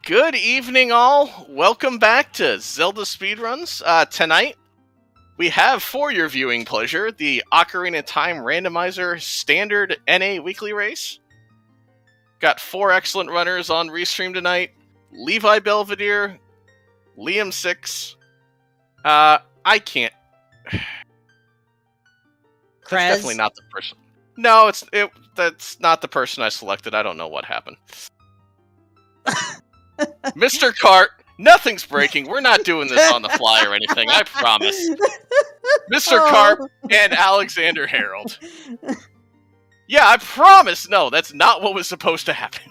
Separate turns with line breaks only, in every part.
Good evening, all. Welcome back to Zelda Speedruns. Tonight, we have for your viewing pleasure the Ocarina Time Randomizer Standard NA Weekly Race. Got 4 excellent runners on Restream tonight. Levi Belvedere, Liam 6. I can't. That's definitely not the person. No, that's not the person I selected. I don't know what happened. Mr. Cart, nothing's breaking. We're not doing this on the fly or anything, I promise. Mr. Cart and Alexander Harold. Yeah, I promise. No, that's not what was supposed to happen.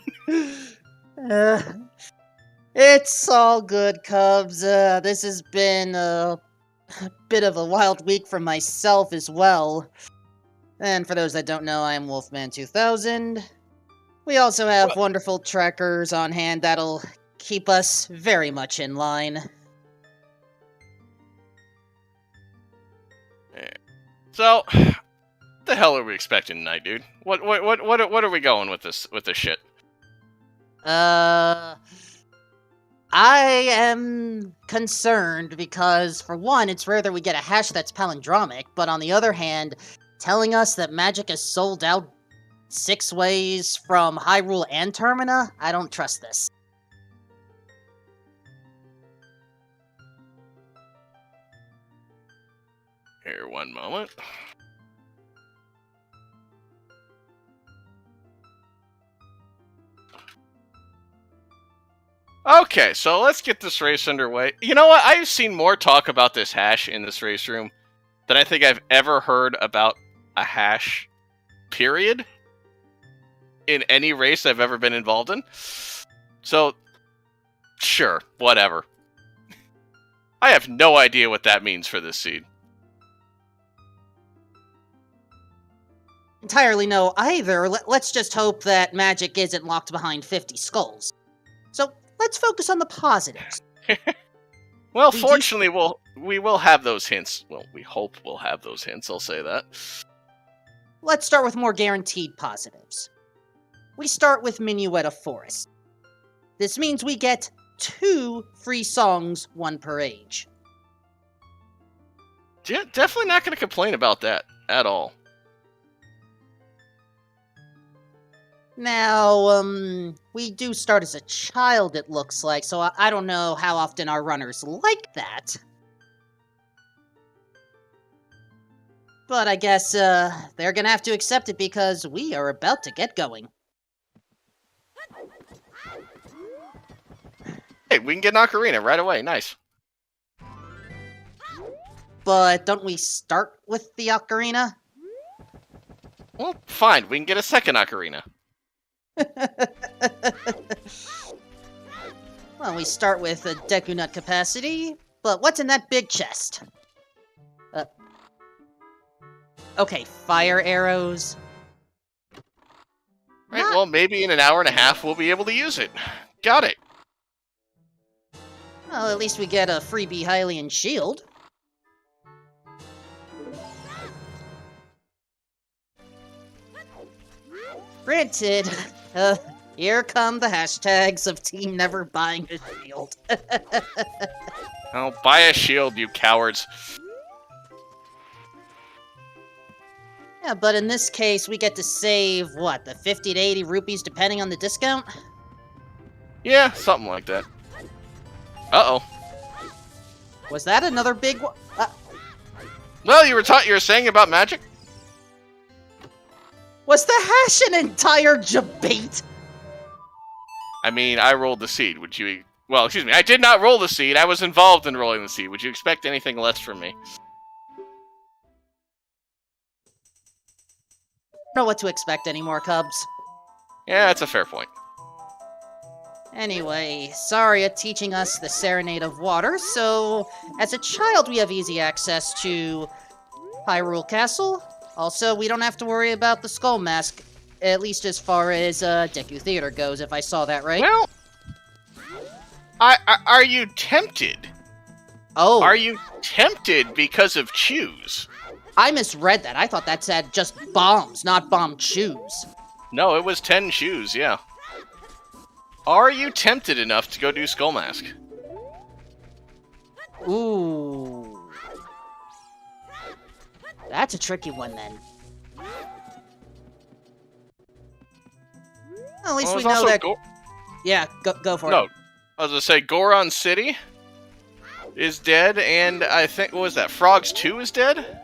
It's all good, Cubs. This has been a bit of a wild week for myself as well. And for those that don't know, I am Wolfman2000. We also have wonderful trackers on hand that'll keep us very much in line.
So, what the hell are we expecting tonight, dude? What are we going with this shit?
I am concerned because, for one, it's rare that we get a hash that's palindromic, but on the other hand, telling us that magic is sold out 6 ways from Hyrule and Termina, I don't trust this.
Here, one moment. Okay, so let's get this race underway. You know what? I've seen more talk about this hash in this race room than I think I've ever heard about a hash, period, in any race I've ever been involved in. So, sure, whatever. I have no idea what that means for this seed.
Entirely no either. Let's just hope that magic isn't locked behind 50 skulls. So, let's focus on the positives.
Well, fortunately, we will have those hints. Well, we hope we'll have those hints, I'll say that.
Let's start with more guaranteed positives. We start with Minueta Forest. This means we get 2 free songs, 1 per age.
Yeah, definitely not going to complain about that at all.
Now, we do start as a child, it looks like, so I don't know how often our runners like that. But I guess, they're gonna have to accept it because we are about to get going.
Hey, we can get an Ocarina right away, nice.
But don't we start with the Ocarina?
Well, fine, we can get a second Ocarina.
Well, we start with a Deku Nut capacity, but what's in that big chest? Okay, fire arrows.
Right, well, maybe in an hour and a half we'll be able to use it. Got it.
Well, at least we get a freebie Hylian shield. Granted, here come the hashtags of Team Never Buying a Shield.
Oh, buy a shield, you cowards.
Yeah, but in this case, we get to save, what, the 50 to 80 rupees depending on the discount?
Yeah, something like that. Uh-oh.
Was that another big one?
Well, you were saying about magic?
Was the hash an entire debate?
I mean, I rolled the seed. Would you... Well, excuse me, I did not roll the seed. I was involved in rolling the seed. Would you expect anything less from me?
Don't know what to expect anymore, Cubs.
Yeah, that's a fair point.
Anyway, Saria teaching us the Serenade of Water, so as a child we have easy access to Hyrule Castle. Also, we don't have to worry about the Skull Mask, at least as far as Deku Theater goes, if I saw that right.
Well, are you tempted?
Oh.
Are you tempted because of Choose?
I misread that. I thought that said just bombs, not bomb choose.
No, it was 10 shoes, yeah. Are you tempted enough to go do Skull Mask?
Ooh. That's a tricky one, then. Well, at least we know that... Yeah, go for it.
No, I was gonna say Goron City is dead, and I think, what was that, Frogs 2 is dead?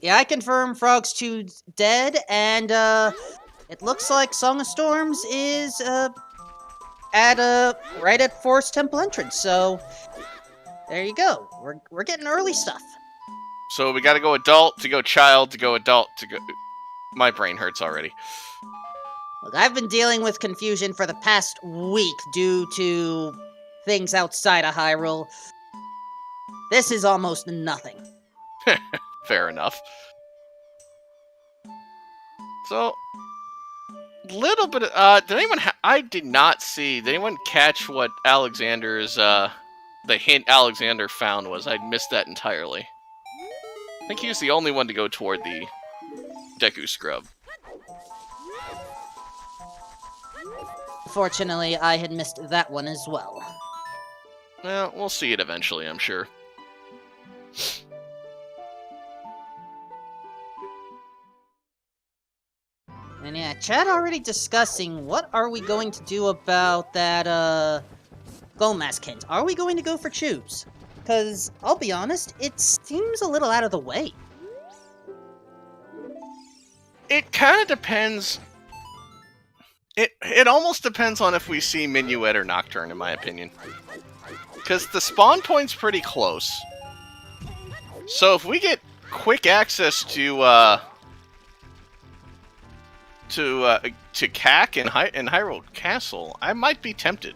Yeah, I confirm Frogs 2's dead, and it looks like Song of Storms is right at Forest Temple entrance. So there you go. We're getting early stuff.
So we gotta go adult, to go child, to go adult, to go... My brain hurts already.
Look, I've been dealing with confusion for the past week due to things outside of Hyrule. This is almost nothing.
Fair enough. So, little bit of, did anyone I did not see, did anyone catch what Alexander's, the hint Alexander found was? I missed that entirely. I think he was the only one to go toward the Deku Scrub.
Fortunately, I had missed that one as well.
Well, we'll see it eventually, I'm sure.
And yeah, chat already discussing what are we going to do about that, Skull Mask hint. Are we going to go for Choose? Because, I'll be honest, it seems a little out of the way.
It kind of depends. It almost depends on if we see Minuet or Nocturne, in my opinion. Because the spawn point's pretty close. So if we get quick access to CAC and Hyrule Castle, I might be tempted.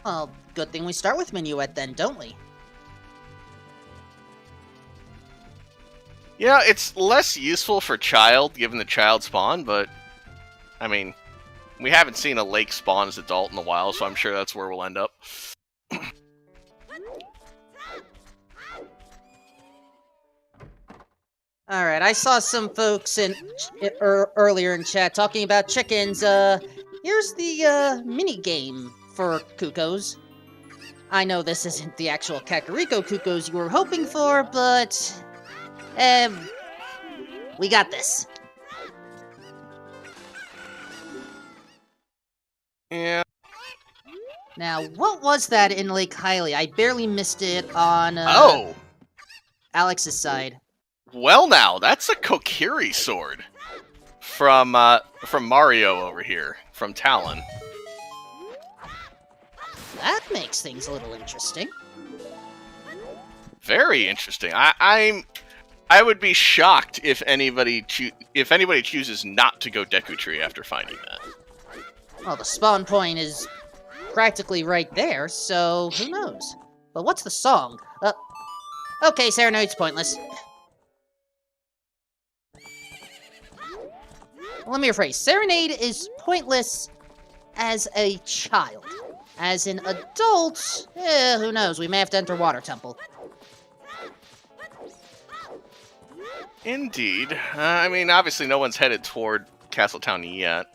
Well, good thing we start with Minuet then, don't we?
Yeah, it's less useful for child, given the child spawn, but I mean, we haven't seen a lake spawn as adult in a while, so I'm sure that's where we'll end up.
Alright, I saw some folks earlier in chat talking about chickens. Here's the mini game for Kukos. I know this isn't the actual Kakariko Kukos you were hoping for, but we got this.
Yeah.
Now, what was that in Lake Hylia? I barely missed it on Alex's side.
Well, now that's a Kokiri sword from Mario over here, from Talon.
That makes things a little interesting.
Very interesting. I would be shocked if anybody chooses not to go Deku Tree after finding that.
Well, the spawn point is practically right there, so who knows? But what's the song? Okay, Serenade's pointless. Let me rephrase. Serenade is pointless as a child. As an adult, who knows? We may have to enter Water Temple.
Indeed. I mean, obviously no one's headed toward Castletown yet.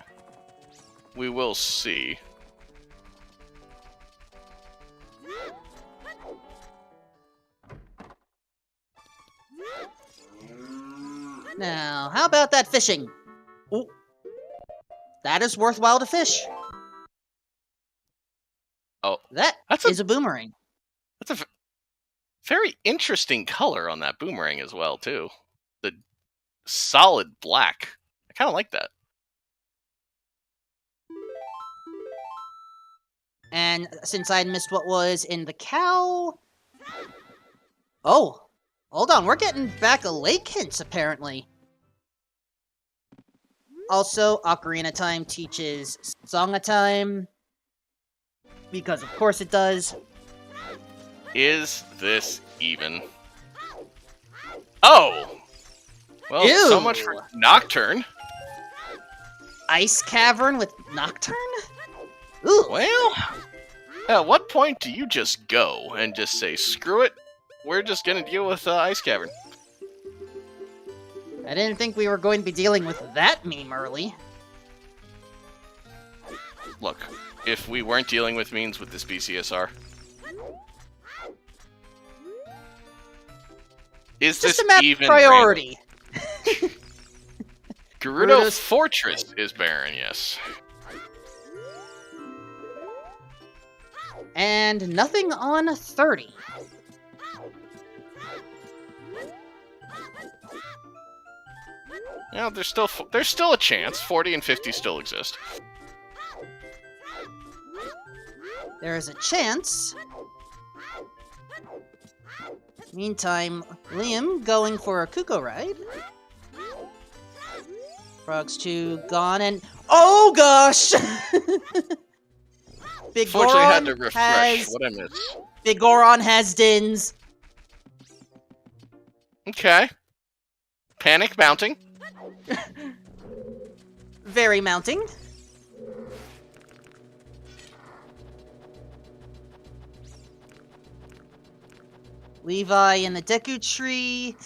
We will see.
Now, how about that fishing? Ooh. That is worthwhile to fish.
Oh,
that's a boomerang.
That's a very interesting color on that boomerang as well, too. The solid black. I kind of like that.
And since I missed what was in the cow... Oh, hold on. We're getting back a lake hints, apparently. Also, Ocarina Time teaches Song of Time. Because of course it does.
Is this even? Oh! Well,
Ew.
So much for Nocturne.
Ice Cavern with Nocturne? Ooh.
Well, at what point do you just go and just say, screw it, we're just gonna deal with Ice Cavern?
I didn't think we were going to be dealing with that meme early.
look, if we weren't dealing with means with this BCSR, is
Just
this
a map
even
priority.
Gerudo Fortress is barren, yes.
And nothing on 30.
Yeah, there's still a chance. 40 and 50 still exist.
There is a chance. Meantime, Liam going for a Kuko ride. Frogs 2 gone, and oh gosh! Big
Fortunately, I had to
Goron
refresh. What I missed?
Big Goron has Dins.
Okay. Panic mounting.
Very mounting. Levi in the Deku tree.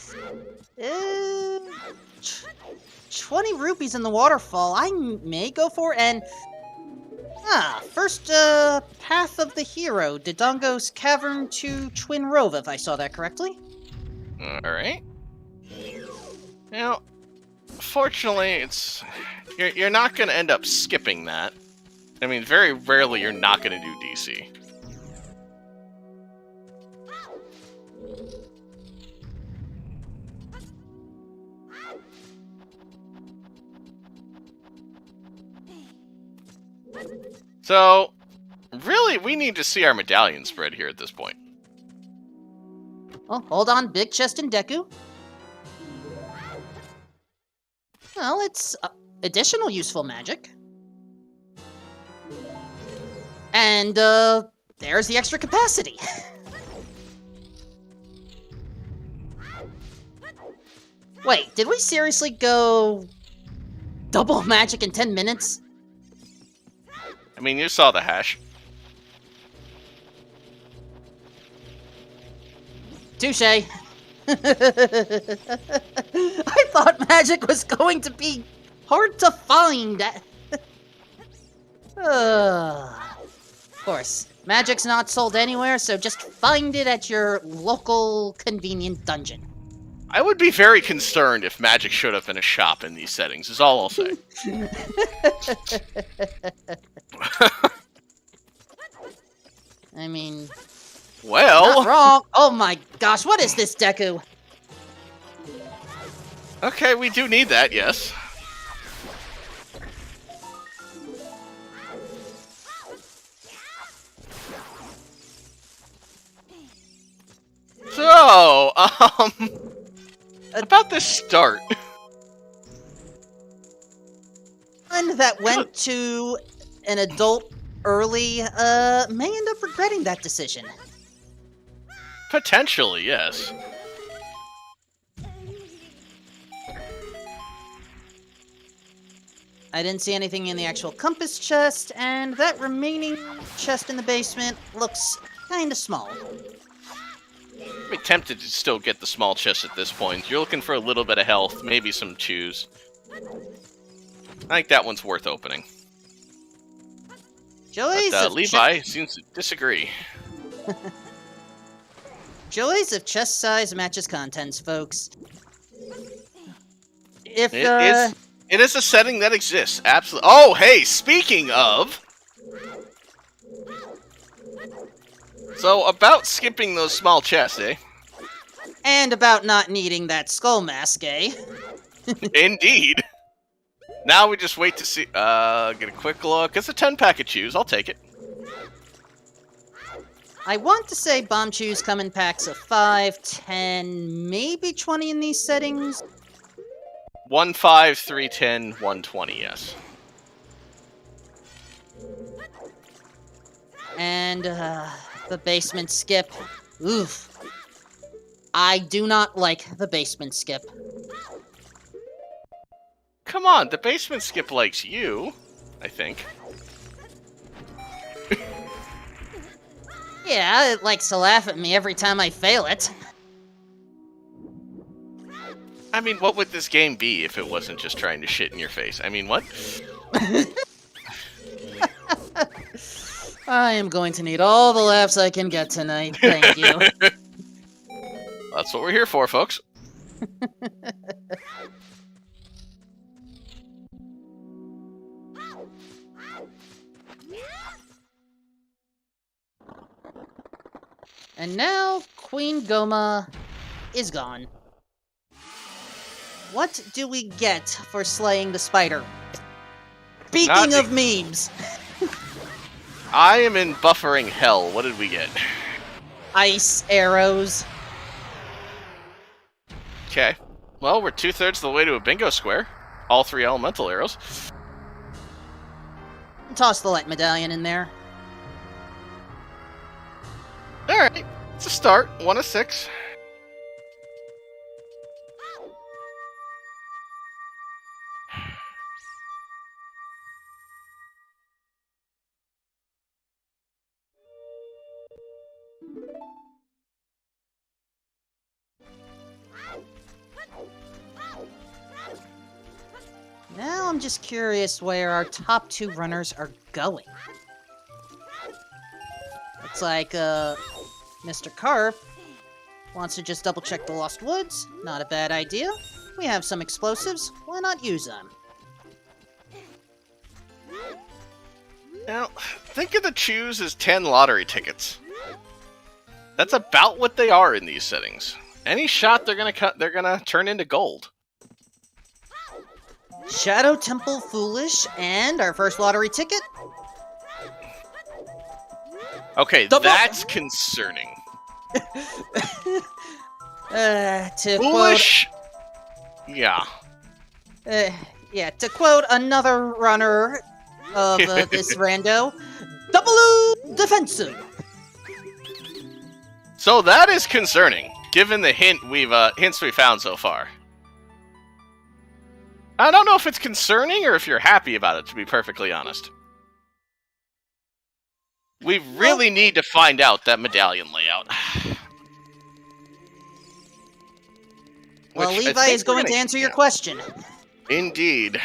20 rupees in the waterfall. I may go for, and first path of the hero, Dodongo's Cavern to Twin Rova, if I saw that correctly.
Alright. Now, fortunately, you're not going to end up skipping that. I mean, very rarely you're not going to do DC. So, really, we need to see our medallion spread here at this point.
Oh, hold on, big chest and Deku. Well, it's additional useful magic. And, there's the extra capacity. Wait, did we seriously go double magic in 10 minutes?
I mean, you saw the hash.
Touche. I thought magic was going to be hard to find. Of course, magic's not sold anywhere, so just find it at your local convenient dungeon.
I would be very concerned if magic showed up in a shop in these settings, is all I'll say.
I mean...
Well...
Not wrong! Oh my gosh, what is this, Deku?
Okay, we do need that, yes. So, about this start.
One that went to an adult early, may end up regretting that decision.
Potentially, yes.
I didn't see anything in the actual compass chest, and that remaining chest in the basement looks kinda small.
I'd be tempted to still get the small chest at this point. You're looking for a little bit of health, maybe some chews. I think that one's worth opening.
Joys
But,
of
Levi seems to disagree.
Joys of chest size matches contents, folks. If
It is a setting that exists, absolutely. Oh, hey, speaking of... So, about skipping those small chests, eh?
And about not needing that skull mask, eh?
Indeed. Now we just wait to see... get a quick look. It's a 10-pack of chews. I'll take it.
I want to say bomb chews come in packs of 5, 10, maybe 20 in these settings.
1, 5, 3, 10, 120, yes.
And, the basement skip. Oof. I do not like the basement skip.
Come on, the basement skip likes you, I think.
Yeah, it likes to laugh at me every time I fail it.
I mean, what would this game be if it wasn't just trying to shit in your face? I mean, what?
I am going to need all the laughs I can get tonight. Thank you.
That's what we're here for, folks.
And now, Queen Goma is gone. What do we get for slaying the spider? Speaking of memes!
I am in buffering hell. What did we get?
Ice arrows.
Okay. Well, we're 2/3 of the way to a bingo square. All 3 elemental arrows.
Toss the light medallion in there.
Alright. It's a start. 1 of 6.
Now I'm just curious where our top 2 runners are going. Looks like, Mr. Carp wants to just double check the Lost Woods. Not a bad idea. We have some explosives. Why not use them?
Now, think of the chews as 10 lottery tickets. That's about what they are in these settings. Any shot they're gonna turn into gold.
Shadow Temple Foolish and our first lottery ticket.
Okay, that's concerning.
To
Foolish. Yeah.
Yeah, to quote another runner of this rando, double defensive.
So that is concerning, given the hints we found so far. I don't know if it's concerning or if you're happy about it, to be perfectly honest. We really need to find out that medallion layout.
Well, Levi is going to answer your question.
Indeed.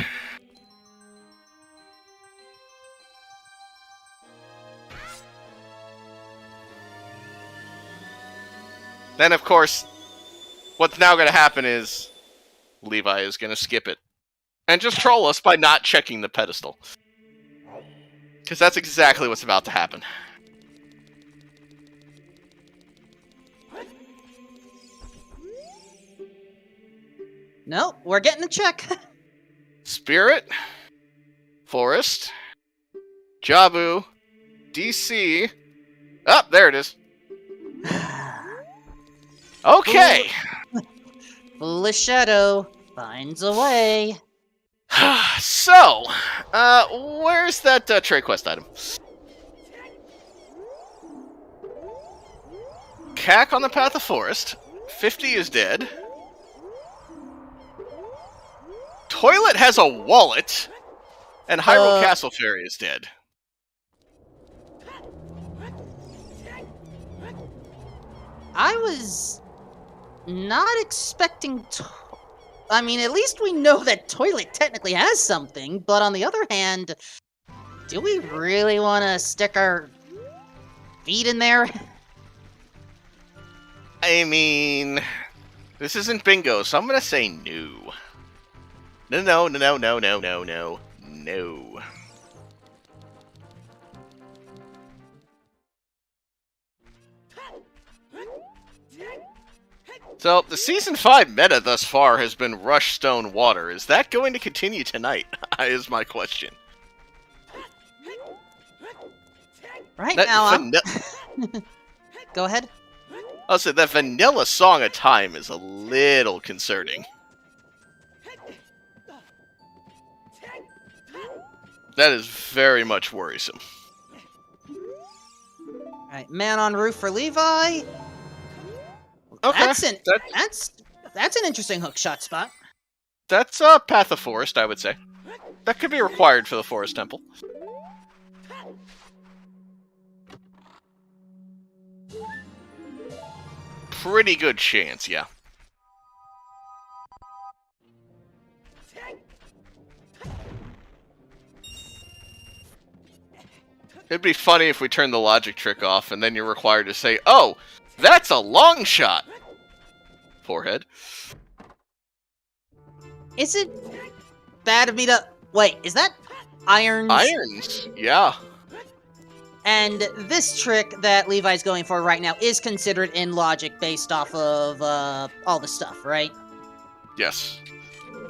Then, of course, what's now going to happen is Levi is going to skip it. And just troll us by not checking the pedestal. Because that's exactly what's about to happen.
No, we're getting a check.
Spirit, Forest, Jabu, DC. Oh, there it is. Okay.
Foolish Shadow finds a way.
So, where's that trade quest item? Cack on the Path of Forest. 50 is dead. Toilet has a wallet. And Hyrule Castle Fairy is dead.
I was not expecting... I mean, at least we know that Toilet technically has something, but on the other hand, do we really want to stick our feet in there?
I mean, this isn't bingo, so I'm gonna say no. No. So, the Season 5 meta thus far has been Rush Stone Water. Is that going to continue tonight? Is my question.
Right now, Go ahead.
I'll say that vanilla Song of Time is a little concerning. That is very much worrisome.
Alright, Man on Roof for Levi.
Okay.
That's an interesting hookshot spot.
That's Path of Forest, I would say. That could be required for the Forest Temple. Pretty good chance, yeah. It'd be funny if we turned the logic trick off, and then you're required to say, "Oh, that's a long shot." Forehead.
Is it bad of me to... Wait, is that irons?
Irons, yeah.
And this trick that Levi's going for right now is considered in logic based off of all the stuff, right?
Yes.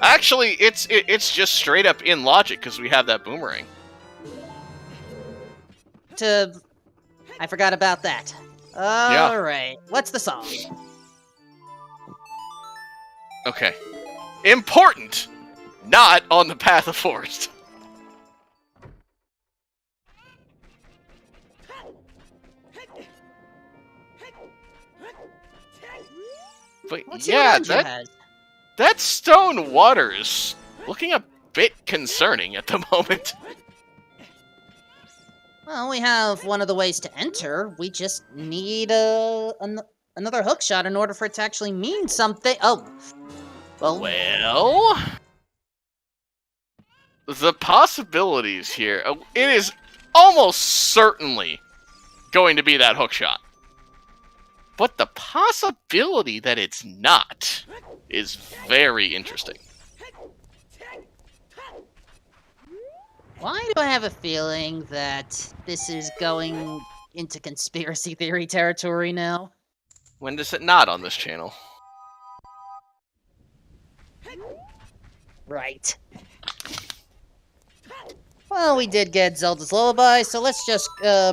Actually, it's just straight up in logic because we have that boomerang.
I forgot about that. Alright, what's the song?
Okay. Important! Not on the path of forest. But
What's
yeah, that stone water is looking a bit concerning at the moment.
Well, we have one of the ways to enter. We just need another hookshot in order for it to actually mean something. Oh.
Well, the possibilities here. It is almost certainly going to be that hookshot. But the possibility that it's not is very interesting.
Why do I have a feeling that this is going into conspiracy theory territory now?
When does it not on this channel?
Right. Well, we did get Zelda's Lullaby, so let's just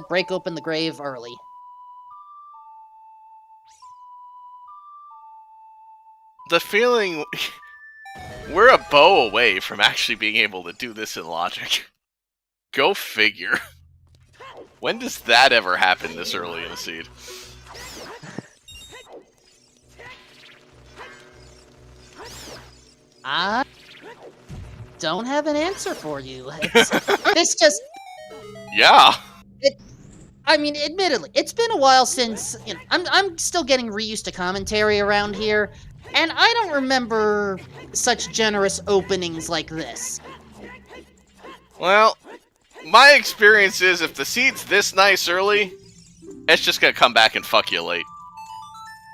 break open the grave early.
The feeling... We're a bow away from actually being able to do this in logic. Go figure. When does that ever happen this early in the seed?
I don't have an answer for you. This just...
Yeah.
I mean, admittedly, it's been a while since, you know, I'm still getting reused to commentary around here, and I don't remember such generous openings like this.
Well, my experience is if the seed's this nice early, it's just gonna come back and fuck you late.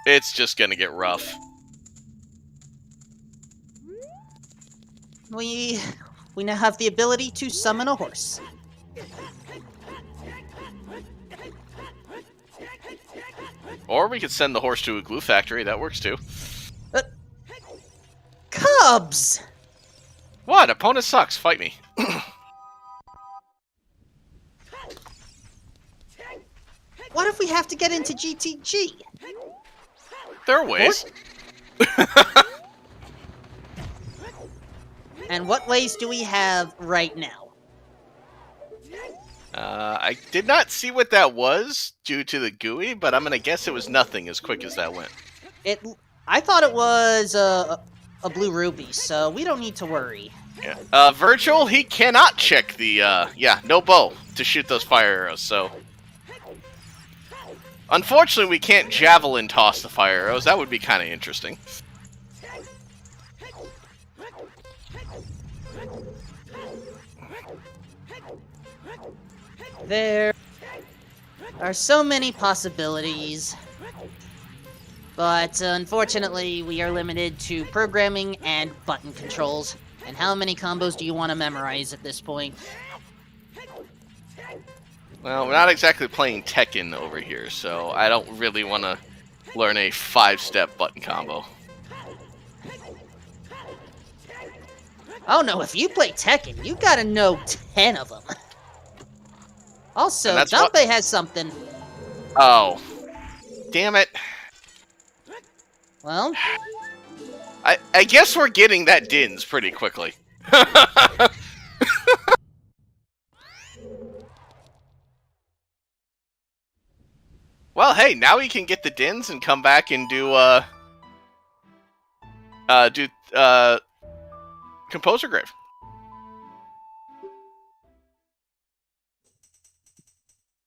It's just gonna get rough.
We now have the ability to summon a horse.
Or we could send the horse to a glue factory, that works too.
Cubs!
What? Opponent sucks, fight me.
What if we have to get into GTG?
There are ways.
And what ways do we have right now?
I did not see what that was due to the GUI, but I'm gonna guess it was nothing as quick as that went.
I thought it was a blue ruby, so we don't need to worry.
Yeah. Virgil, he cannot check the, no bow to shoot those fire arrows, so... Unfortunately, we can't javelin toss the fire arrows. That would be kind of interesting.
There are so many possibilities, but unfortunately we are limited to programming and button controls. And how many combos do you want to memorize at this point?
Well, we're not exactly playing Tekken over here, so I don't really want to learn a 5-step button combo.
Oh no, if you play Tekken, you gotta know 10 of them. Also, Dumpe has something.
Oh. Damn it.
Well?
I guess we're getting that Dins pretty quickly. Well, hey, now we can get the Dins and come back and do Composer Grave.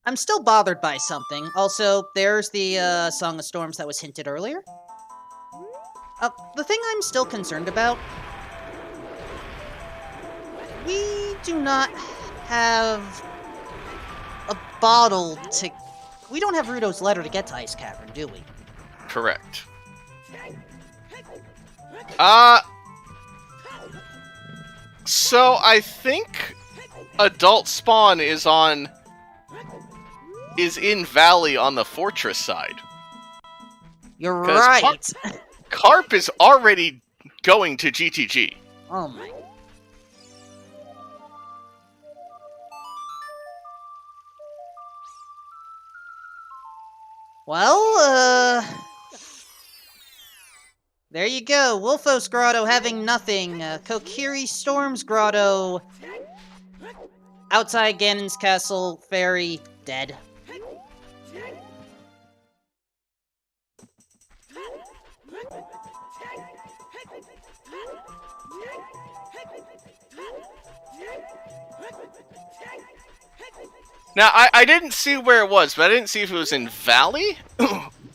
I'm still bothered by something. Also, there's the Song of Storms that was hinted earlier. The thing I'm still concerned about... We do not have a bottle to... We don't have Ruto's letter to get to Ice Cavern, do we?
Correct. So I think Adult Spawn is in Valley on the fortress side.
You're right.
Carp is already going to GTG.
Oh my. Well, there you go. Wolfos Grotto having nothing. Kokiri Storms Grotto outside Ganon's Castle, Fairy, dead.
Now, I didn't see where it was, but I didn't see if it was in Valley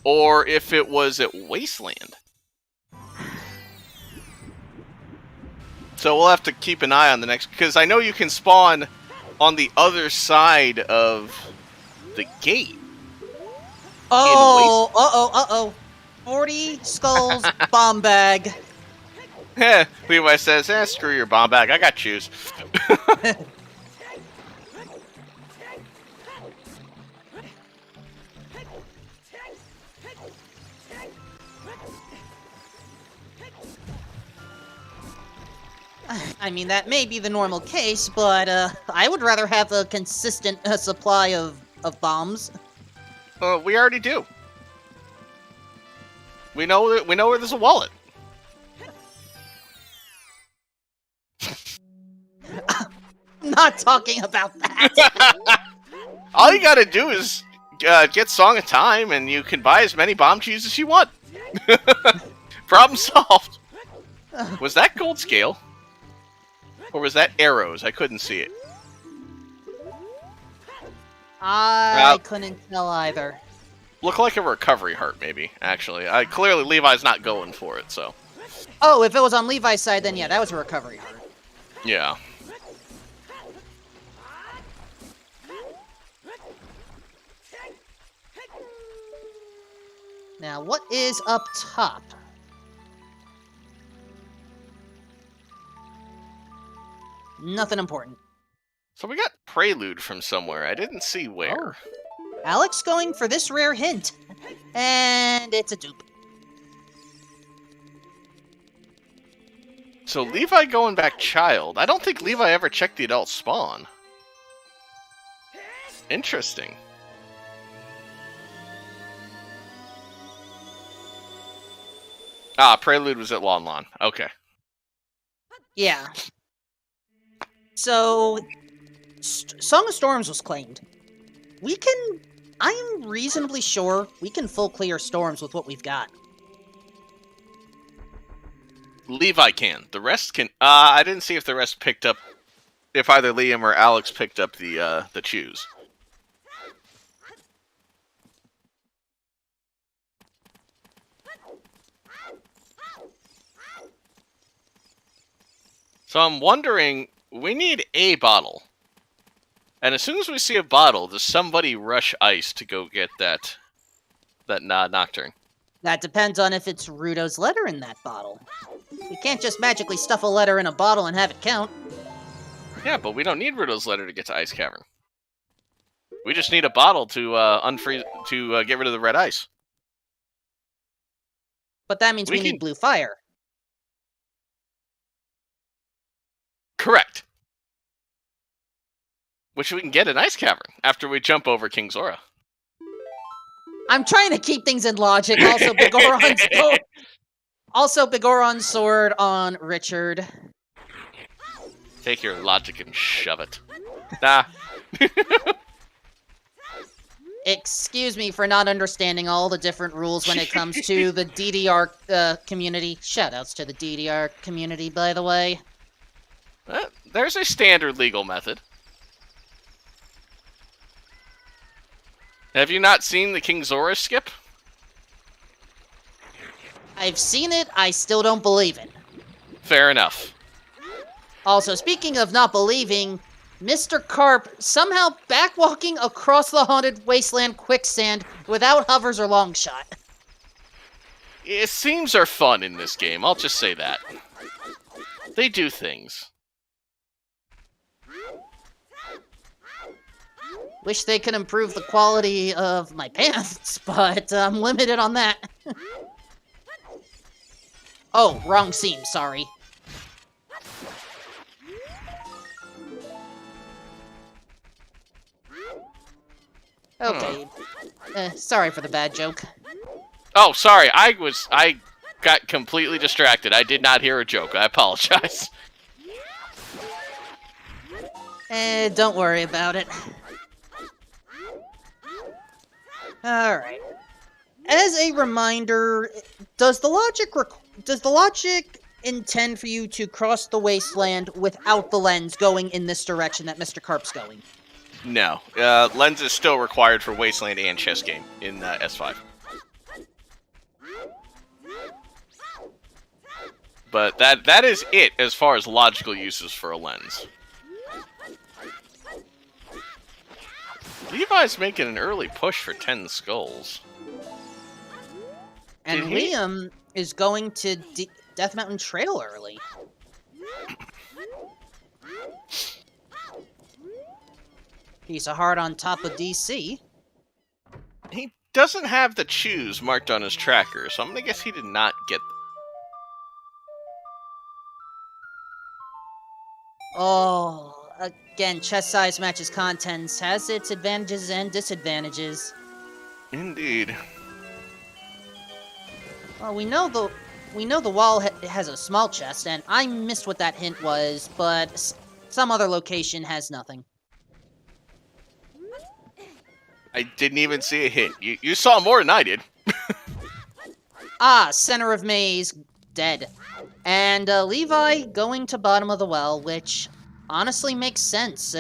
or if it was at Wasteland. So we'll have to keep an eye on the next, because I know you can spawn on the other side of the gate.
Oh, uh-oh. 40 skulls, bomb bag.
Levi says, screw your bomb bag, I got shoes.
I mean, that may be the normal case, but I would rather have a consistent supply of bombs.
We already do. We know where there's a wallet.
I'm not talking about that.
All you gotta do is get Song of Time, and you can buy as many bomb cheese as you want. Problem solved. Was that gold scale? Or was that arrows? I couldn't see it.
I couldn't tell either.
Look like a recovery heart, maybe, actually. Clearly, Levi's not going for it, so.
Oh, if it was on Levi's side, then yeah, that was a recovery heart.
Yeah.
Now, what is up top? Nothing important.
So we got Prelude from somewhere. I didn't see where.
Oh. Alex going for this rare hint. And it's a dupe.
So Levi going back child. I don't think Levi ever checked the adult spawn. Interesting. Prelude was at Lon Lon. Okay.
Yeah. So, Song of Storms was claimed. I am reasonably sure we can full clear Storms with what we've got.
Levi can. The rest can. I didn't see if the rest picked up, if either Liam or Alex picked up the chews. So I'm wondering, we need a bottle. And as soon as we see a bottle, does somebody rush ice to go get that Nocturne?
That depends on if it's Ruto's letter in that bottle. We can't just magically stuff a letter in a bottle and have it count.
Yeah, but we don't need Ruto's letter to get to Ice Cavern. We just need a bottle to unfreeze to get rid of the red ice.
But that means we need blue fire.
Correct. Which we can get in Ice Cavern after we jump over King Zora.
I'm trying to keep things in logic. Also, Begoron's sword on Richard.
Take your logic and shove it. Nah.
Excuse me for not understanding all the different rules when it comes to the DDR community. Shoutouts to the DDR community, by the way.
There's a standard legal method. Have you not seen the King Zora skip?
I've seen it, I still don't believe it.
Fair enough.
Also, speaking of not believing, Mr. Carp somehow backwalking across the haunted wasteland quicksand without hovers or long shot.
Seams are fun in this game, I'll just say that. They do things.
Wish they could improve the quality of my pants, but I'm limited on that. Oh, wrong seam, sorry. Okay. Sorry for the bad joke.
Oh, sorry, I got completely distracted. I did not hear a joke. I apologize.
Don't worry about it. Alright. As a reminder, does the logic intend for you to cross the wasteland without the lens going in this direction that Mr. Carp's going?
No. Lens is still required for Wasteland and Chess Game in S5. But that is it as far as logical uses for a lens. Levi's making an early push for 10 skulls.
And Liam is going to Death Mountain Trail early. He's a heart on top of DC.
He doesn't have the choose marked on his tracker, so I'm gonna guess he did not get.
Oh, again, chest size matches contents has its advantages and disadvantages.
Indeed.
Well, we know the wall has a small chest, and I missed what that hint was, but some other location has nothing.
I didn't even see a hint. You saw more than I did.
Center of maze, dead. And Levi going to bottom of the well, which honestly makes sense.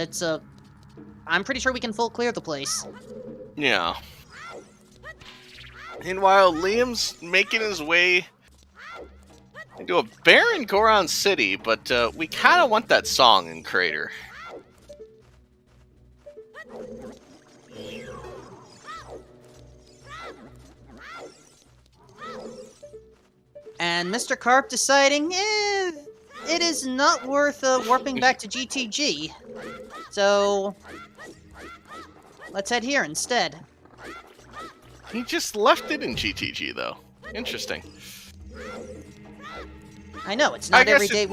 I'm pretty sure we can full clear the place.
Yeah. Meanwhile, Liam's making his way into a barren Goron city, but we kind of want that song in Crater.
And Mr. Carp deciding, it is not worth warping back to GTG. So, let's head here instead.
He just left it in GTG, though. Interesting.
I know, it's not every day.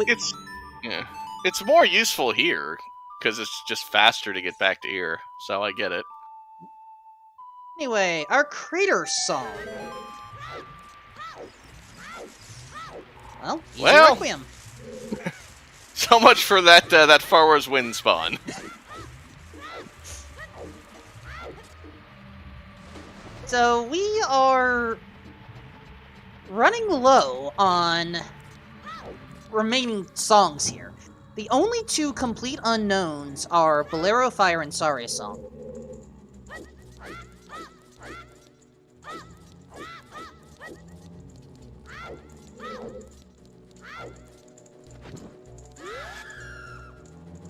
It's more useful here, because it's just faster to get back to here, so I get it.
Anyway, our Crater song. Well, easy Requiem.
So much for that Far Wars wind spawn.
So we are running low on remaining songs here. The only two complete unknowns are Bolero Fire and Saria Song.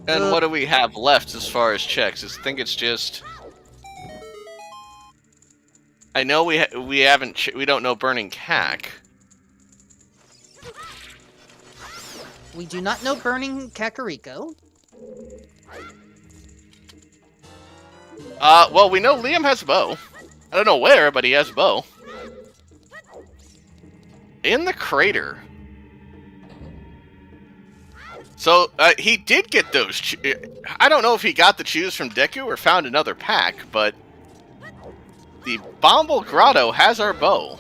And what do we have left as far as checks? I think it's just. I know we don't know Burning Cack.
We do not know Burning Kakariko.
Well, we know Liam has a bow. I don't know where, but he has a bow. In the crater. So, he did get those. I don't know if he got the choose from Deku or found another pack, but the Bomble Grotto has our bow.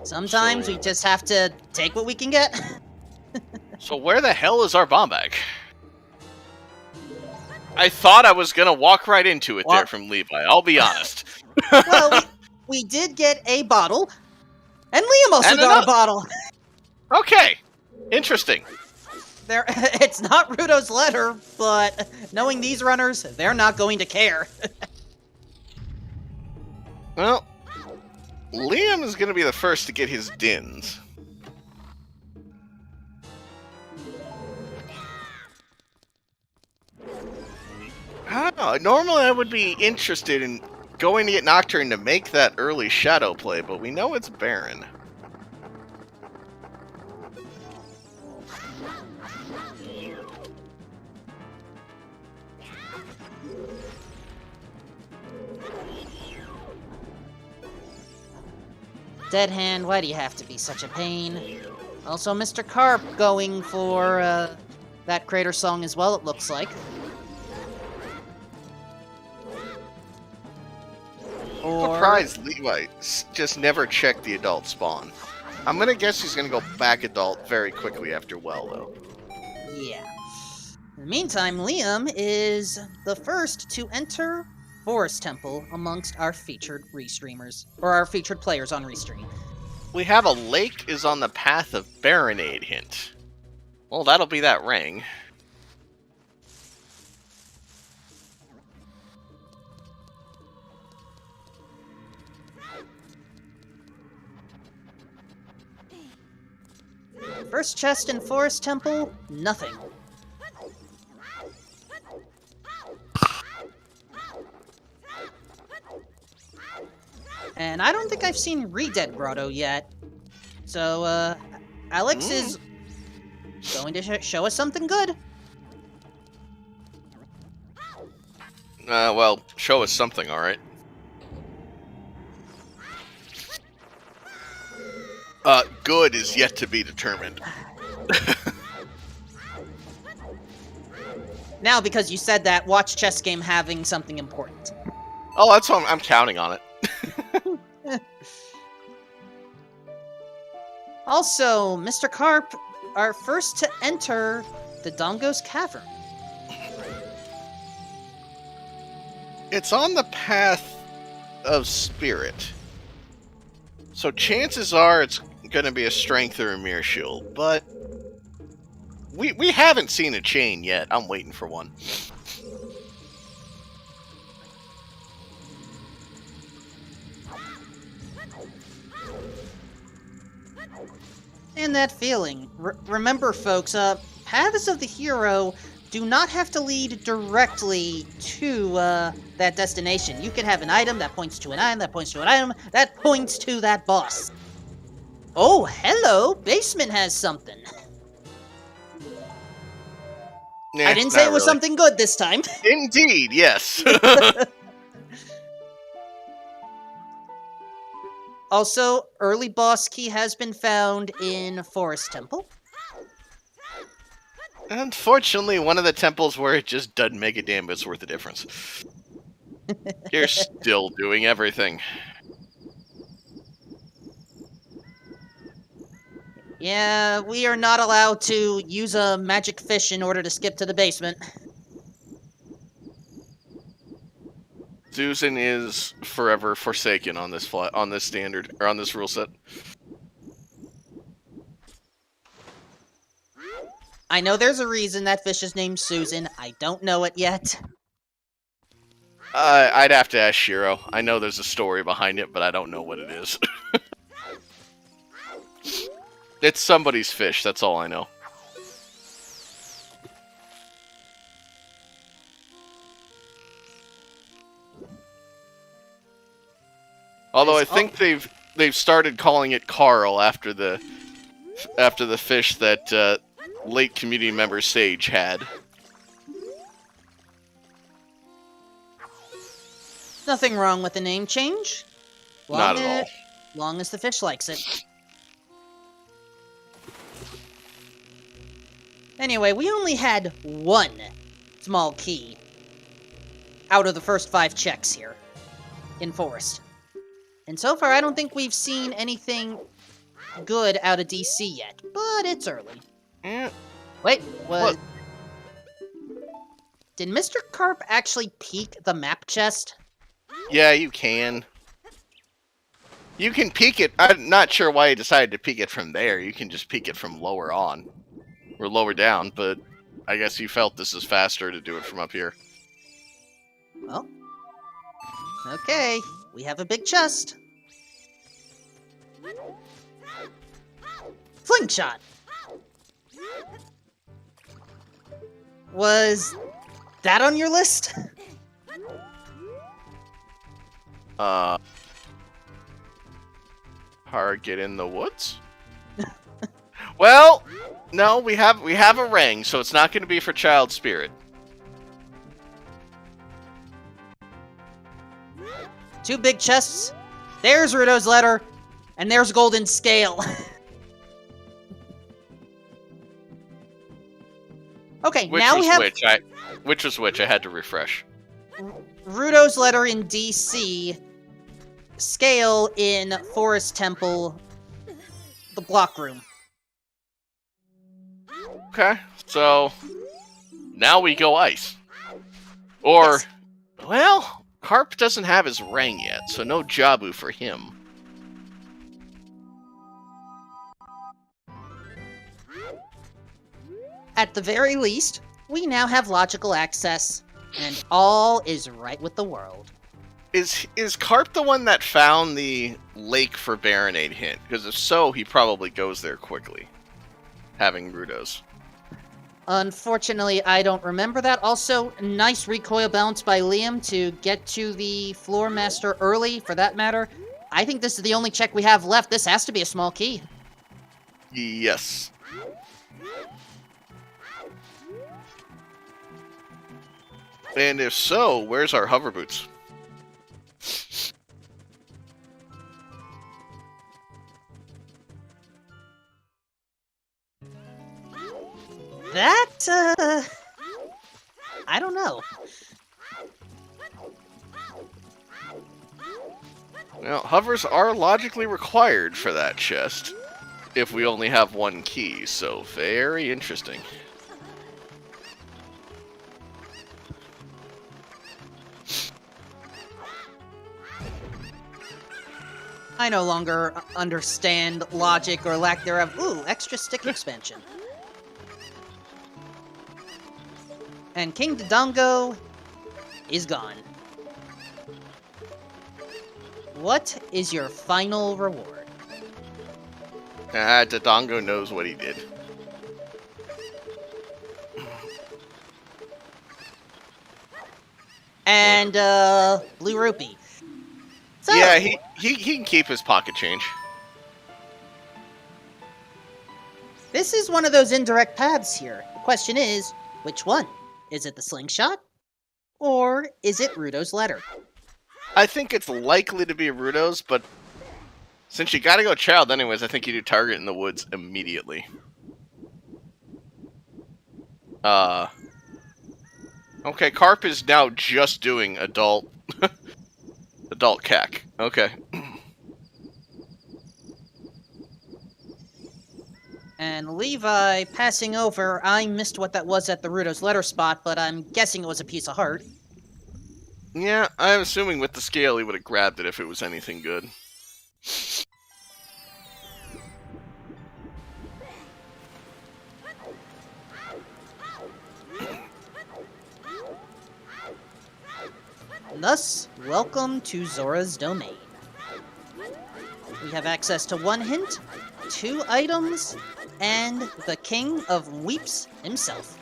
Sometimes we just have to take what we can get.
So where the hell is our bomb bag? I thought I was gonna walk right into it there from Levi, I'll be honest.
Well, we did get a bottle, and Liam also got a bottle.
Okay, interesting.
It's not Rudo's letter, but knowing these runners, they're not going to care.
Well, Liam is going to be the first to get his dins. Normally I would be interested in going to get Nocturne to make that early Shadow play, but we know it's barren.
Dead hand, why do you have to be such a pain? Also, Mr. Carp going for that Crater Song as well, it looks like. Or...
Surprised Levi just never checked the adult spawn. I'm gonna guess he's gonna go back adult very quickly after well, though.
Yeah. In the meantime, Liam is the first to enter Forest Temple amongst our featured restreamers, or our featured players on Restream.
We have a lake is on the path of Baronade hint. Well, that'll be that ring.
First chest in Forest Temple, nothing. And I don't think I've seen Redead Grotto yet. So, Alex is going to show us something good.
Well, show us something, alright. Good is yet to be determined.
Now, because you said that, watch chess game having something important.
Oh, that's what I'm counting on it.
Also, Mr. Carp, our first to enter the Dongo's Cavern.
It's on the path of spirit. So chances are it's going to be a strength or a mirror shield, but we haven't seen a chain yet. I'm waiting for one.
And that feeling. Remember, folks, paths of the hero do not have to lead directly to that destination. You could have an item that points to an item, that points to an item, that points to that boss. Oh, hello! Basement has something.
Nah,
I didn't say it was
really.
something good this time.
Indeed, yes.
Also, early boss key has been found in Forest Temple.
Unfortunately, one of the temples where it just doesn't make a damn bit's worth of difference. You're still doing everything.
Yeah, we are not allowed to use a magic fish in order to skip to the basement.
Susan is forever forsaken on this standard or on this rule set.
I know there's a reason that fish is named Susan. I don't know it yet.
I'd have to ask Shiro. I know there's a story behind it, but I don't know what it is. It's somebody's fish, that's all I know. Although I think they've started calling it Carl after the fish that late community member Sage had.
Nothing wrong with the name change.
Not at all.
Long as the fish likes it. Anyway, we only had one small key out of the first 5 checks here in Forest. And so far, I don't think we've seen anything good out of DC yet, but it's early. Wait, what? Did Mr. Carp actually peek the map chest?
Yeah, you can. You can peek it. I'm not sure why he decided to peek it from there. You can just peek it from lower on. Or lower down, but I guess he felt this is faster to do it from up here.
Well, okay, we have a big chest. Slingshot! Was that on your list?
Target in the woods? Well, no, we have a ring, so it's not going to be for Child Spirit.
Two big chests. There's Rudo's letter, and there's Golden Scale. Okay, now we have...
Which was which? I had to refresh.
Rudo's letter in DC, Scale in Forest Temple, the block room.
Okay, so now we go ice. Or,
Yes.
well, Carp doesn't have his ring yet, so no Jabu for him.
At the very least, we now have logical access, and all is right with the world.
Is Carp the one that found the Lake for Baronade hint? Because if so, he probably goes there quickly, having Rudos.
Unfortunately, I don't remember that. Also, nice recoil bounce by Liam to get to the Floor Master early, for that matter. I think this is the only check we have left. This has to be a small key.
Yes. And if so, where's our hover boots?
That, I don't know.
Well, hovers are logically required for that chest, if we only have one key, so very interesting.
I no longer understand logic or lack thereof. Ooh, extra stick expansion. And King Dodongo is gone. What is your final reward?
Dodongo knows what he did.
And, Blue Rupee. So,
Yeah, he can keep his pocket change.
this is one of those indirect paths here. The question is, which one? Is it the slingshot? Or is it Rudo's letter?
I think it's likely to be Rudo's, but since you gotta go child anyways, I think you do target in the woods immediately. Okay, Carp is now just doing adult adult cack. Okay.
And Levi passing over, I missed what that was at the Rudo's letter spot, but I'm guessing it was a piece of heart.
Yeah, I'm assuming with the scale he would have grabbed it if it was anything good.
Thus, welcome to Zora's domain. We have access to one hint, 2 items, and the King of Weeps himself.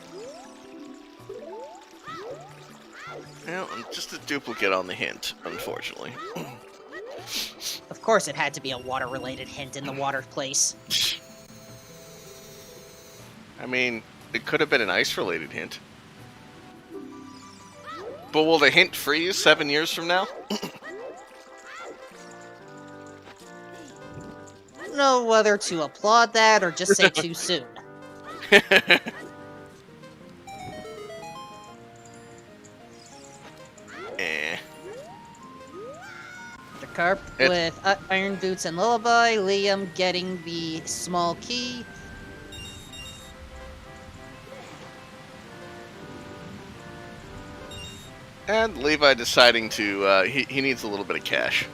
Well, I'm just a duplicate on the hint, unfortunately.
Of course it had to be a water-related hint in the water place.
I mean, it could have been an ice-related hint. But will the hint freeze 7 years from now?
I don't know whether to applaud that or just say too soon.
Eh.
The Carp with Iron Boots and Lullaby, Liam getting the small key.
And Levi deciding to, he needs a little bit of cash.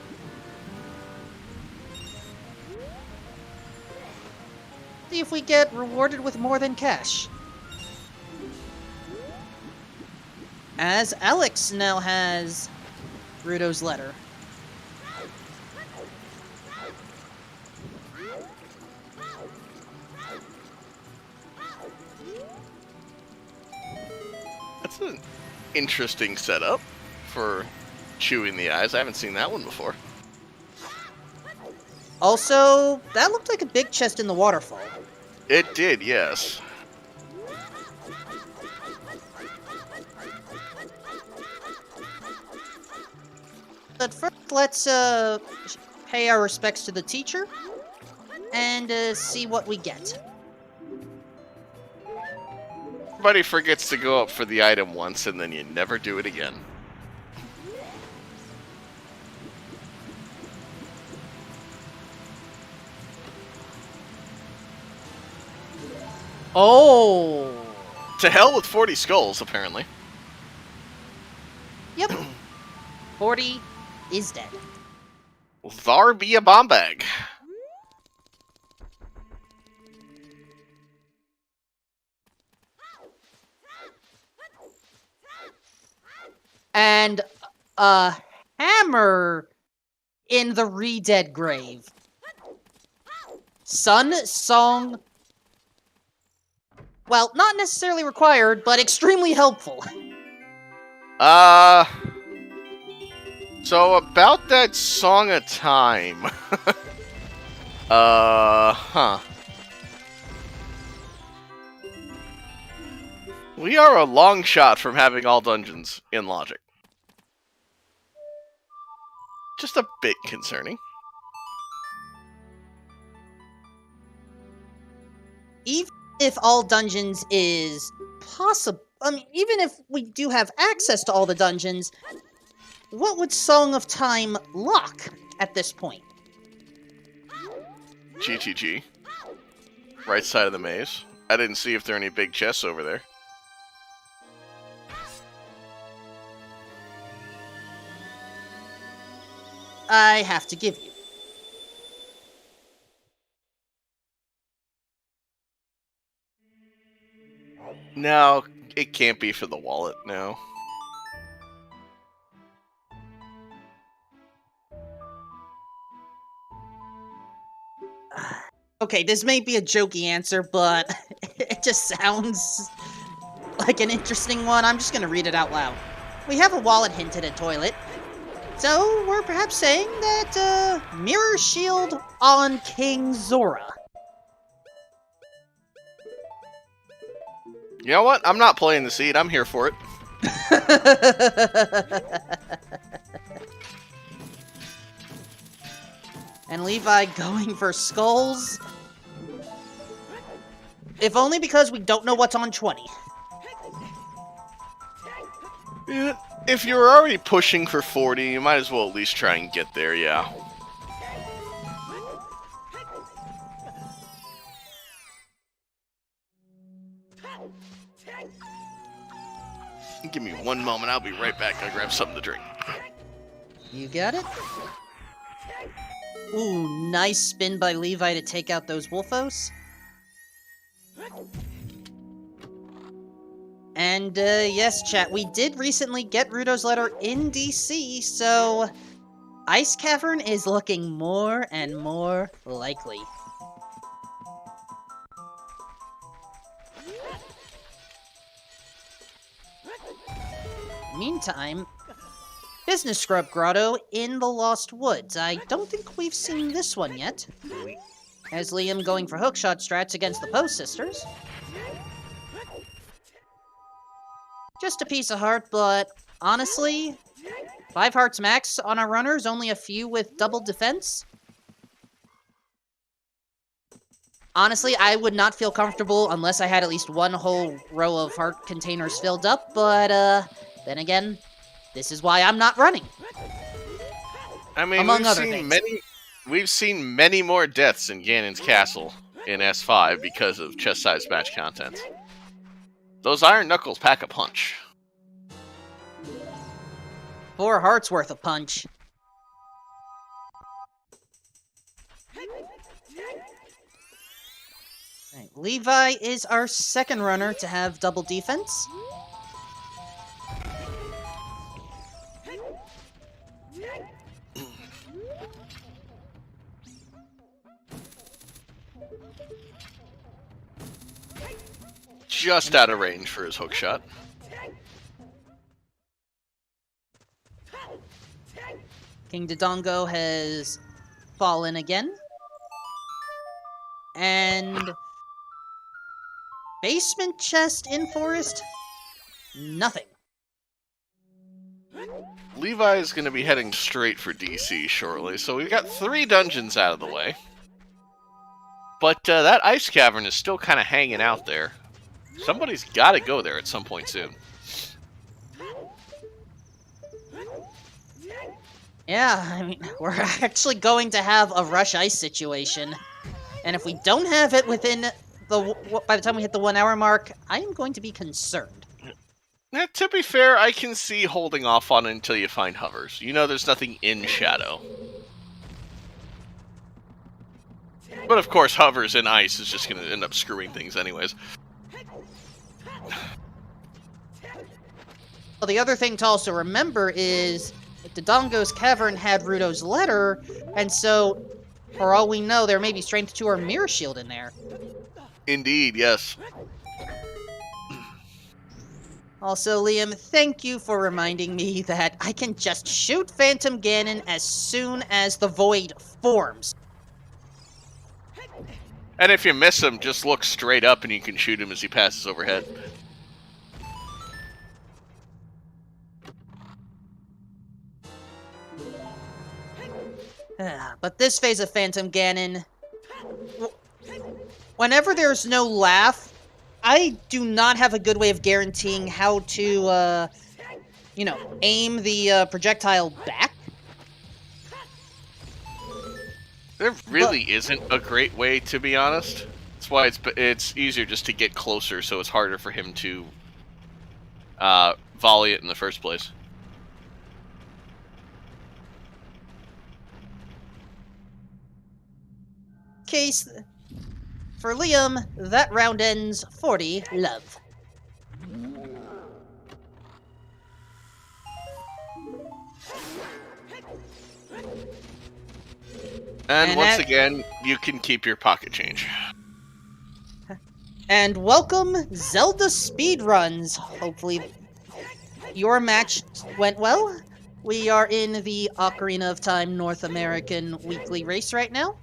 See if we get rewarded with more than cash. As Alex now has Rudo's letter.
That's an interesting setup for chewing the eyes. I haven't seen that one before.
Also, that looked like a big chest in the waterfall.
It did, yes.
But first, let's pay our respects to the teacher and see what we get.
Everybody forgets to go up for the item once, and then you never do it again.
Oh!
To hell with 40 skulls, apparently.
Yep. 40 is dead.
Thar be a bomb bag.
And a hammer in the re-dead grave. Sun Song... Well, not necessarily required, but extremely helpful.
So about that Song of Time. We are a long shot from having all dungeons in logic. Just a bit concerning.
Even if all dungeons is possible, even if we do have access to all the dungeons, what would Song of Time lock at this point?
GTG. Right side of the maze. I didn't see if there are any big chests over there.
I have to give you.
No, it can't be for the wallet, no.
Okay, this may be a jokey answer, but it just sounds like an interesting one. I'm just gonna read it out loud. We have a wallet hinted at toilet. So, we're perhaps saying that, Mirror Shield on King Zora.
You know what? I'm not playing the seed. I'm here for it.
And Levi going for skulls. If only because we don't know what's on 20.
Yeah, if you're already pushing for 40, you might as well at least try and get there, yeah. Give me one moment, I'll be right back. I'll grab something to drink.
You got it? Ooh, nice spin by Levi to take out those Wolfos. And, yes, chat, we did recently get Rudo's letter in DC, so Ice Cavern is looking more and more likely. Meantime, Business Scrub Grotto in the Lost Woods. I don't think we've seen this one yet. As Liam going for hookshot strats against the Post Sisters. Just a piece of heart, but honestly, 5 hearts max on our runners, only a few with double defense. Honestly, I would not feel comfortable unless I had at least one whole row of heart containers filled up, but, then again, this is why I'm not running.
I mean,
among other things.
We've seen many more deaths in Ganon's castle in S5 because of chest-sized match content. Those iron knuckles pack a punch.
4 hearts worth of punch. Right, Levi is our second runner to have double defense.
Just out of range for his hookshot.
King Dodongo has fallen again. And basement chest in forest? Nothing.
Levi is going to be heading straight for DC shortly, so we've got 3 dungeons out of the way. But that ice cavern is still kind of hanging out there. Somebody's got to go there at some point soon.
Yeah, I mean, we're actually going to have a rush ice situation. And if we don't have it within by the time we hit the 1 hour mark, I am going to be concerned.
Yeah, to be fair, I can see holding off on it until you find hovers. You know there's nothing in shadow. But of course, hovers in ice is just going to end up screwing things anyways.
Well, the other thing to also remember is Dodongo's Cavern had Rudo's letter, and so, for all we know, there may be Strength 2 or Mirror Shield in there.
Indeed, yes.
Also, Liam, thank you for reminding me that I can just shoot Phantom Ganon as soon as the void forms.
And if you miss him, just look straight up and you can shoot him as he passes overhead.
But this phase of Phantom Ganon, whenever there's no laugh, I do not have a good way of guaranteeing how to, aim the projectile back.
There really isn't a great way, to be honest. That's why it's easier just to get closer, so it's harder for him to volley it in the first place.
Case for Liam, that round ends 40 love.
And once again, you can keep your pocket change.
And welcome, ZeldaSpeedRuns. Hopefully your match went well. We are in the Ocarina of Time North American weekly race right now.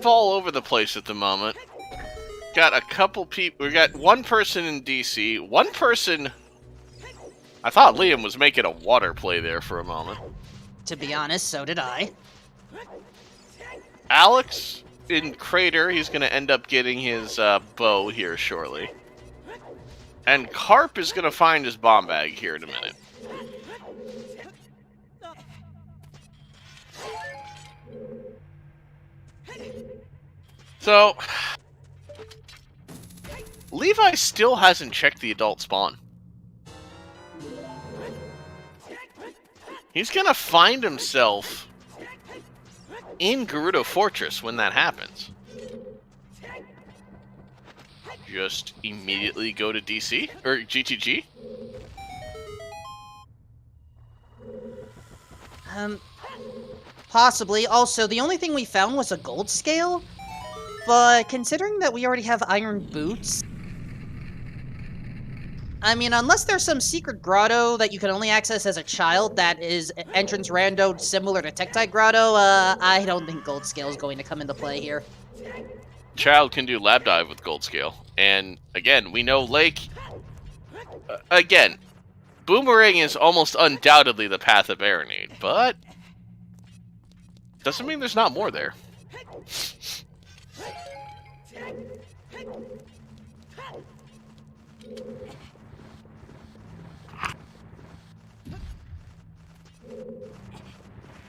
All over the place at the moment. Got a couple people. We got one person in DC. One person. I thought Liam was making a water play there for a moment.
To be honest, so did I.
Alex in Crater. He's going to end up getting his bow here shortly. And Carp is going to find his bomb bag here in a minute. So, Levi still hasn't checked the adult spawn. He's gonna find himself in Gerudo Fortress when that happens. Just immediately go to DC? Or GTG?
Possibly. Also, the only thing we found was a gold scale. But considering that we already have iron boots, I mean, unless there's some secret grotto that you can only access as a child that is entrance randoed similar to Tektite Grotto, I don't think gold scale is going to come into play here.
Child can do lab dive with gold scale. And again, we know Lake... again, Boomerang is almost undoubtedly the path of Aranade, but... doesn't mean there's not more there.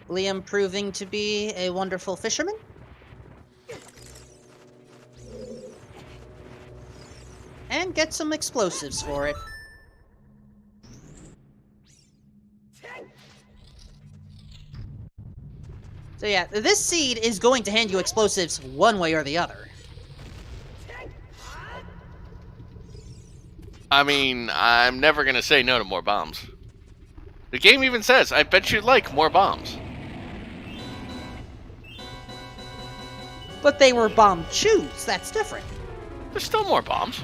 Liam proving to be a wonderful fisherman. And get some explosives for it. So yeah, this seed is going to hand you explosives one way or the other.
I mean, I'm never gonna say no to more bombs. The game even says, I bet you'd like more bombs.
But they were bomb chews. That's different.
There's still more bombs.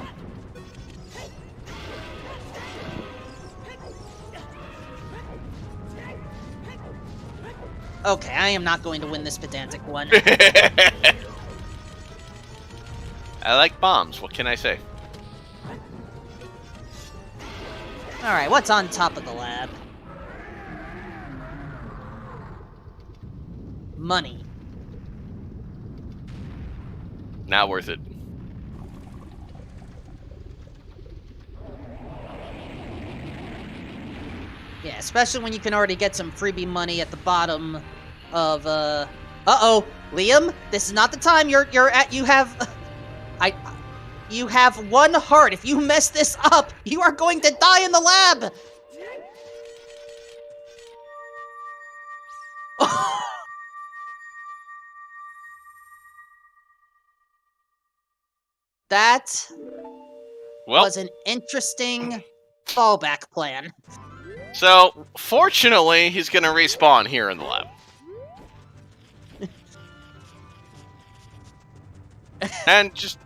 Okay, I am not going to win this pedantic one.
I like bombs. What can I say?
Alright, what's on top of the lab? Money.
Not worth it.
Yeah, especially when you can already get some freebie money at the bottom of, Uh-oh, Liam, this is not the time you have... You have one heart. If you mess this up, you are going to die in the lab! That was an interesting fallback plan.
So, fortunately, he's gonna respawn here in the lab. And just...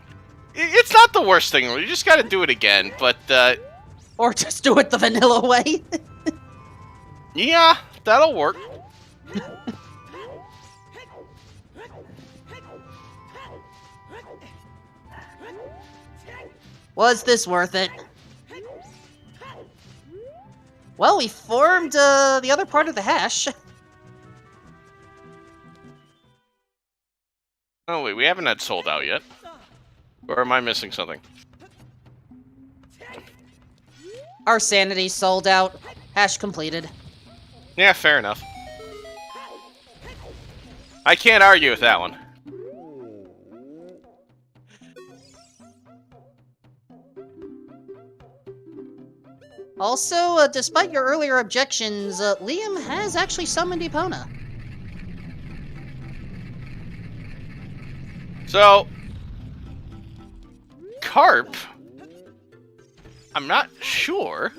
It's not the worst thing, you just gotta do it again, but,
Or just do it the vanilla way.
yeah, that'll work.
Was this worth it? Well, we formed, the other part of the hash.
Oh, wait, we haven't had sold out yet. Or am I missing something?
Our sanity sold out. Hash completed.
Yeah, fair enough. I can't argue with that one.
Also, despite your earlier objections, Liam has actually summoned Epona.
So, Carp, I'm not sure.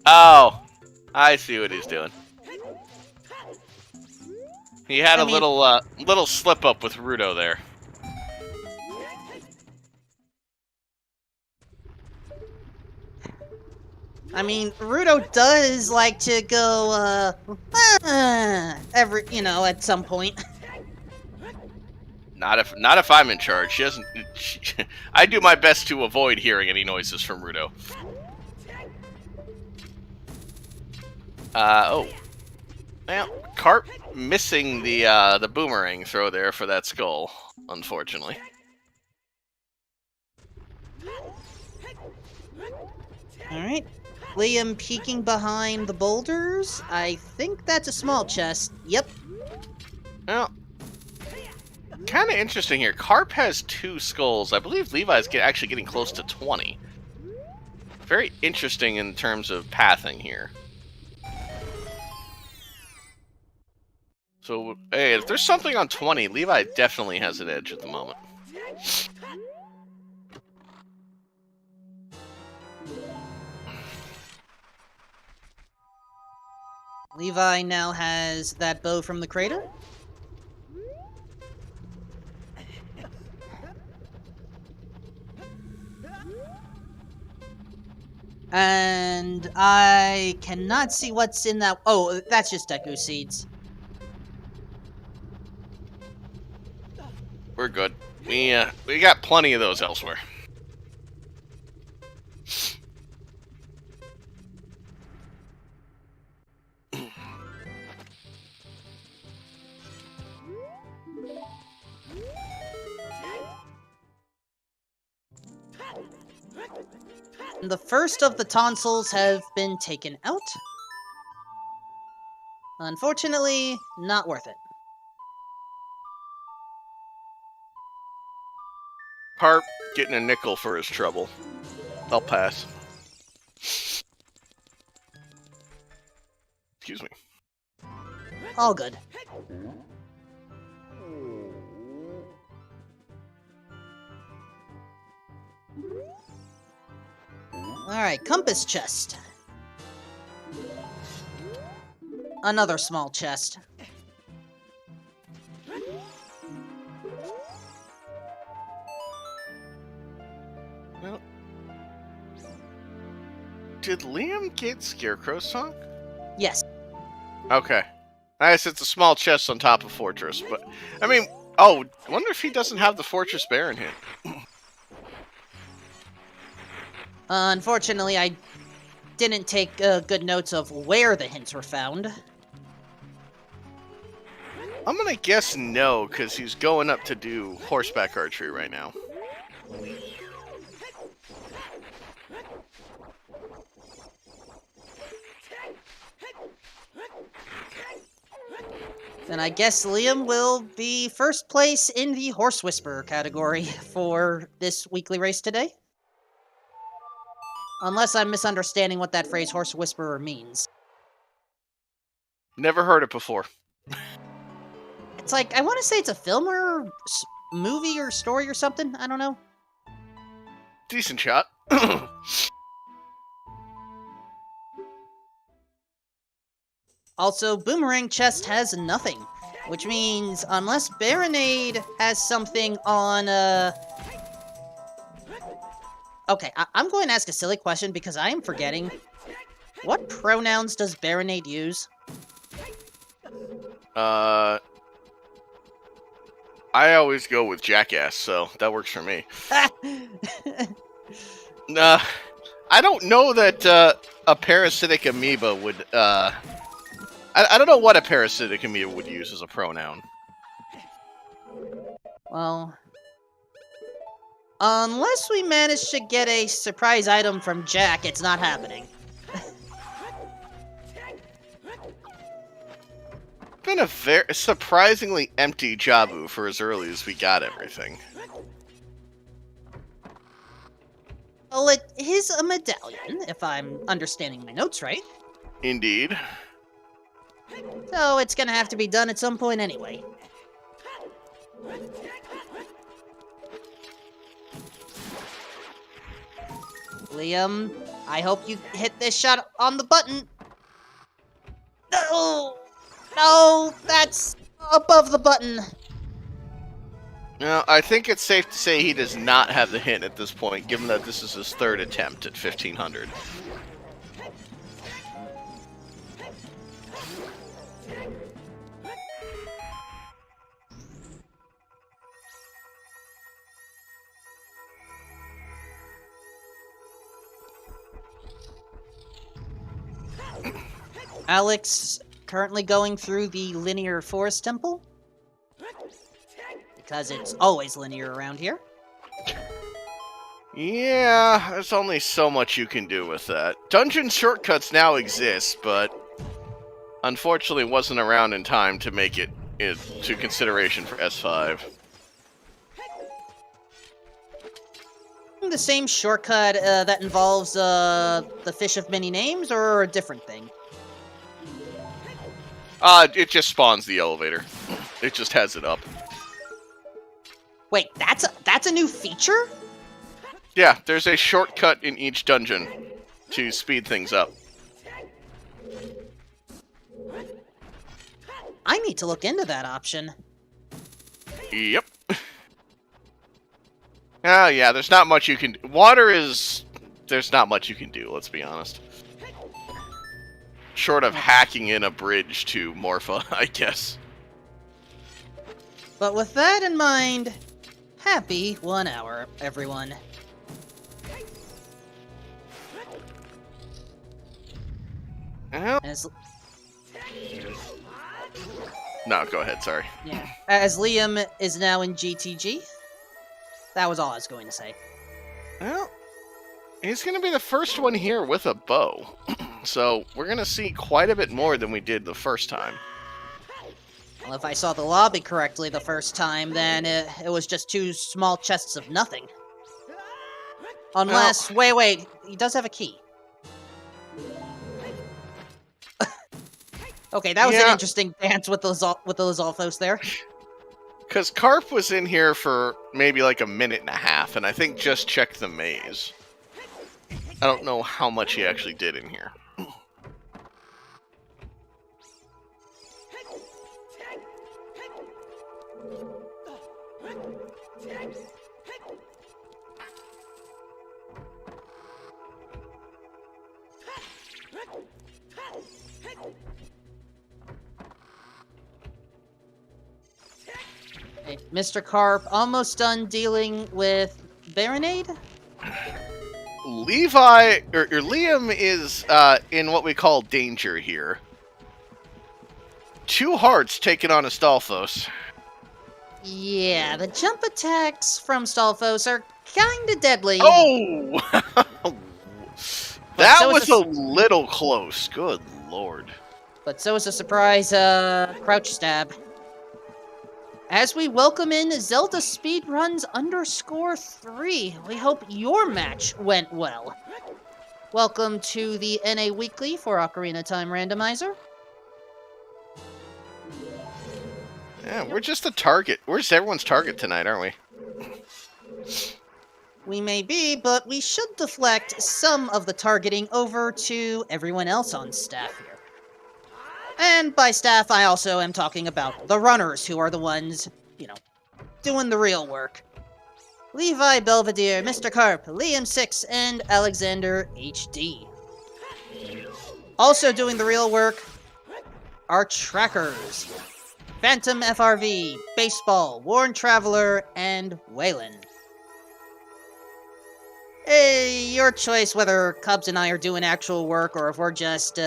Oh, I see what he's doing. He had a little slip up with Rudo there.
I mean, Rudo does like to go, at some point.
Not if I'm in charge. She doesn't. I do my best to avoid hearing any noises from Rudo. Oh. Well, Carp missing the boomerang throw there for that skull, unfortunately.
Alright. Liam peeking behind the boulders. I think that's a small chest. Yep.
Well, kind of interesting here. Carp has 2 skulls. I believe Levi's actually getting close to 20. Very interesting in terms of pathing here. So, hey, if there's something on 20, Levi definitely has an edge at the moment.
Levi now has that bow from the crater. And I cannot see what's in that. Oh, that's just Deku seeds.
We're good. We got plenty of those elsewhere.
The first of the tonsils have been taken out. Unfortunately, not worth it.
Carp getting a nickel for his trouble. I'll pass. Excuse me.
All good. Alright, compass chest. Another small chest.
Well, did Liam get Scarecrow's song?
Yes.
Okay. I guess it's a small chest on top of Fortress, but... I mean... Oh, I wonder if he doesn't have the Fortress Baron hint.
Unfortunately, I didn't take good notes of where the hints were found.
I'm gonna guess no, because he's going up to do horseback archery right now.
Then I guess Liam will be first place in the Horse Whisperer category for this weekly race today. Unless I'm misunderstanding what that phrase Horse Whisperer means.
Never heard it before.
It's like, I want to say it's a film or movie or story or something. I don't know.
Decent shot.
Also, Boomerang Chest has nothing. Which means, unless Baronade has something on, Okay, I'm going to ask a silly question because I am forgetting. What pronouns does Baronade use?
I always go with jackass, so that works for me. Nah, I don't know that a parasitic amoeba would. I don't know what a parasitic amoeba would use as a pronoun.
Well, unless we manage to get a surprise item from Jack, it's not happening.
Been a very surprisingly empty Jabu for as early as we got everything.
Well, it is a medallion, if I'm understanding my notes right.
Indeed.
So it's gonna have to be done at some point anyway. Liam, I hope you hit this shot on the button. No! No, that's above the button.
Now, I think it's safe to say he does not have the hint at this point, given that this is his third attempt at 1500.
Alex currently going through the linear forest temple. Because it's always linear around here.
Yeah, there's only so much you can do with that. Dungeon shortcuts now exist, but unfortunately wasn't around in time to make it into consideration for S5.
The same shortcut that involves the fish of many names, or a different thing?
It just spawns the elevator. It just has it up.
Wait, that's a new feature?
Yeah, there's a shortcut in each dungeon to speed things up.
I need to look into that option.
Yep. Oh, yeah, there's not much you can do. Water is... There's not much you can do, let's be honest. Short of hacking in a bridge to Morpha, I guess.
But with that in mind, happy 1 hour, everyone. As,
no, go ahead, sorry.
yeah, as Liam is now in GTG. That was all I was going to say.
Well, he's going to be the first one here with a bow. So, we're going to see quite a bit more than we did the first time.
Well, if I saw the lobby correctly the first time, then it was just 2 small chests of nothing. Unless, wait, he does have a key. Okay, that was an interesting dance with the Lizalfos there.
Because Carp was in here for maybe like a minute and a half, and I think just checked the maze. I don't know how much he actually did in here.
Okay, Mr. Carp almost done dealing with Baronade.
Levi, or Liam is in what we call danger here. 2 hearts taken on Astolfos.
Yeah, the jump attacks from Stalfos are kinda deadly.
Oh! That
so
was a little close. Good lord.
But so is a surprise crouch stab. As we welcome in ZeldaSpeedRuns _3, we hope your match went well. Welcome to the NA Weekly for Ocarina Time Randomizer.
Yeah, we're just a target. We're just everyone's target tonight, aren't we?
We may be, but we should deflect some of the targeting over to everyone else on staff here. And by staff, I also am talking about the runners, who are the ones, doing the real work. Levi Belvedere, Mr. Carp, Liam 6, and Alexander HD. Also doing the real work are trackers. Phantom FRV, Baseball, Worn Traveler, and Waylon. Your choice whether Cubs and I are doing actual work or if we're just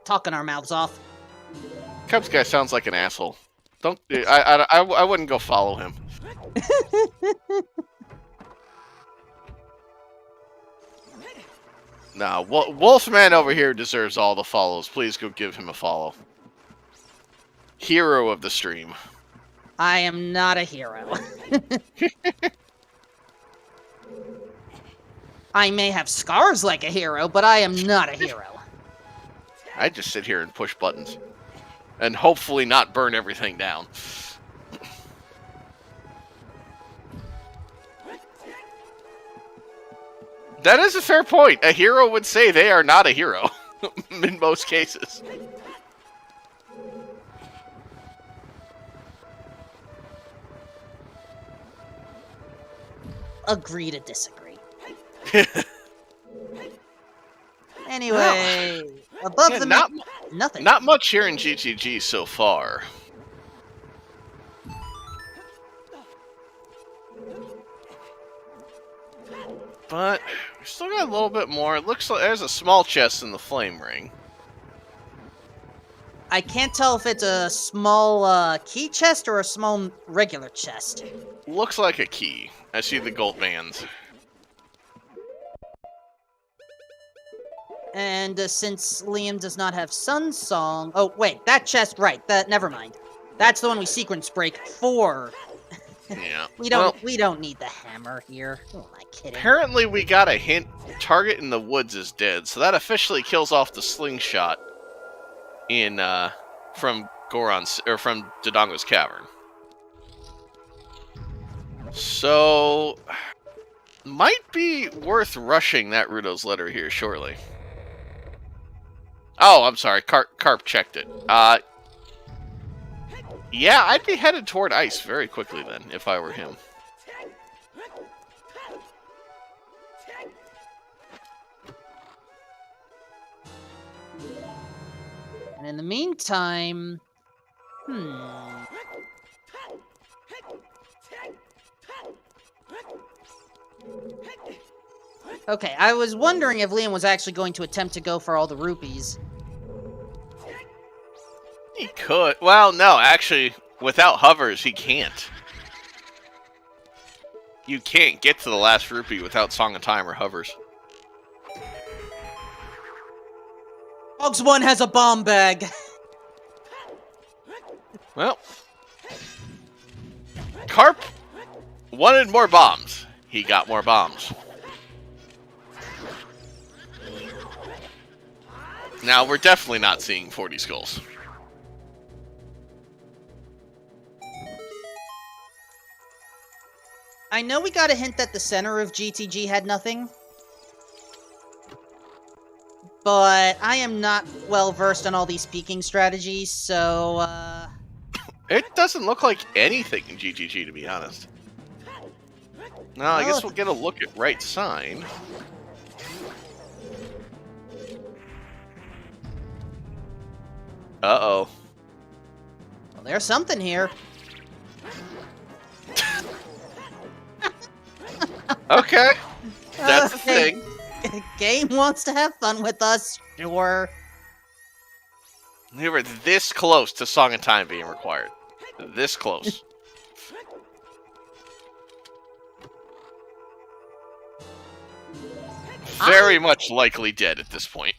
talking our mouths off.
Cubs guy sounds like an asshole. I wouldn't go follow him. Nah, Wolfman over here deserves all the follows. Please go give him a follow. Hero of the stream.
I am not a hero. I may have scars like a hero, but I am not a hero.
I just sit here and push buttons. And hopefully not burn everything down. That is a fair point. A hero would say they are not a hero. In most cases.
Agree to disagree. Anyway, above
yeah,
the nothing.
Not much here in GTG so far. But we still got a little bit more. It looks like there's a small chest in the flame ring.
I can't tell if it's a small key chest or a small regular chest.
Looks like a key. I see the gold bands.
And since Liam does not have Sun Song... Oh, wait, that chest, right, never mind. That's the one we sequence break for.
Yeah.
we don't need the hammer here. Who am I kidding?
Apparently we got a hint. Target in the woods is dead, so that officially kills off the slingshot in from Goron's or from Dodongo's Cavern. So might be worth rushing that Rudo's letter here shortly. Oh, I'm sorry. Carp checked it. Yeah, I'd be headed toward ice very quickly then, if I were him.
And in the meantime... Okay, I was wondering if Liam was actually going to attempt to go for all the rupees.
He could. Well, no, actually, without hovers, he can't. You can't get to the last rupee without Song of Time or hovers.
Hogs 1 has a bomb bag.
Well, Carp wanted more bombs. He got more bombs. Now, we're definitely not seeing 40 skulls.
I know we got a hint that the center of GTG had nothing. But I am not well versed on all these peeking strategies, so
It doesn't look like anything in GTG, to be honest. No, I guess we'll get a look at right sign. Uh-oh.
Well, there's something here.
Okay. That's the thing.
Game wants to have fun with us, sure.
We were this close to Song of Time being required. This close. Very much likely dead at this point.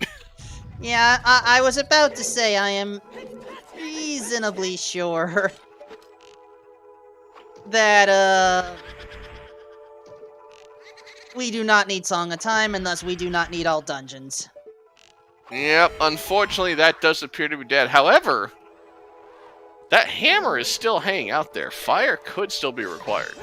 Yeah, I was about to say I am reasonably sure that, we do not need Song of Time, and thus we do not need all dungeons.
Yep, unfortunately that does appear to be dead. However, that hammer is still hanging out there. Fire could still be required.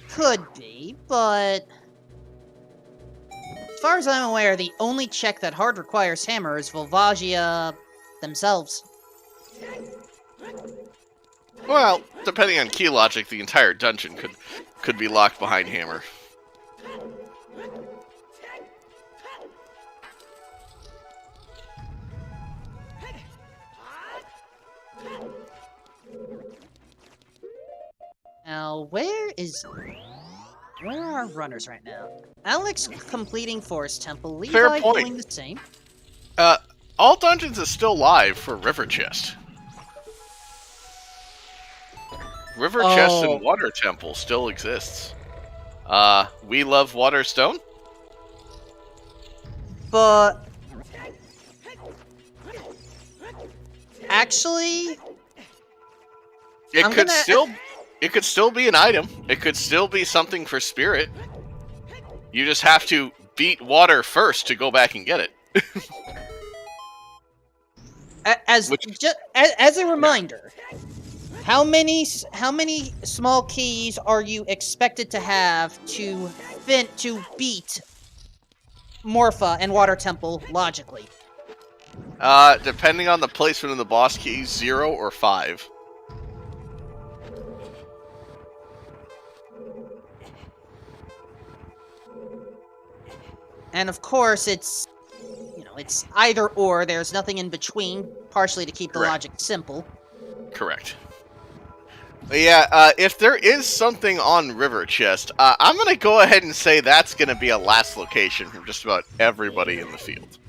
Could be, but as far as I'm aware, the only check that hard requires hammer is Volvagia themselves.
Well, depending on key logic, the entire dungeon could be locked behind hammer.
Now, where are our runners right now? Alex completing Forest Temple, Levi
Fair point.
doing the same.
All dungeons is still live for River Chest. River Chest and Water Temple still exists. We love Waterstone.
But actually,
it could still be an item. It could still be something for spirit. You just have to beat water first to go back and get it.
as a reminder, how many small keys are you expected to have to beat Morpha and Water Temple logically?
Depending on the placement of the boss keys, 0 or 5.
And of course, it's either or. There's nothing in between, partially to keep the logic simple.
Correct. But yeah, if there is something on River Chest, I'm going to go ahead and say that's going to be a last location from just about everybody in the field.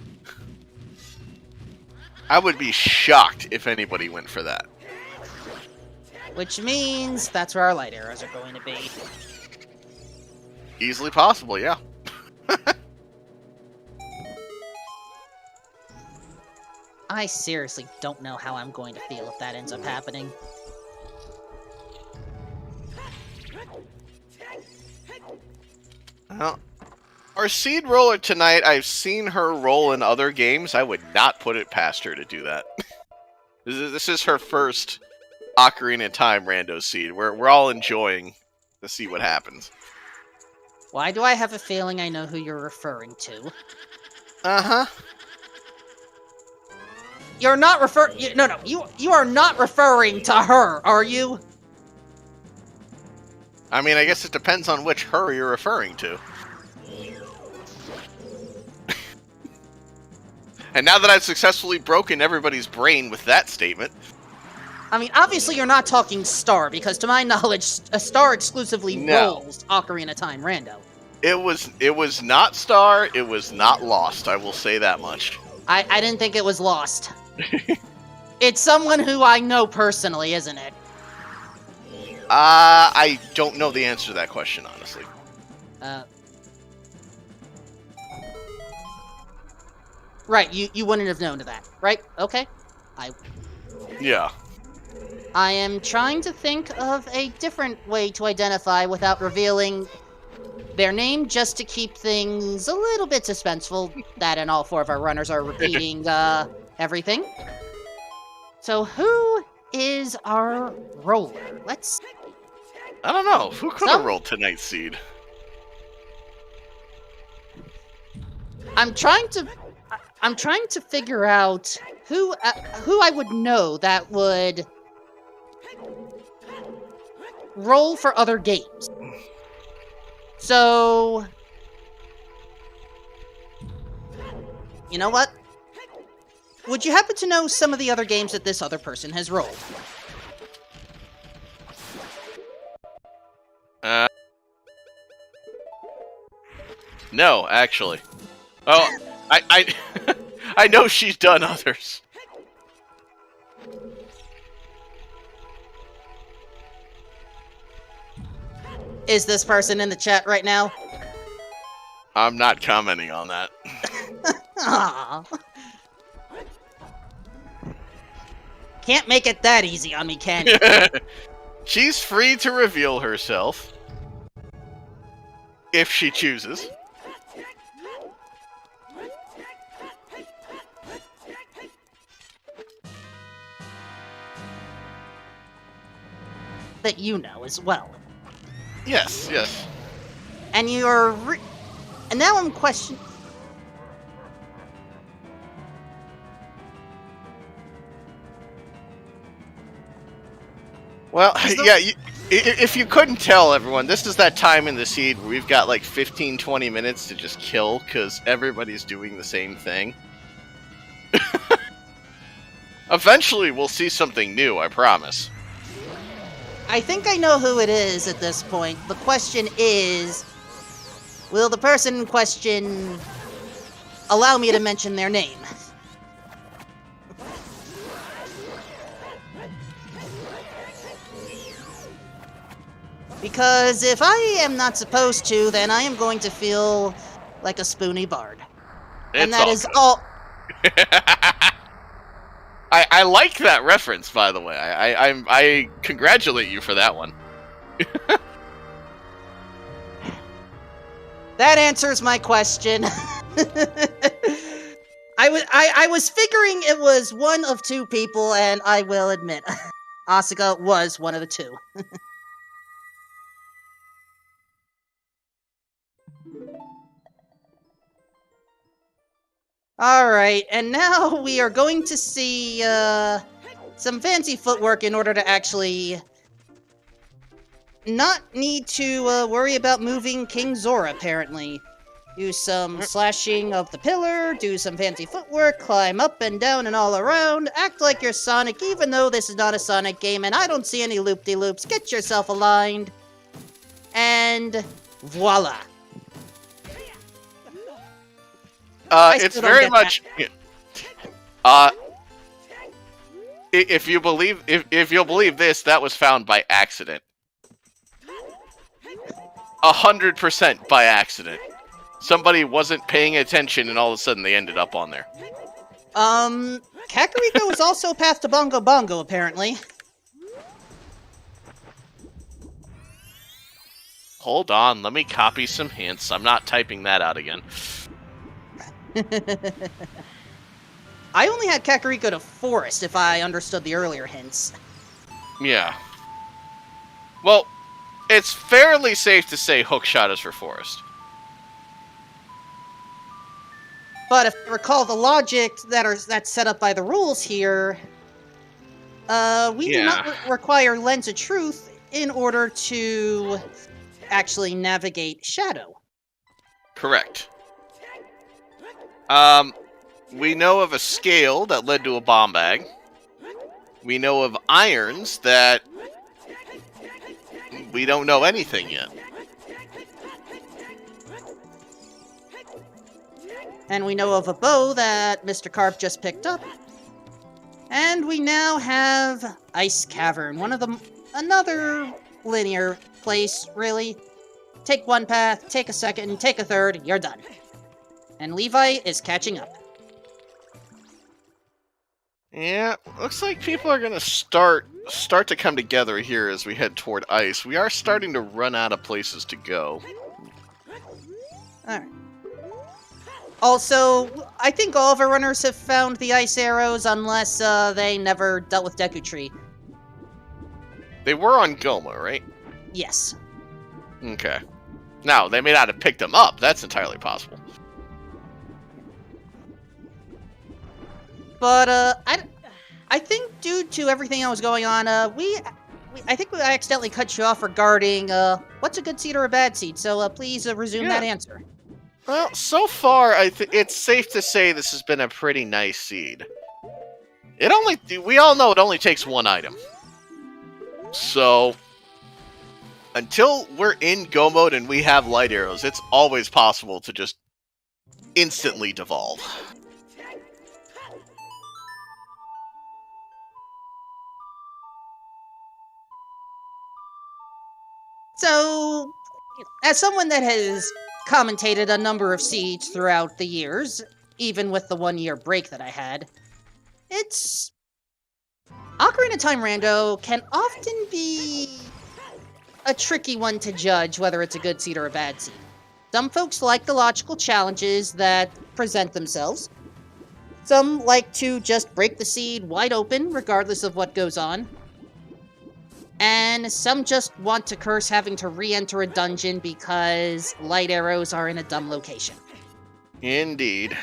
I would be shocked if anybody went for that.
Which means that's where our light arrows are going to be.
Easily possible, yeah.
I seriously don't know how I'm going to feel if that ends up happening.
Well, our seed roller tonight, I've seen her roll in other games. I would not put it past her to do that. This is her first Ocarina of Time rando seed. We're all enjoying to see what happens.
Why do I have a feeling I know who you're referring to?
Uh-huh.
You're not you are not referring to her, are you?
I mean, I guess it depends on which her you're referring to. And now that I've successfully broken everybody's brain with that statement...
I mean, obviously you're not talking Star, because to my knowledge, a Star exclusively rolls Ocarina of Time rando.
It was not Star, it was not Lost, I will say that much.
I didn't think it was Lost. It's someone who I know personally, isn't it?
I don't know the answer to that question, honestly.
Right, you wouldn't have known to that, right? Okay.
Yeah.
I am trying to think of a different way to identify without revealing their name, just to keep things a little bit suspenseful. That and all four of our runners are repeating everything. So who is our roller? Let's...
I don't know. Who could have rolled tonight's seed?
I'm trying to figure out who I would know that would roll for other games. So, you know what? Would you happen to know some of the other games that this other person has rolled?
No, actually. Oh, I I know she's done others.
Is this person in the chat right now?
I'm not commenting on that.
Aww. Can't make it that easy on me, can you?
She's free to reveal herself. If she chooses.
That you know as well.
Yes, yes.
And you're... And now I'm questioning...
Well, yeah, if you couldn't tell, everyone, this is that time in the seed where we've got like 15-20 minutes to just kill, because everybody's doing the same thing. Eventually, we'll see something new, I promise.
I think I know who it is at this point. The question is, will the person in question allow me to mention their name? Because if I am not supposed to, then I am going to feel like a spoony bard. And that is all...
I like that reference, by the way. I congratulate you for that one.
That answers my question. I was figuring it was one of two people, and I will admit, Asuka was one of the two. Alright, and now we are going to see some fancy footwork in order to actually not need to worry about moving King Zora, apparently. Do some slashing of the pillar, do some fancy footwork, climb up and down and all around, act like you're Sonic even though this is not a Sonic game and I don't see any loop-de-loops. Get yourself aligned. And voila.
It's very much... if you'll believe this, that was found by accident. 100% by accident. Somebody wasn't paying attention and all of a sudden they ended up on there.
Kakariko is also path to Bongo Bongo, apparently.
Hold on, let me copy some hints. I'm not typing that out again.
I only had Kakariko to Forest, if I understood the earlier hints.
Yeah. Well, it's fairly safe to say Hookshot is for Forest.
But if I recall the logic that's set up by the rules here, we do not require Lens of Truth in order to actually navigate Shadow.
Correct. We know of a scale that led to a bomb bag. We know of irons that we don't know anything yet.
And we know of a bow that Mr. Carp just picked up. And we now have Ice Cavern, another linear place, really. Take one path, take a second, take a third, you're done. And Levi is catching up.
Yeah, looks like people are gonna start to come together here as we head toward ice. We are starting to run out of places to go.
Alright. Also, I think all of our runners have found the ice arrows unless they never dealt with Deku Tree.
They were on Goma, right?
Yes.
Okay. Now, they may not have picked them up. That's entirely possible. But,
I think due to everything that was going on, we I think I accidentally cut you off regarding what's a good seed or a bad seed. So please resume that answer.
Well, so far, it's safe to say this has been a pretty nice seed. We all know it only takes one item. So, until we're in Go mode and we have light arrows, it's always possible to just instantly devolve.
So, as someone that has commentated a number of seeds throughout the years, even with the 1-year break that I had, it's... Ocarina Time Rando can often be a tricky one to judge whether it's a good seed or a bad seed. Some folks like the logical challenges that present themselves. Some like to just break the seed wide open, regardless of what goes on. And some just want to curse having to re-enter a dungeon because light arrows are in a dumb location.
Indeed.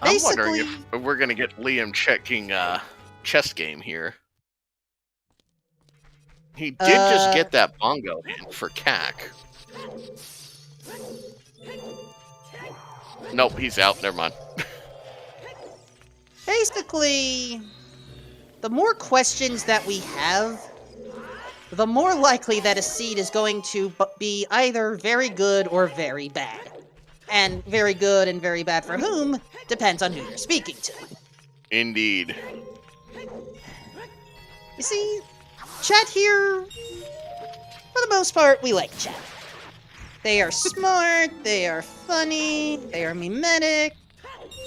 I'm wondering if we're going to get Liam checking chess game here. He did just get that bongo hint for CAC. Nope, he's out. Never mind.
Basically, the more questions that we have, the more likely that a seed is going to be either very good or very bad. And very good and very bad for whom depends on who you're speaking to.
Indeed.
You see, chat here, for the most part, we like chat. They are smart, they are funny, they are mimetic,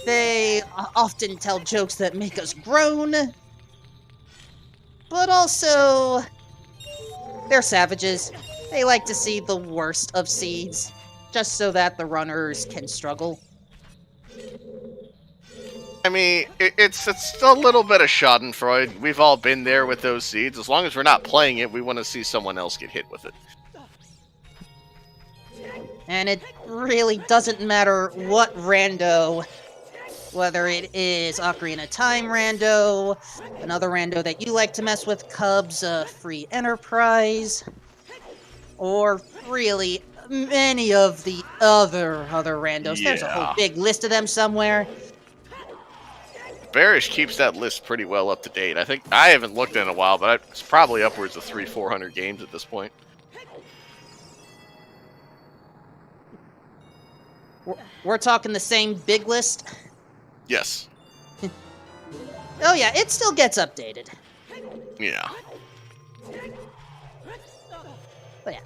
they often tell jokes that make us groan, but also, they're savages. They like to see the worst of seeds, just so that the runners can struggle.
I mean, it's a little bit of schadenfreude. We've all been there with those seeds. As long as we're not playing it, we want to see someone else get hit with it.
And it really doesn't matter what rando, whether it is Ocarina Time rando, another rando that you like to mess with, Cubs, Free Enterprise, or really many of the other randos.
Yeah.
There's a whole big list of them somewhere.
Barish keeps that list pretty well up to date. I think I haven't looked in a while, but it's probably upwards of 300-400 games at this point.
We're talking the same big list?
Yes.
Oh yeah, it still gets updated.
Yeah.
But yeah,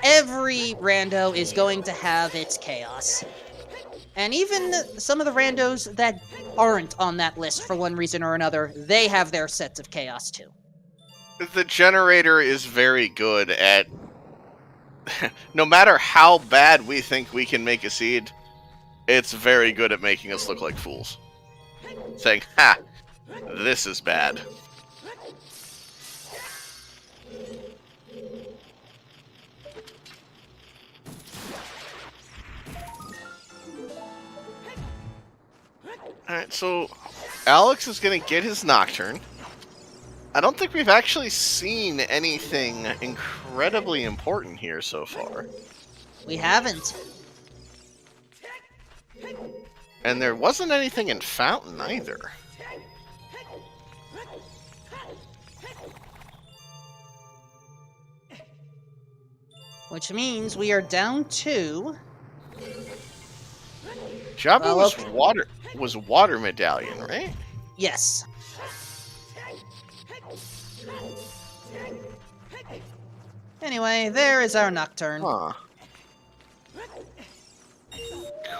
every rando is going to have its chaos. And even some of the randos that aren't on that list for one reason or another, they have their sets of chaos too.
The generator is very good at... no matter how bad we think we can make a seed, it's very good at making us look like fools. Saying, ha, this is bad. Alright, so Alex is going to get his Nocturne. I don't think we've actually seen anything incredibly important here so far.
We haven't.
And there wasn't anything in Fountain either.
Which means we are down to...
Jabu was water medallion, right?
Yes. Anyway, there is our Nocturne.
Huh.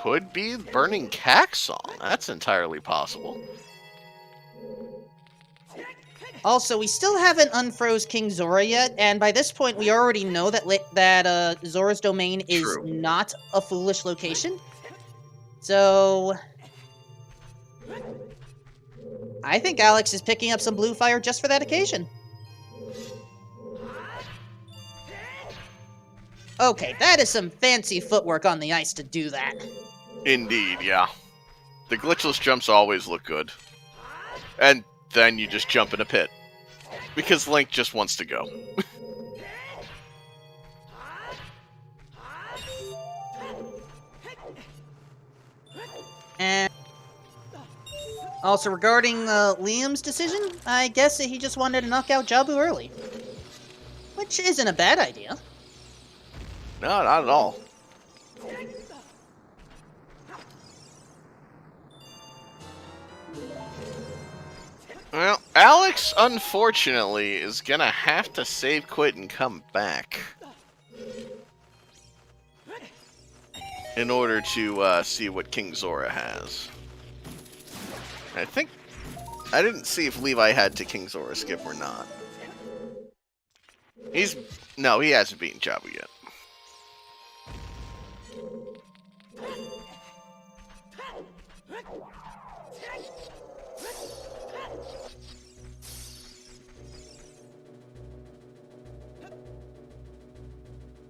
Could be Burning Cack song. That's entirely possible.
Also, we still haven't unfroze King Zora yet, and by this point we already know that Zora's domain is not a foolish location. So... I think Alex is picking up some blue fire just for that occasion. Okay, that is some fancy footwork on the ice to do that.
Indeed, yeah. The glitchless jumps always look good. And then you just jump in a pit. Because Link just wants to go.
And also regarding Liam's decision, I guess that he just wanted to knock out Jabu early. Which isn't a bad idea.
No, not at all. Well, Alex, unfortunately, is gonna have to save, quit, and come back in order to see what King Zora has. I think I didn't see if Levi had to King Zora skip or not. No, he hasn't beaten Jabu yet.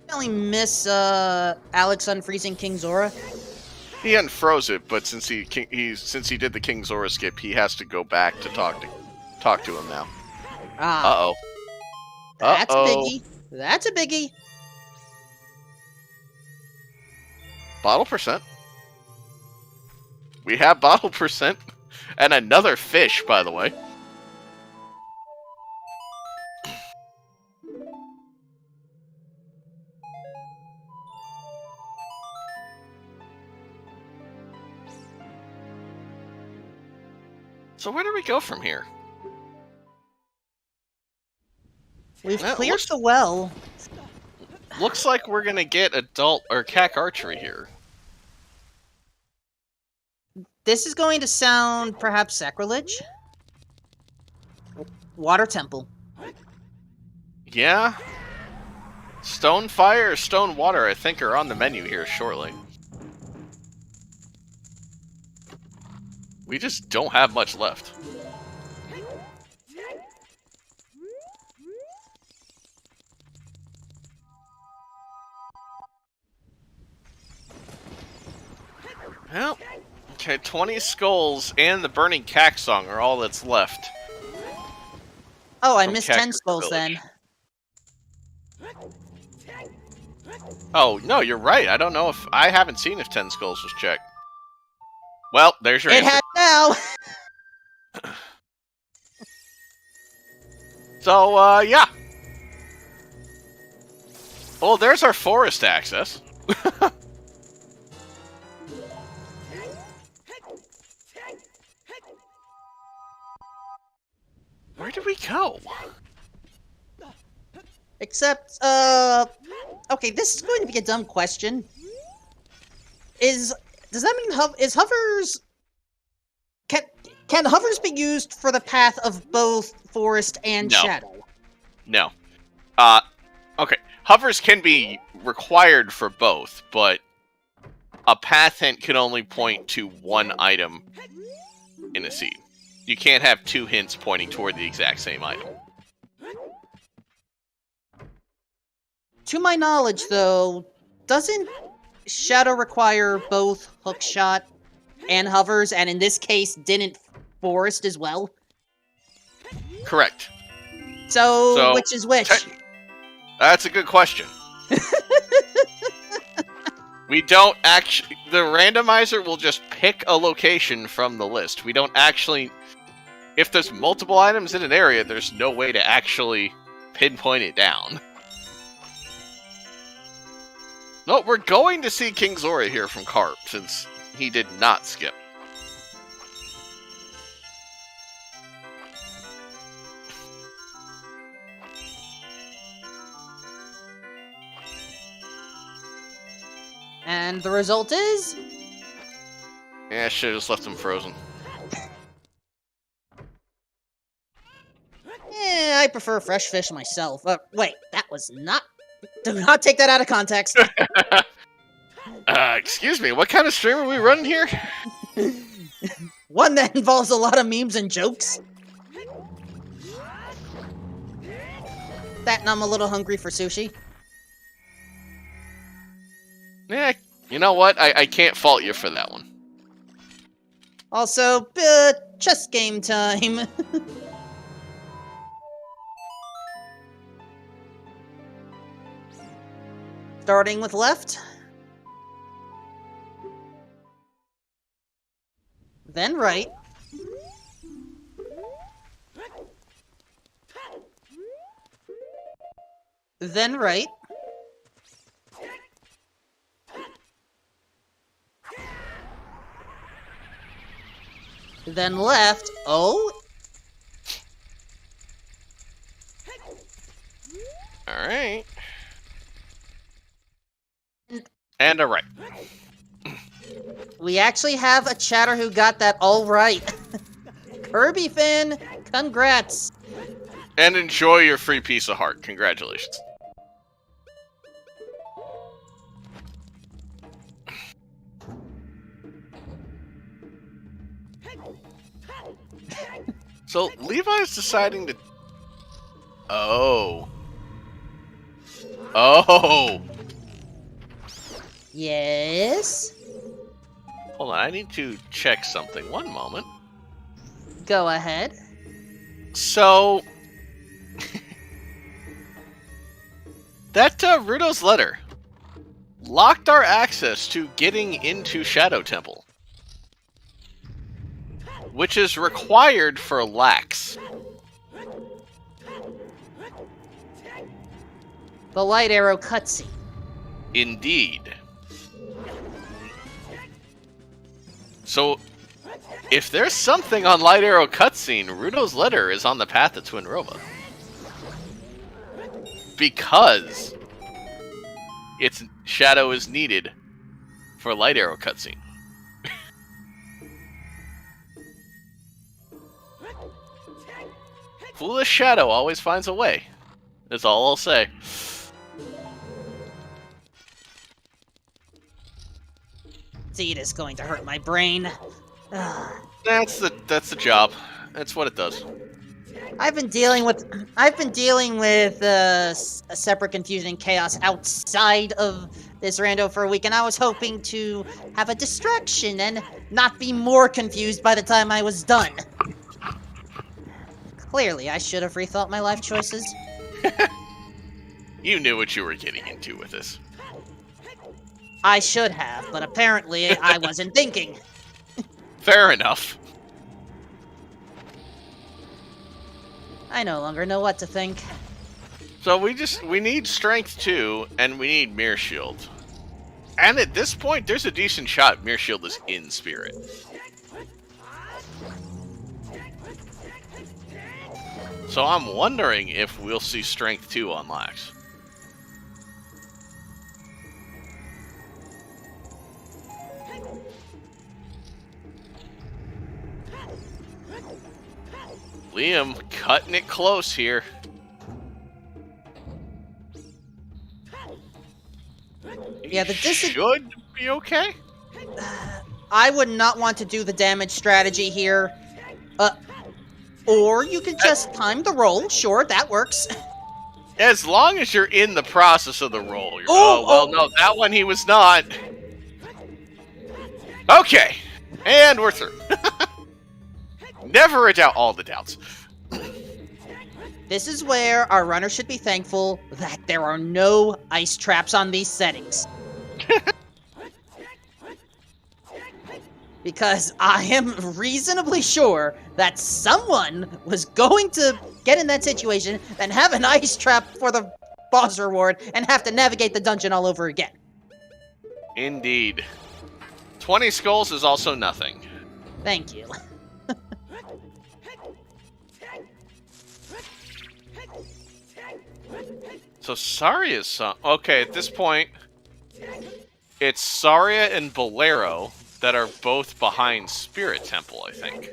Really miss Alex unfreezing King Zora.
He unfroze it, but since he did the King Zora skip, he has to go back to talk to him now.
Ah.
Uh-oh.
That's a biggie. That's a biggie.
Bottle percent. We have bottle percent. And another fish, by the way. So where do we go from here?
We've cleared the well.
Looks like we're gonna get adult or CAC archery here.
This is going to sound perhaps sacrilege. Water temple.
Yeah. Stone fire or stone water, I think, are on the menu here shortly. We just don't have much left. Well, okay, 20 skulls and the burning cack song are all that's left.
Oh, I missed 10 skulls then.
Oh, no, you're right. I don't know if... I haven't seen if 10 skulls was checked. Well, there's your answer.
It has now!
So, yeah. Well, there's our forest access. Where did we go?
Except, okay, this is going to be a dumb question. Does that mean is hovers... Can hovers be used for the path of both forest and shadow?
No. Okay. Hovers can be required for both, but a path hint can only point to one item in a scene. You can't have two hints pointing toward the exact same item.
To my knowledge, though, doesn't Shadow require both hookshot and hovers, and in this case, didn't Forest as well?
Correct.
So which is which?
That's a good question. We don't actually... The randomizer will just pick a location from the list. We don't actually... If there's multiple items in an area, there's no way to actually pinpoint it down. No, we're going to see King Zora here from Carp, since he did not skip.
And the result is...
Yeah, I should have just left him frozen.
I prefer fresh fish myself. Wait, that was not... Do not take that out of context.
Excuse me, what kind of stream are we running here?
One that involves a lot of memes and jokes. That and I'm a little hungry for sushi.
Yeah, you know what? I can't fault you for that one.
Also, chess game time. Starting with left. Then right. Then right. Then left. Oh?
Alright. And a right.
We actually have a chatter who got that all right. Kirby fan, congrats.
And enjoy your free piece of heart. Congratulations. So, Levi's deciding to... Oh. Oh!
Yes?
Hold on, I need to check something. One moment.
Go ahead.
So... that Rudo's letter locked our access to getting into Shadow Temple, which is required for lax.
The light arrow cutscene.
Indeed. So, if there's something on Light Arrow cutscene, Rudo's letter is on the path to Twin Roma. Because its shadow is needed for Light Arrow cutscene. Foolish shadow always finds a way. That's all I'll say.
Seed is going to hurt my brain.
That's the job. That's what it does.
I've been dealing with a separate confusion and chaos outside of this rando for a week, and I was hoping to have a distraction and not be more confused by the time I was done. Clearly, I should have rethought my life choices.
You knew what you were getting into with this.
I should have, but apparently I wasn't thinking.
Fair enough.
I no longer know what to think.
So we need strength 2, and we need Mirror Shield. And at this point, there's a decent shot Mirror Shield is in spirit. So I'm wondering if we'll see strength 2 on Lax. Liam cutting it close here.
Yeah, the
should be okay.
I would not want to do the damage strategy here. Or you could just time the roll. Sure, that works.
As long as you're in the process of the roll. No, that one he was not. Okay, and we're through. Never a doubt, all the doubts.
This is where our runner should be thankful that there are no ice traps on these settings. Because I am reasonably sure that someone was going to get in that situation and have an ice trap for the boss reward and have to navigate the dungeon all over again.
Indeed. 20 skulls is also nothing.
Thank you.
So Saria's okay, at this point, it's Saria and Bolero that are both behind Spirit Temple, I think.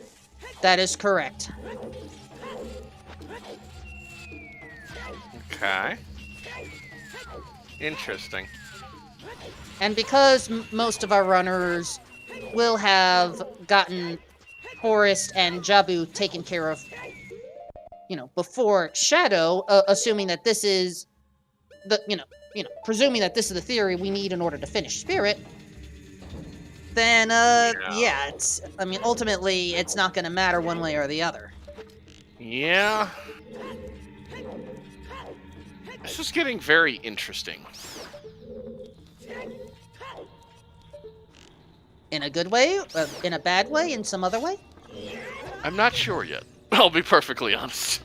That is correct.
Okay. Interesting.
And because most of our runners will have gotten Forest and Jabu taken care of, before Shadow, assuming that this is presuming that this is the theory we need in order to finish Spirit, then, yeah, I mean, ultimately, it's not gonna matter one way or the other.
Yeah. This is getting very interesting.
In a good way? In a bad way? In some other way?
I'm not sure yet. I'll be perfectly honest.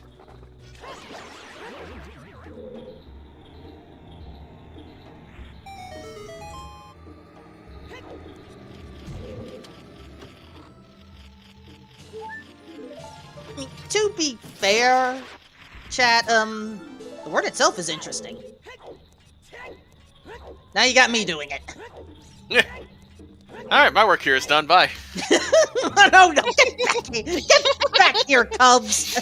To be fair, chat, the word itself is interesting. Now you got me doing it.
Alright, my work here is done. Bye.
No, get back here! Get back here, Cubs!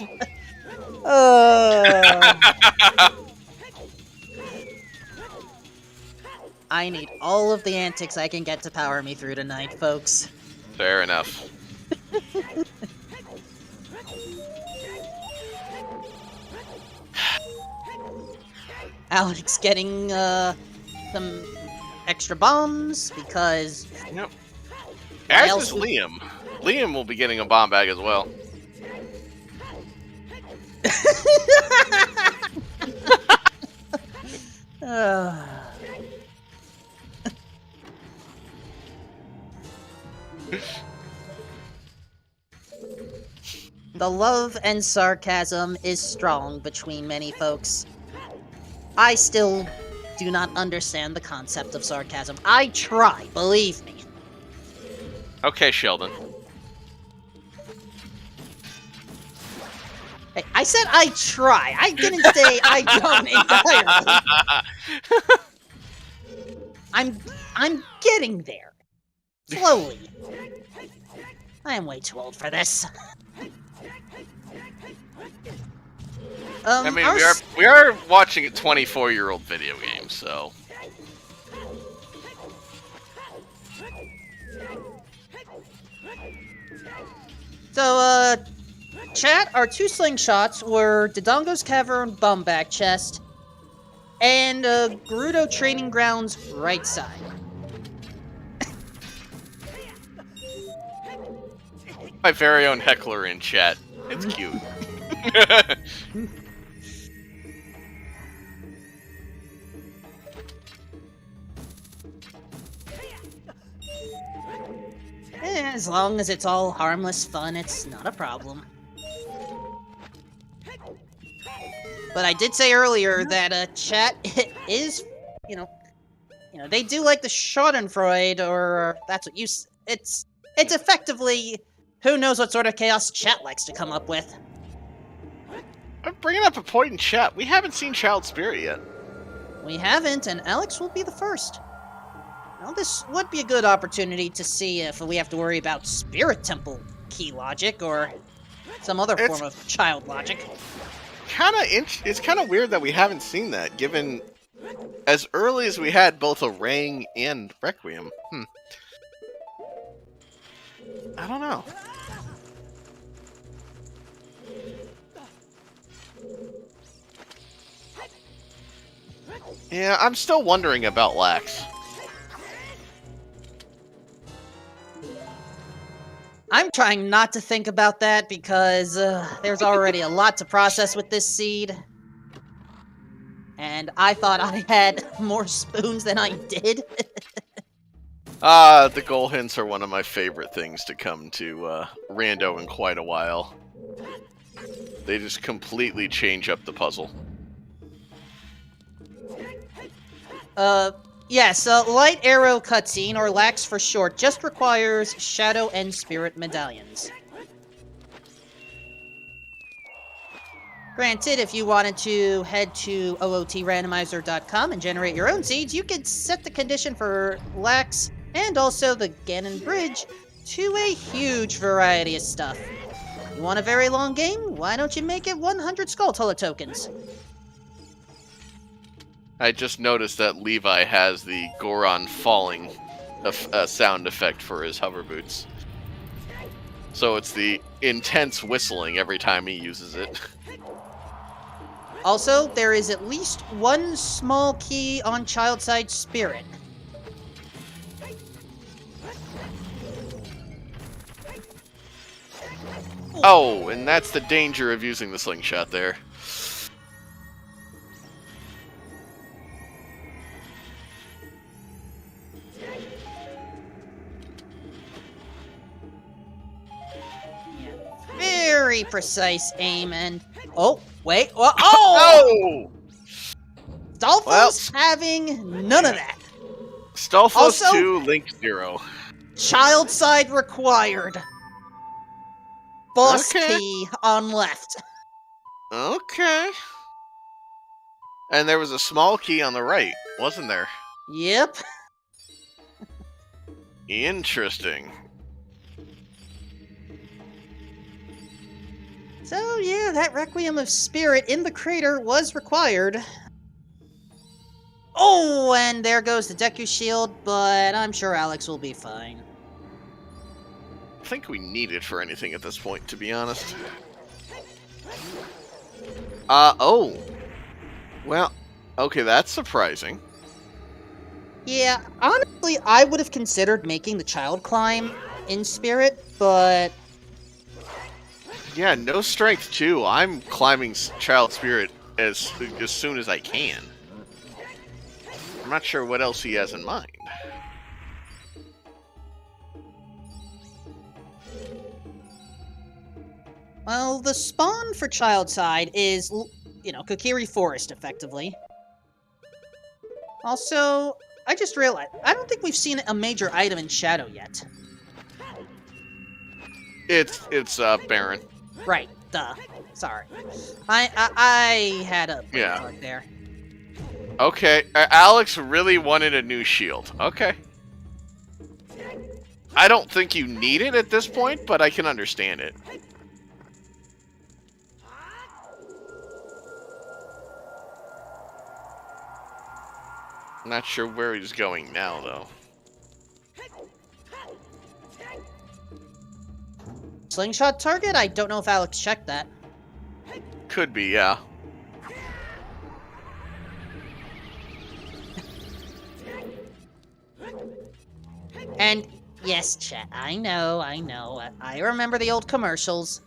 I need all of the antics I can get to power me through tonight, folks.
Fair enough.
Alex getting, some extra bombs, because...
Yep. As is Liam. Liam will be getting a bomb bag as well.
The love and sarcasm is strong between many folks. I still do not understand the concept of sarcasm. I try, believe me.
Okay, Sheldon.
Hey, I said I try. I didn't say I don't entirely. I'm getting there. Slowly. I am way too old for this.
I mean, we are watching a 24-year-old video game, so...
So, chat, our two slingshots were Dodongo's Cavern bum bag chest, and Gerudo Training Grounds right side.
My very own heckler in chat. It's cute.
As long as it's all harmless fun, it's not a problem. But I did say earlier that chat is, you know, they do like the Schadenfreude, or that's what you. It's effectively who knows what sort of chaos chat likes to come up with.
I'm bringing up a point in chat. We haven't seen Child Spirit yet.
We haven't, and Alex will be the first. Now, this would be a good opportunity to see if we have to worry about Spirit Temple key logic or some other form of child logic.
It's kind of weird that we haven't seen that, given as early as we had both a Rang and Requiem. I don't know. Yeah, I'm still wondering about Lax.
I'm trying not to think about that because there's already a lot to process with this seed. And I thought I had more spoons than I did.
The goal hints are one of my favorite things to come to Rando in quite a while. They just completely change up the puzzle.
Yes, Light Arrow cutscene, or LAX for short, just requires Shadow and Spirit medallions. Granted, if you wanted to head to OOTrandomizer.com and generate your own seeds, you could set the condition for LAX and also the Ganon Bridge to a huge variety of stuff. You want a very long game? Why don't you make it 100 Skulltula tokens?
I just noticed that Levi has the Goron falling sound effect for his hover boots. So it's the intense whistling every time he uses it.
Also, there is at least one small key on Child Side Spirit.
Oh, and that's the danger of using the slingshot there.
Very precise aim and... Oh, wait. Oh!
Oh!
Stalfos having none of that.
Stalfos
Also,
2, Link 0.
Child side required. Boss key on left.
Okay. And there was a small key on the right, wasn't there?
Yep.
Interesting.
So yeah, that Requiem of Spirit in the crater was required. Oh, and there goes the Deku Shield, but I'm sure Alex will be fine.
I think we need it for anything at this point, to be honest. Oh. Well, okay, that's surprising.
Yeah, honestly, I would have considered making the child climb in Spirit, but...
Yeah, no strength too. I'm climbing Child Spirit as soon as I can. I'm not sure what else he has in mind.
Well, the spawn for Child Side is, you know, Kokiri Forest, effectively. Also, I just realized, I don't think we've seen a major item in Shadow yet.
It's Baron.
Right, duh. Sorry. I had a brain fart there.
Okay, Alex really wanted a new shield. Okay. I don't think you need it at this point, but I can understand it. I'm not sure where he's going now, though.
Slingshot target? I don't know if Alex checked that.
Could be, yeah.
And yes, chat, I know. I remember the old commercials.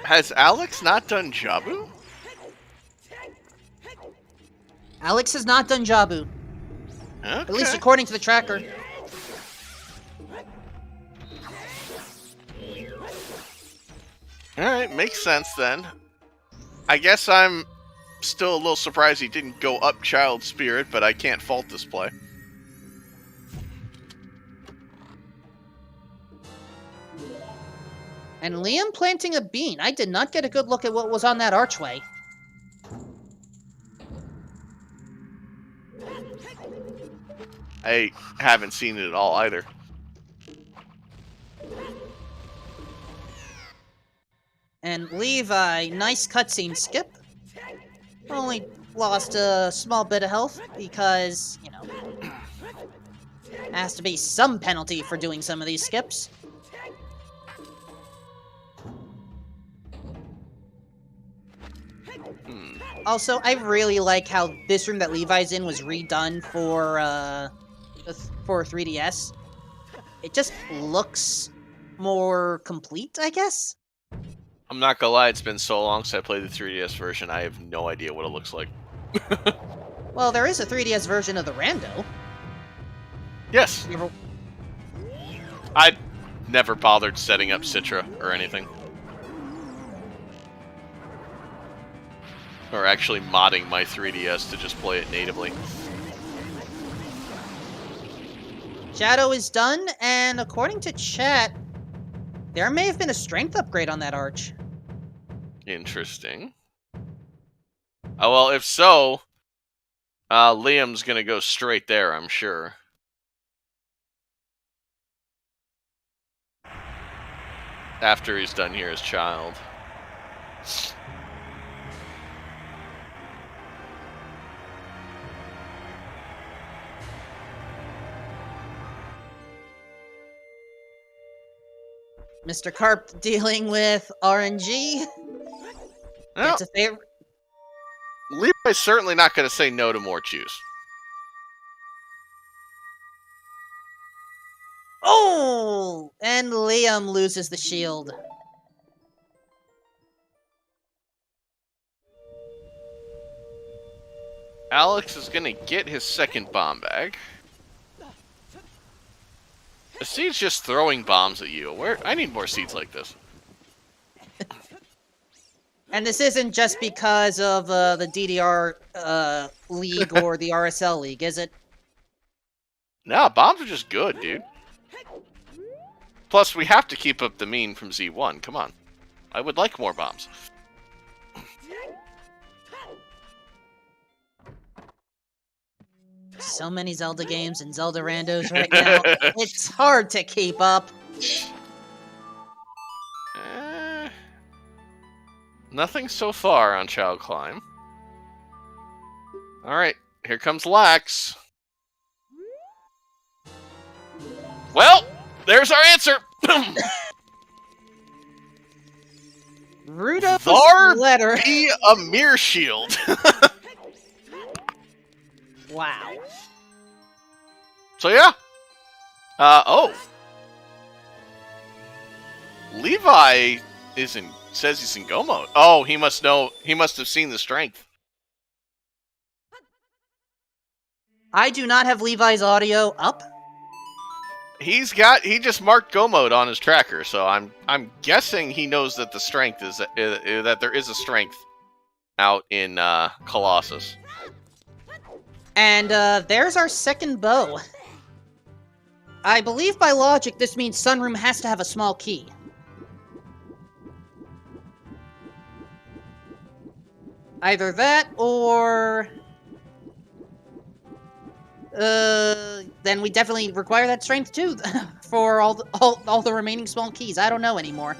Has Alex not done Jabu?
Alex has not done Jabu.
Okay.
At least according to the tracker.
Alright, makes sense then. I guess I'm still a little surprised he didn't go up Child Spirit, but I can't fault this play.
And Liam planting a bean. I did not get a good look at what was on that archway.
I haven't seen it at all either.
And Levi, nice cutscene skip. Only lost a small bit of health because, you know, has to be some penalty for doing some of these skips. Also, I really like how this room that Levi's in was redone for 3DS. It just looks more complete, I guess.
I'm not gonna lie, it's been so long since I played the 3DS version, I have no idea what it looks like.
Well, there is a 3DS version of the Rando.
Yes. I never bothered setting up Citra or anything. Or actually modding my 3DS to just play it natively.
Shadow is done, and according to chat, there may have been a strength upgrade on that arch.
Interesting. Oh, well, if so, Liam's gonna go straight there, I'm sure. After he's done here as child.
Mr. Carp dealing with RNG.
Well,
It's a favorite.
Levi's certainly not going to say no to more chews.
Oh! And Liam loses the shield.
Alex is gonna get his second bomb bag. The seed's just throwing bombs at you. I need more seeds like this.
And this isn't just because of the DDR League or the RSL League, is it?
No, bombs are just good, dude. Plus, we have to keep up the mean from Z1. Come on. I would like more bombs.
So many Zelda games and Zelda randos right now. It's hard to keep up.
Nothing so far on Child Climb. Alright, here comes Lax. Well, there's our answer!
Rudo's
Thar
letter.
Be a mirror shield.
Wow.
So yeah. Oh. Levi says he's in go mode. Oh, he must have seen the strength.
I do not have Levi's audio up.
He just marked go mode on his tracker, so I'm guessing he knows that the strength is that there is a strength out in Colossus.
And there's our second bow. I believe by logic this means Sunroom has to have a small key. Either that or then we definitely require that strength too for all the remaining small keys. I don't know anymore.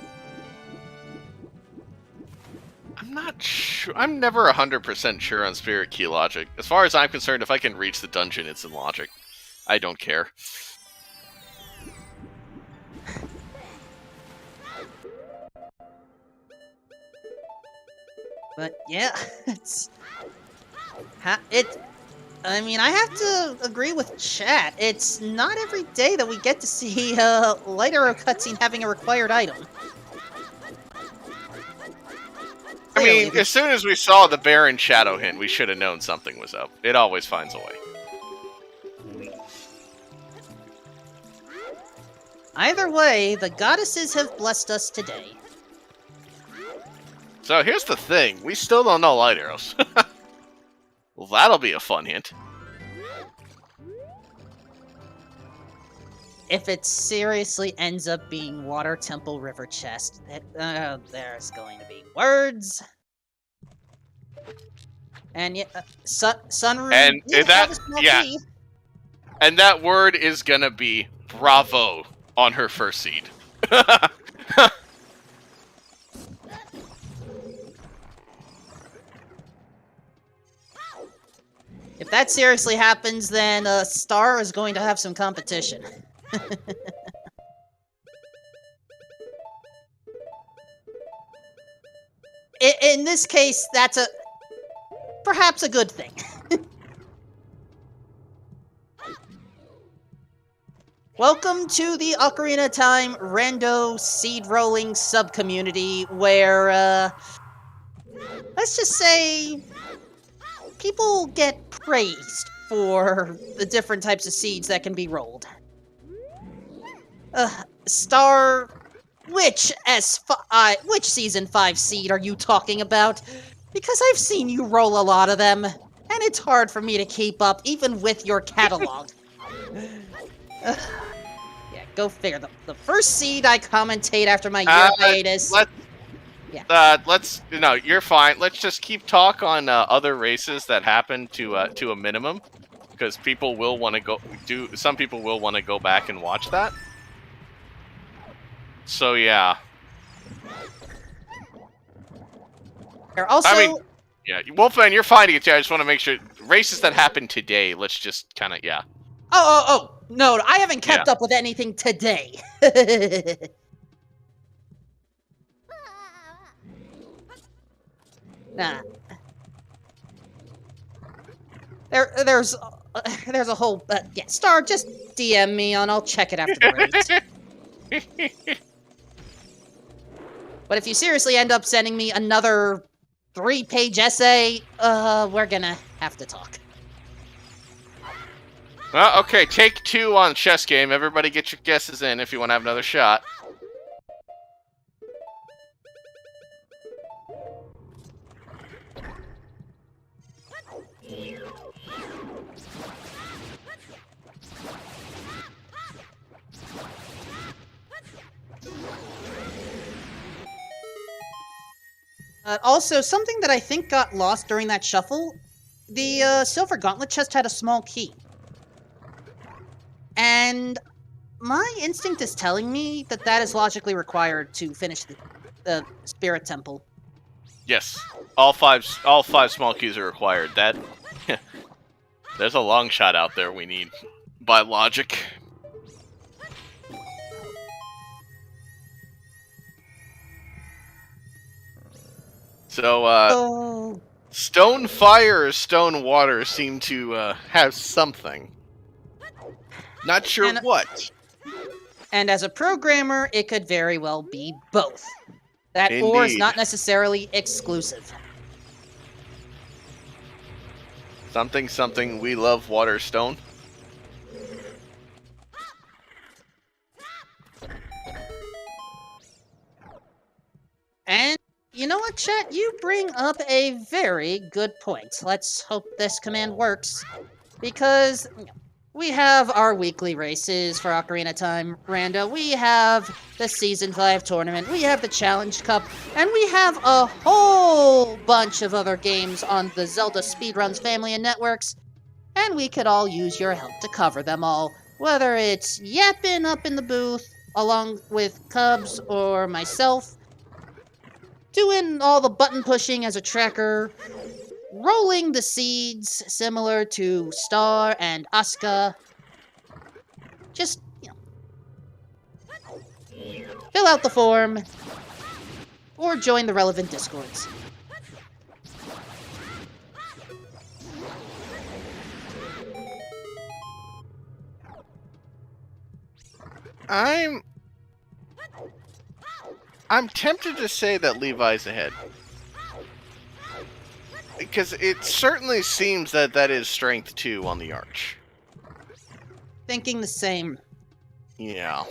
I'm not sure. I'm never 100% sure on Spirit Key logic. As far as I'm concerned, if I can reach the dungeon, it's in logic. I don't care.
But yeah, I mean, I have to agree with chat. It's not every day that we get to see Light Arrow cutscene having a required item.
I mean, as soon as we saw the Baron Shadow hint, we should have known something was up. It always finds a way.
Either way, the goddesses have blessed us today.
So here's the thing. We still don't know light arrows. Well, that'll be a fun hint.
If it seriously ends up being Water Temple River Chest, there's going to be words. And yeah, Sunroom.
And yeah. And that word is gonna be bravo on her first seed.
If that seriously happens, then Star is going to have some competition. In this case, that's perhaps a good thing. Welcome to the Ocarina Time Rando Seed Rolling subcommunity, where, let's just say, people get praised for the different types of seeds that can be rolled. Star, which Season 5 seed are you talking about? Because I've seen you roll a lot of them, and it's hard for me to keep up, even with your catalog. Yeah, go figure. The first seed I commentate after my year hiatus.
No, you're fine. Let's just keep talk on other races that happen to a minimum, because people will want to some people will want to go back and watch that. So yeah.
Also,
I mean, yeah, Wolfman, you're finding it too. I just want to make sure races that happen today. Let's just kind of
Oh! No, I haven't kept up with anything today. Nah. There's there's a whole... yeah, Star, just DM me and I'll check it after the race. But if you seriously end up sending me another 3-page essay, we're gonna have to talk.
Well, okay, take 2 on chess game. Everybody get your guesses in if you want to have another shot.
Also, something that I think got lost during that shuffle, the Silver Gauntlet chest had a small key. And my instinct is telling me that that is logically required to finish the Spirit Temple.
Yes, all five small keys are required. That there's a long shot out there we need by logic. So, stone fire or stone water seem to have something. Not sure what.
And as a programmer, it could very well be both. That
Indeed.
or is not necessarily exclusive.
Something, we love water stone.
And you know what, chat? You bring up a very good point. Let's hope this command works. Because we have our weekly races for Ocarina Time, Rando. We have the Season 5 tournament. We have the Challenge Cup. And we have a whole bunch of other games on the Zelda Speedruns family and networks. And we could all use your help to cover them all. Whether it's yapping up in the booth, along with Cubs or myself, doing all the button pushing as a tracker, rolling the seeds similar to Star and Asuka. Just, fill out the form or join the relevant discords.
I'm tempted to say that Levi's ahead. Because it certainly seems that that is strength 2 on the arch.
Thinking the same.
Yeah.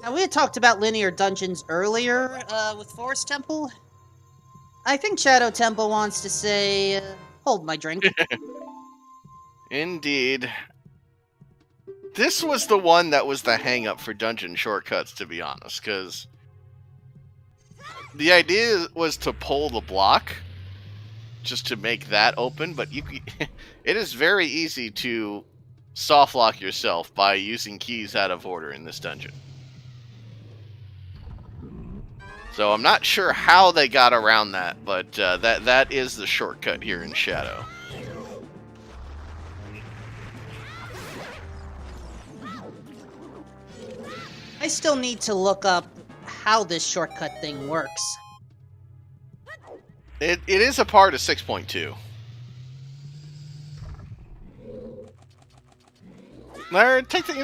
Now, we had talked about linear dungeons earlier with Forest Temple. I think Shadow Temple wants to say, hold my drink.
Indeed. This was the one that was the hang-up for dungeon shortcuts, to be honest, because the idea was to pull the block just to make that open, but it is very easy to soft lock yourself by using keys out of order in this dungeon. So I'm not sure how they got around that, but that is the shortcut here in Shadow.
I still need to look up how this shortcut thing works.
It is a part of 6.2. You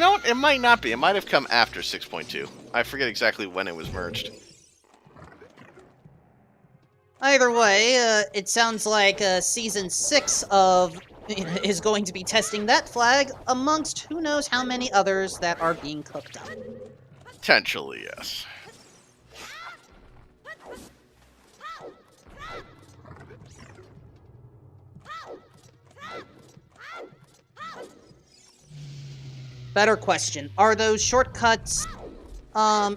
know what? It might not be. It might have come after 6.2. I forget exactly when it was merged.
Either way, it sounds like Season 6 of is going to be testing that flag amongst who knows how many others that are being cooked up.
Potentially, yes.
Better question. Are those shortcuts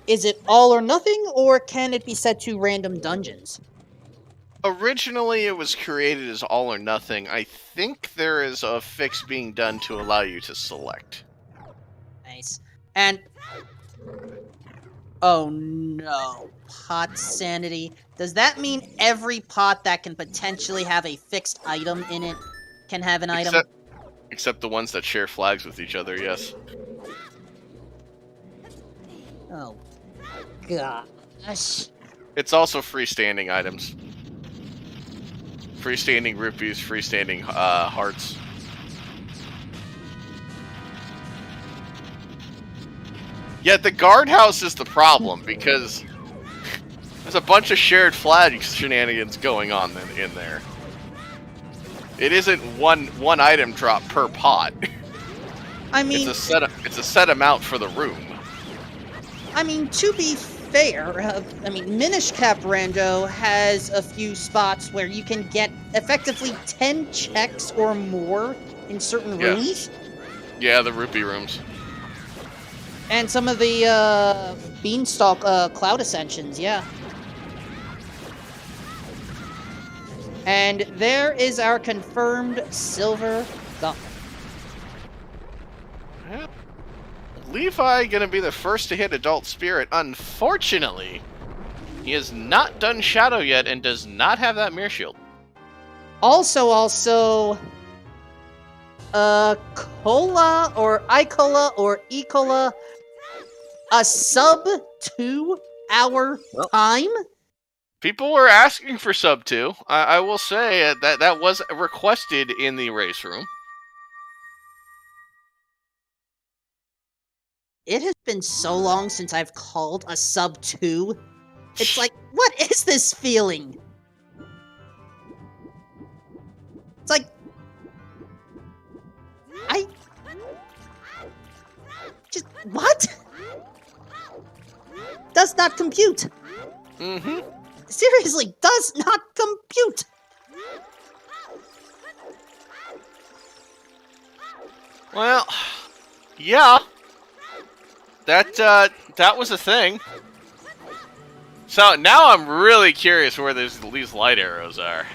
Is it all or nothing, or can it be set to random dungeons?
Originally, it was created as all or nothing. I think there is a fix being done to allow you to select.
Nice. And... oh no. Pot sanity. Does that mean every pot that can potentially have a fixed item in it can have an item?
Except the ones that share flags with each other, yes.
Oh, gosh.
It's also freestanding items. Freestanding rupees, freestanding hearts. Yeah, the guardhouse is the problem, because there's a bunch of shared flag shenanigans going on in there. It isn't one item drop per pot.
I mean...
it's a set amount for the room.
I mean, to be fair, Minish Cap Rando has a few spots where you can get effectively 10 checks or more in certain rooms.
Yeah, the rupee rooms.
And some of the Beanstalk Cloud Ascensions, yeah. And there is our confirmed silver gump.
Yep. Levi gonna be the first to hit Adult Spirit. Unfortunately, he has not done Shadow yet and does not have that Mirror Shield.
Also, Cola or Icola or Ecola, a sub 2 hour time?
People were asking for sub 2. I will say that was requested in the race room.
It has been so long since I've called a sub 2. It's like, what is this feeling? It's like... what? Does not compute.
Mm-hmm.
Seriously, does not compute.
Well, yeah. That was a thing. So now I'm really curious where these light arrows are.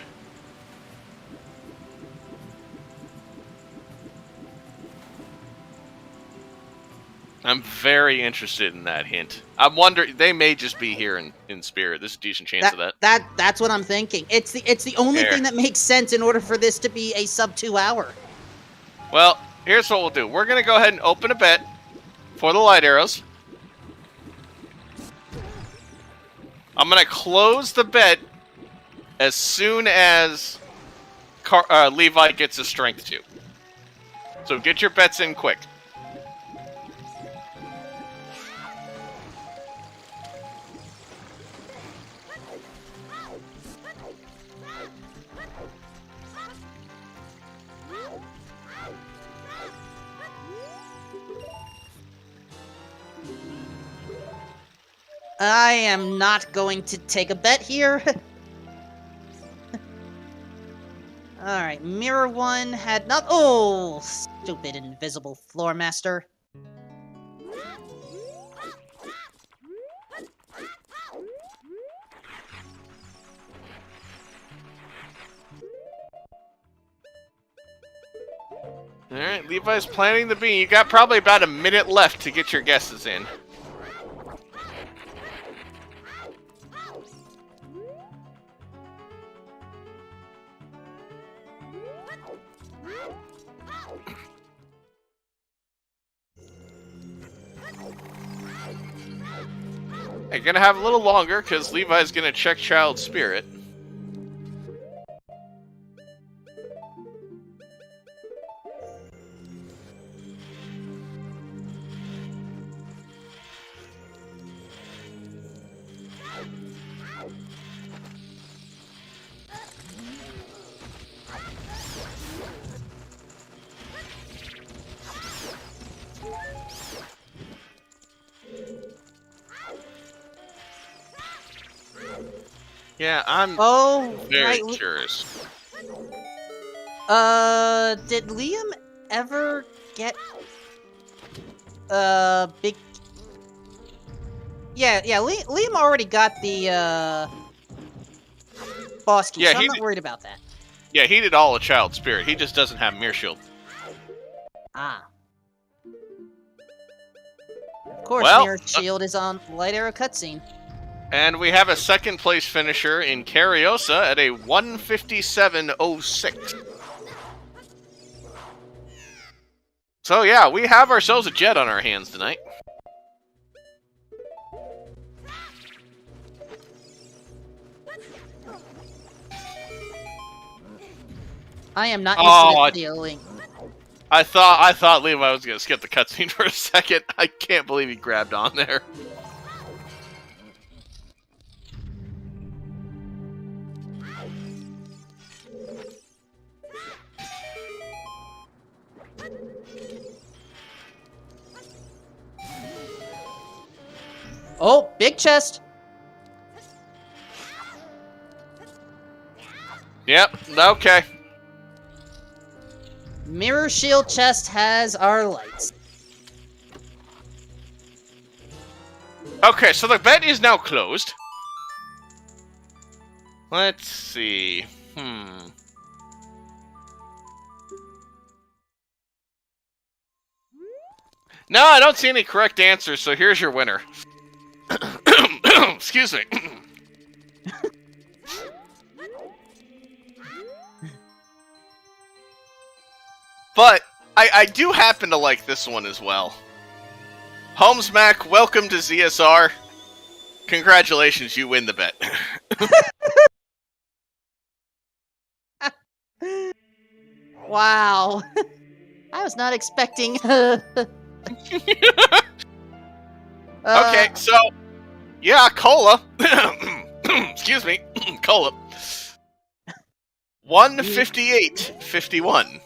I'm very interested in that hint. I'm wondering, they may just be here in spirit. There's a decent chance of that.
That's what I'm thinking. It's the only thing that makes sense in order for this to be a sub 2 hour.
Well, here's what we'll do. We're gonna go ahead and open a bet for the light arrows. I'm gonna close the bet as soon as Levi gets his strength 2. So get your bets in quick.
I am not going to take a bet here. Alright, Mirror 1 had not... oh, stupid invisible floor master.
Alright, Levi's planting the bean. You got probably about a minute left to get your guesses in. You're gonna have a little longer because Levi's gonna check Child Spirit. Yeah, I'm very curious.
Did Liam ever get, big... Yeah, Liam already got the boss key,
Yeah,
so I'm not worried about that.
Yeah, he did all a Child Spirit. He just doesn't have Mirror Shield.
Ah. Of course,
Well,
Mirror Shield is on Light Arrow cutscene.
And we have a second place finisher in Cariosa at a 157.06. So yeah, we have ourselves a jet on our hands tonight.
I am not used to dealing.
I thought Levi was gonna skip the cutscene for a second. I can't believe he grabbed on there.
Oh, big chest.
Yep, okay.
Mirror Shield chest has our lights.
Okay, so the bet is now closed. Let's see. No, I don't see any correct answers, so here's your winner. Excuse me. But I do happen to like this one as well. Holmes Mac, welcome to ZSR. Congratulations, you win the bet.
Wow. I was not expecting.
Okay, so yeah, cola. Excuse me, cola. 158.51.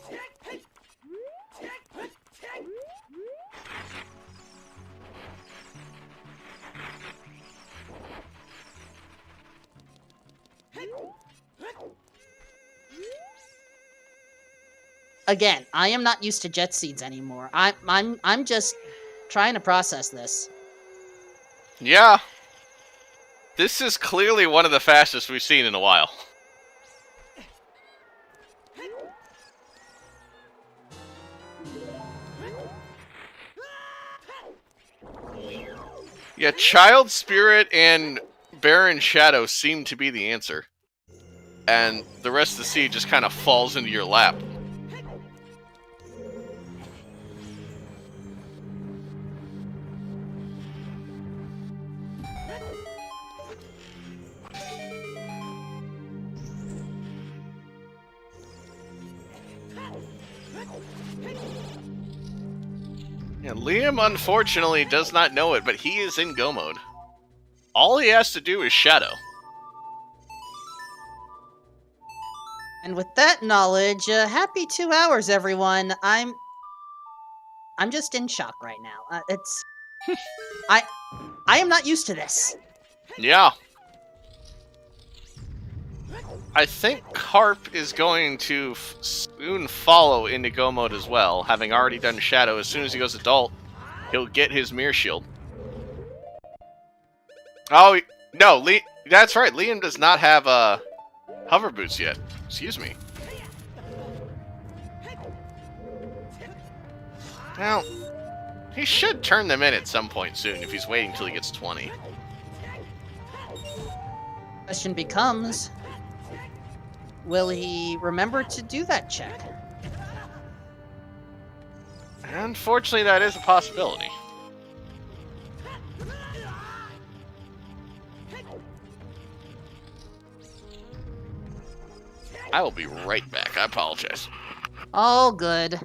Again, I am not used to jet seeds anymore. I'm just trying to process this.
Yeah. This is clearly one of the fastest we've seen in a while. Yeah, Child Spirit and Baron Shadow seem to be the answer. And the rest of the seed just kind of falls into your lap. Yeah, Liam unfortunately does not know it, but he is in Go mode. All he has to do is Shadow.
And with that knowledge, happy 2 hours, everyone. I'm just in shock right now. It's I am not used to this.
Yeah. I think Carp is going to soon follow into Go mode as well, having already done Shadow. As soon as he goes adult, he'll get his Mirror Shield. Oh, no, that's right. Liam does not have hover boots yet. Excuse me. Well, he should turn them in at some point soon if he's waiting till he gets 20.
Question becomes, will he remember to do that check?
Unfortunately, that is a possibility. I will be right back. I apologize.
All good.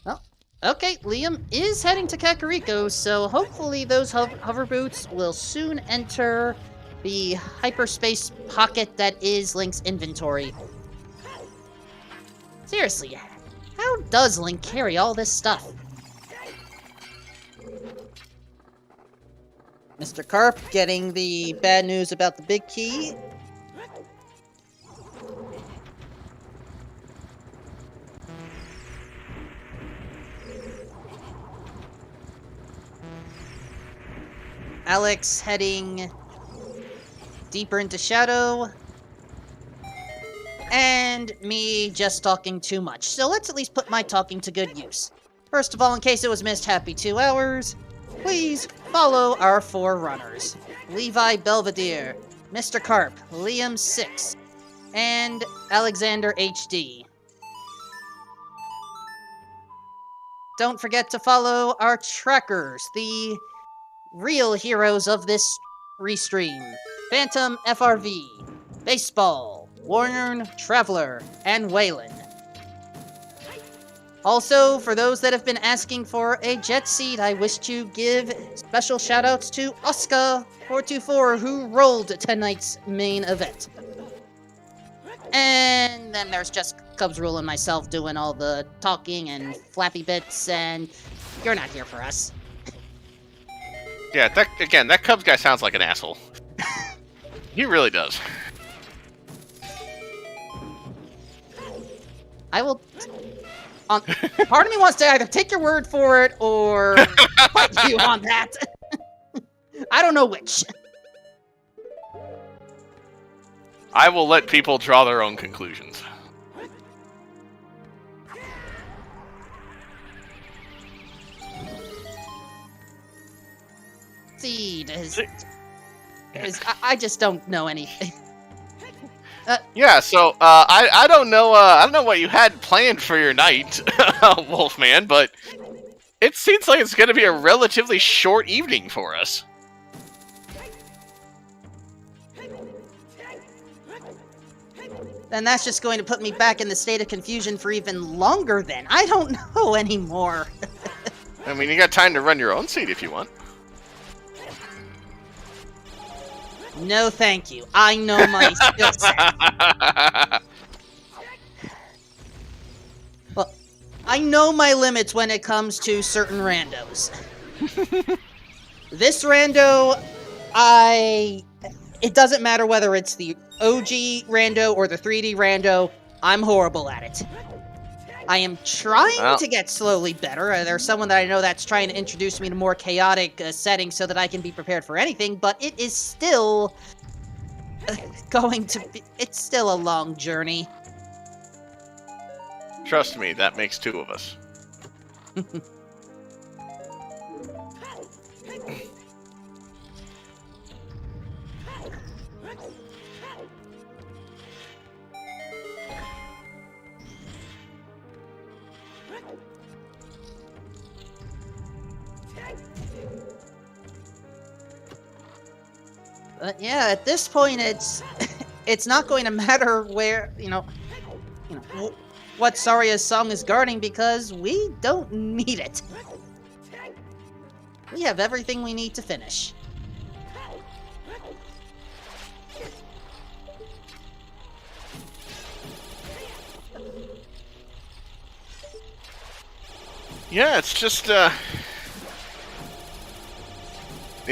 Well, okay, Liam is heading to Kakariko, so hopefully those hover boots will soon enter the hyperspace pocket that is Link's inventory. Seriously, how does Link carry all this stuff? Mr. Carp getting the bad news about the big key. Alex heading deeper into shadow, and me just talking too much. So let's at least put my talking to good use. First of all, in case it was missed, happy 2 hours. Please follow our 4 runners. Levi Belvedere, Mr. Carp, Liam 6, and Alexander HD. Don't forget to follow our trackers, the real heroes of this restream. Phantom FRV, Baseball, Warner, Traveler, and Waylon. Also, for those that have been asking for a jet seat, I wish to give special shoutouts to Oscar424, who rolled tonight's main event. And then there's just Cubs Rule and myself doing all the talking and flappy bits, and you're not here for us.
Yeah, that Cubs guy sounds like an asshole. He really does.
I will... part of me wants to either take your word for it or fight you on that. I don't know which.
I will let people draw their own conclusions.
Seed is I just don't know anything.
Yeah, so I don't know. I don't know what you had planned for your night, Wolfman, but it seems like it's going to be a relatively short evening for us.
And that's just going to put me back in the state of confusion for even longer. Then I don't know anymore.
I mean, you got time to run your own seat if you want.
No, thank you. I know my skill set. Well, I know my limits when it comes to certain randos. This rando, it doesn't matter whether it's the OG rando or the 3D rando, I'm horrible at it. I am trying to get slowly better. There's someone that I know that's trying to introduce me to more chaotic settings so that I can be prepared for anything, but it is still it's still a long journey.
Trust me, that makes 2 of us.
But yeah, at this point, it's not going to matter where what Saria's song is guarding, because we don't need it. We have everything we need to finish.
Yeah, it's just the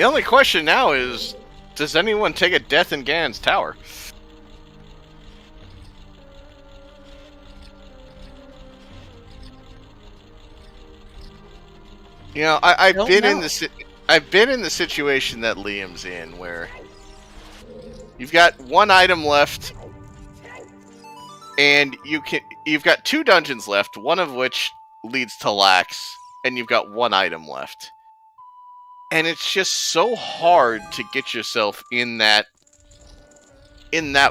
only question now is, does anyone take a death in Ganon's tower? You know, I've been in the situation that Liam's in, where you've got 1 item left, and you've got 2 dungeons left, one of which leads to Lax, and you've got 1 item left. And it's just so hard to get yourself in that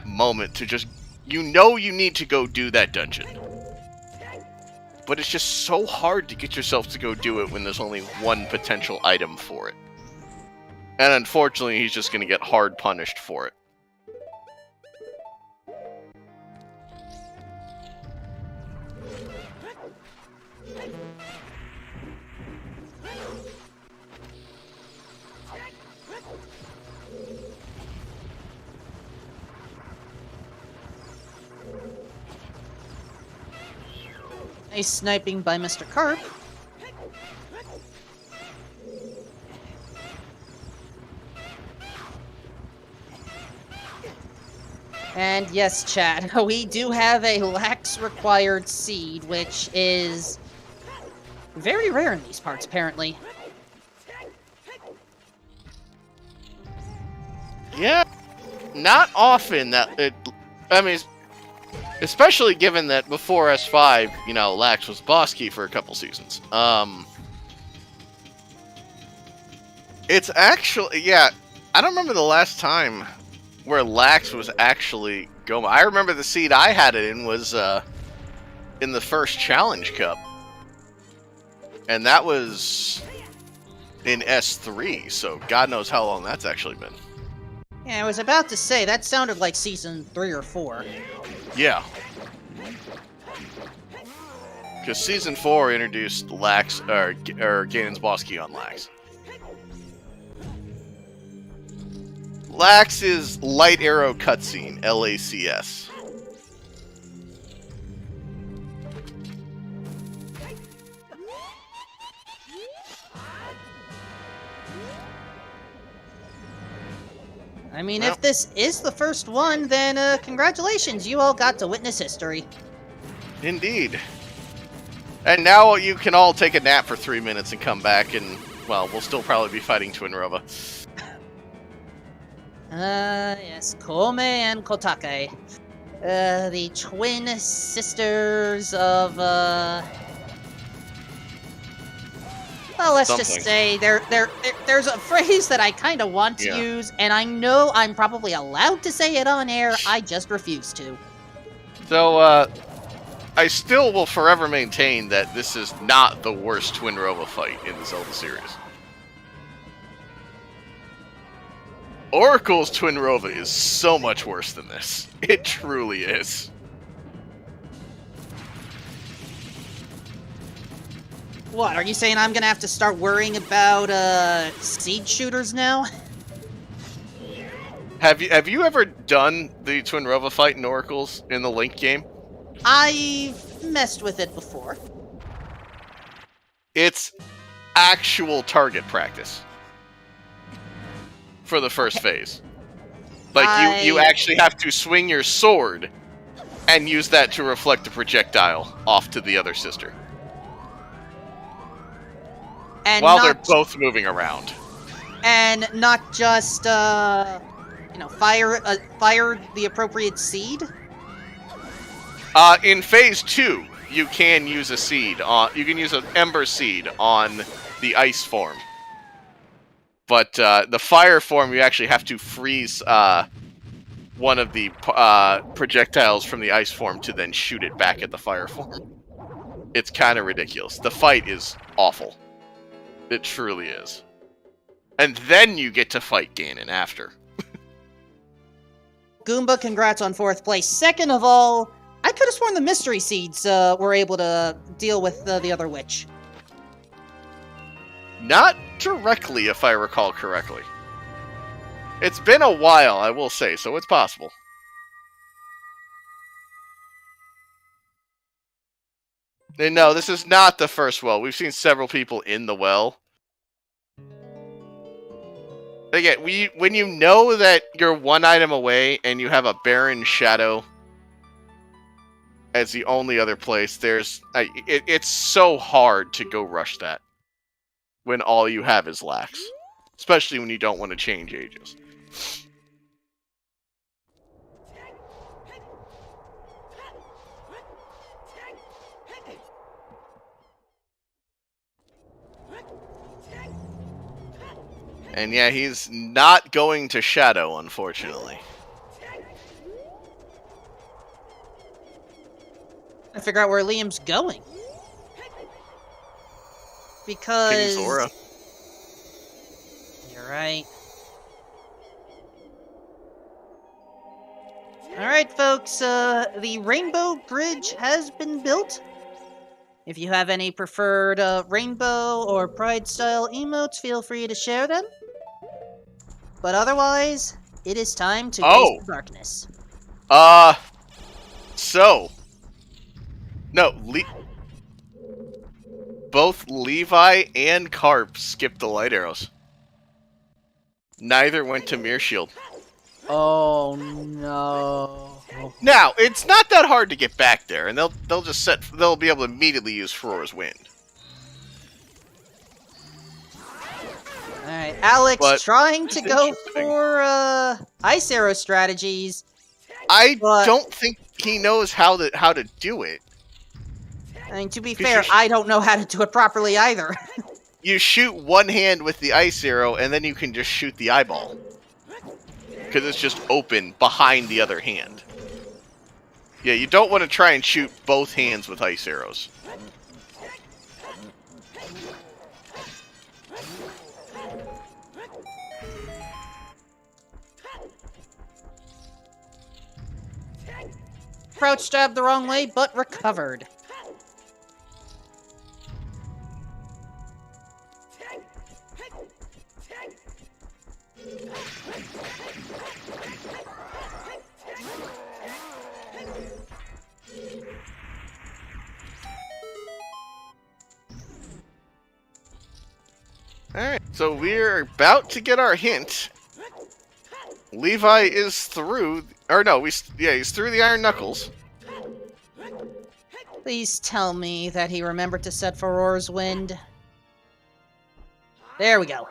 moment to just, you need to go do that dungeon. But it's just so hard to get yourself to go do it when there's only 1 potential item for it. And unfortunately, he's just going to get hard punished for it.
Nice sniping by Mr. Carp. And yes, chat, we do have a Lax required seed, which is very rare in these parts, apparently.
Yeah, not often that it. I mean, especially given that before S5, you know, Lax was boss key for a couple seasons. It's actually, yeah, I don't remember the last time where Lax was actually Goma. I remember the seed I had it in was in the first Challenge Cup, and that was in S3. So God knows how long that's actually been.
Yeah, I was about to say that sounded like season 3 or 4.
Yeah. Because Season 4 introduced Lax, or Ganon's boss key on Lax. Lax is Light Arrow Cutscene, LACS.
I mean, if this is the first one, then congratulations, you all got to witness history.
Indeed. And now you can all take a nap for 3 minutes and come back, and, well, we'll still probably be fighting Twinrova.
Yes, Kome and Kotake. The twin sisters of, well, let's just say there's a phrase that I kind of want to use, and I know I'm probably allowed to say it on air, I just refuse to.
So, I still will forever maintain that this is not the worst Twinrova fight in the Zelda series. Oracle's Twinrova is so much worse than this. It truly is.
What, are you saying I'm gonna have to start worrying about, seed shooters now?
Have you ever done the Twinrova fight in Oracles in the Link game?
I've messed with it before.
It's actual target practice for the first phase. Like, you actually have to swing your sword and use that to reflect the projectile off to the other sister.
And
while they're both moving around.
And not just, you know, fire the appropriate seed?
In phase 2, you can use a seed you can use an ember seed on the ice form. But the fire form, you actually have to freeze one of the projectiles from the ice form to then shoot it back at the fire form. It's kind of ridiculous. The fight is awful. It truly is. And then you get to fight Ganon after.
Goomba, congrats on 4th place. Second of all, I could have sworn the mystery seeds were able to deal with the other witch.
Not directly, if I recall correctly. It's been a while, I will say, so it's possible. And no, this is not the first well. We've seen several people in the well. Again, when you know that you're one item away and you have a barren shadow as the only other place, it's so hard to go rush that when all you have is Lax. Especially when you don't want to change ages. And yeah, he's not going to Shadow, unfortunately.
I figure out where Liam's going. Because...
King Zora.
You're right. Alright, folks, the Rainbow Bridge has been built. If you have any preferred Rainbow or Pride-style emotes, feel free to share them. But otherwise, it is time to face the darkness.
No, both Levi and Carp skipped the light arrows. Neither went to Mirror Shield.
Oh no.
Now, it's not that hard to get back there, and they'll be able to immediately use Ferora's Wind.
Alright, Alex
But
trying to
it's
go
interesting.
for ice arrow strategies.
I
But-
don't think he knows how to do it.
I mean, to be
'Cause
fair, I don't know how to do it properly either.
You shoot one hand with the ice arrow, and then you can just shoot the eyeball. Because it's just open behind the other hand. Yeah, you don't want to try and shoot both hands with ice arrows.
Crouch jab the wrong way, but recovered.
Alright, so we're about to get our hint. Levi is through, or no, he's through the Iron Knuckles.
Please tell me that he remembered to set for Roar's Wind. There we go.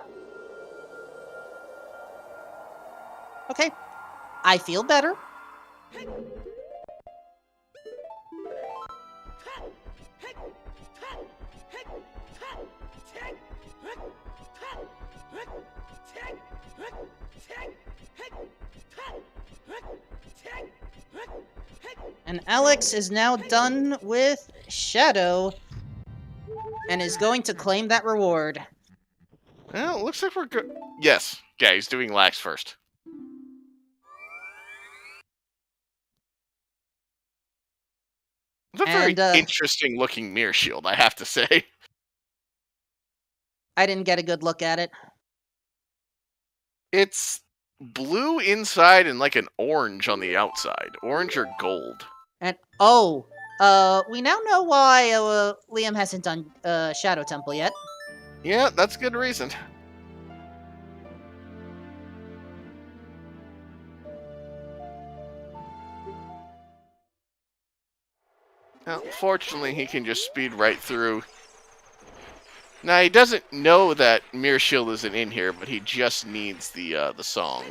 Okay. I feel better. And Alex is now done with Shadow and is going to claim that reward.
Well, it looks like we're good. Yes. Yeah, he's doing lax first. It's a very interesting looking mirror shield, I have to say.
I didn't get a good look at it.
It's blue inside and like an orange on the outside. Orange or gold.
And we now know why Liam hasn't done Shadow Temple yet.
Yeah, that's a good reason. Well, fortunately, he can just speed right through. Now, he doesn't know that Mirror Shield isn't in here, but he just needs the song.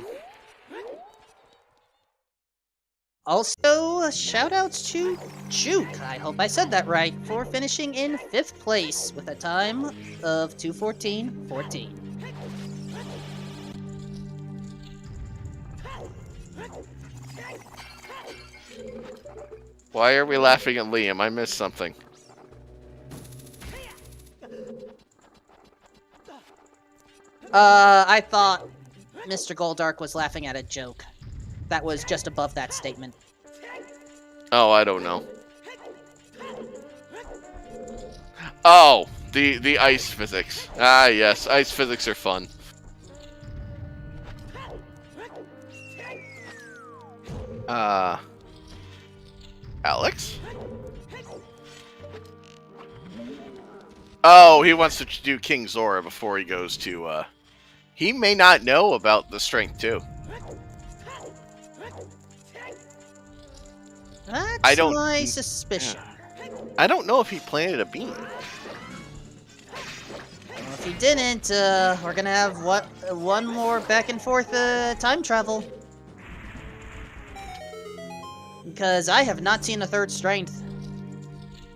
Also, shoutouts to Juke, I hope I said that right, for finishing in 5th place with a time of 2:14.14.
Why are we laughing at Liam? I missed something.
I thought Mr. Goldark was laughing at a joke. That was just above that statement.
Oh, I don't know. Oh, the ice physics. Ah, yes, ice physics are fun. Alex? Oh, he wants to do King Zora before he goes to, He may not know about the strength, too.
That's my suspicion.
Yeah. I don't know if he planted a bean.
Well, if he didn't, we're gonna have one more back and forth time travel. Because I have not seen a 3rd strength.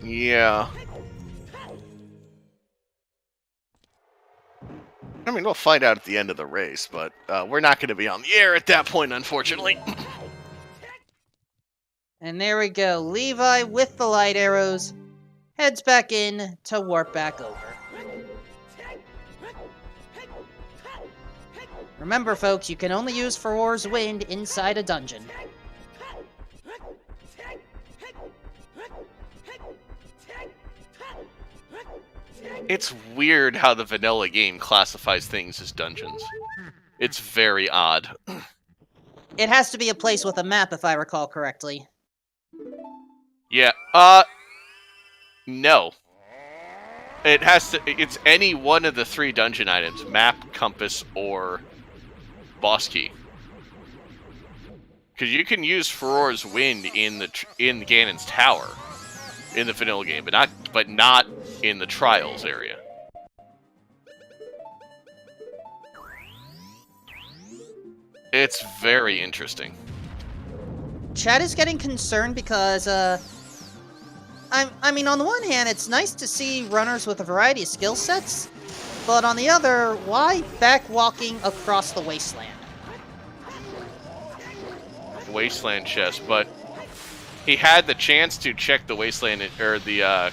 Yeah. I mean, we'll find out at the end of the race, but we're not going to be on the air at that point, unfortunately.
And there we go. Levi with the light arrows heads back in to warp back over. Remember, folks, you can only use Roar's Wind inside a dungeon.
It's weird how the vanilla game classifies things as dungeons. It's very odd.
It has to be a place with a map, if I recall correctly.
Yeah, no. It's any one of the 3 dungeon items. Map, compass, or boss key. Because you can use Roar's Wind in Ganon's tower. In the vanilla game, but not in the Trials area. It's very interesting.
Chad is getting concerned because, I mean, on the one hand, it's nice to see runners with a variety of skill sets, but on the other, why backwalking across the wasteland?
Wasteland chest, but he had the chance to check the wasteland, or the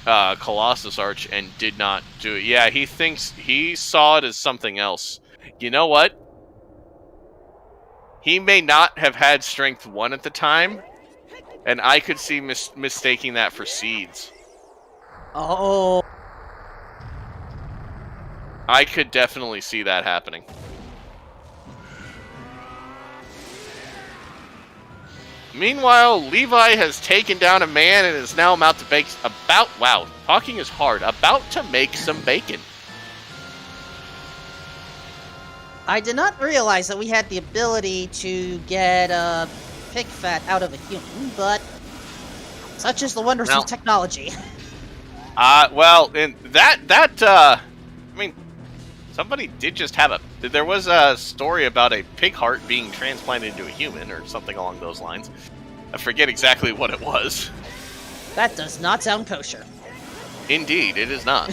Colossus Arch, and did not do it. Yeah, he thinks he saw it as something else. You know what? He may not have had strength 1 at the time, and I could see mistaking that for seeds.
Oh.
I could definitely see that happening. Meanwhile, Levi has taken down a man and is now about to wow, talking is hard, about to make some bacon.
I did not realize that we had the ability to get pig fat out of a human, but such is the wonders of technology.
Well, in I mean, somebody did just have there was a story about a pig heart being transplanted into a human, or something along those lines. I forget exactly what it was.
That does not sound kosher.
Indeed, it is not.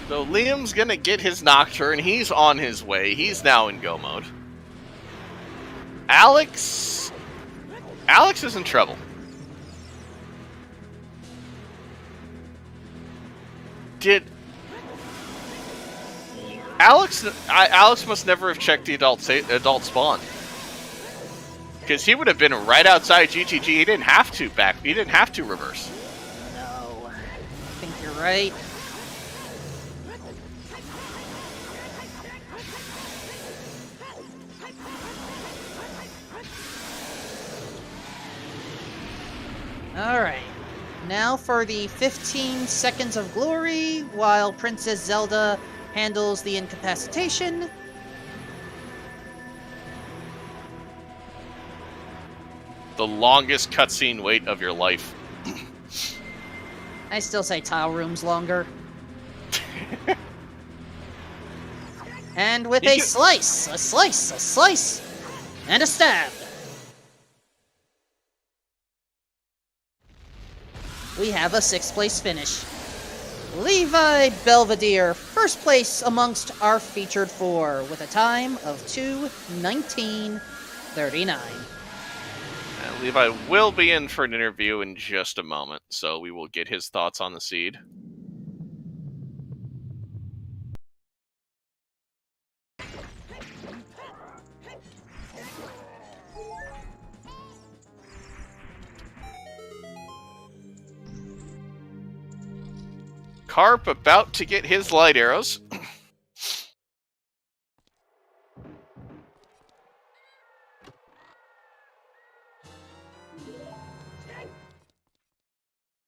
So Liam's gonna get his Nocturne. He's on his way. He's now in go mode. Alex is in trouble. Alex must never have checked the adult spawn, because he would have been right outside GTG. He didn't have to He didn't have to reverse.
No, I think you're right. Alright, now for the 15 seconds of glory, while Princess Zelda handles the incapacitation.
The longest cutscene wait of your life.
I still say tile room's longer. And with a slice, and a stab. We have a 6th place finish. Levi Belvedere, first place amongst our featured 4, with a time of 2:19:39.
Levi will be in for an interview in just a moment, so we will get his thoughts on the seed. Carp about to get his light arrows.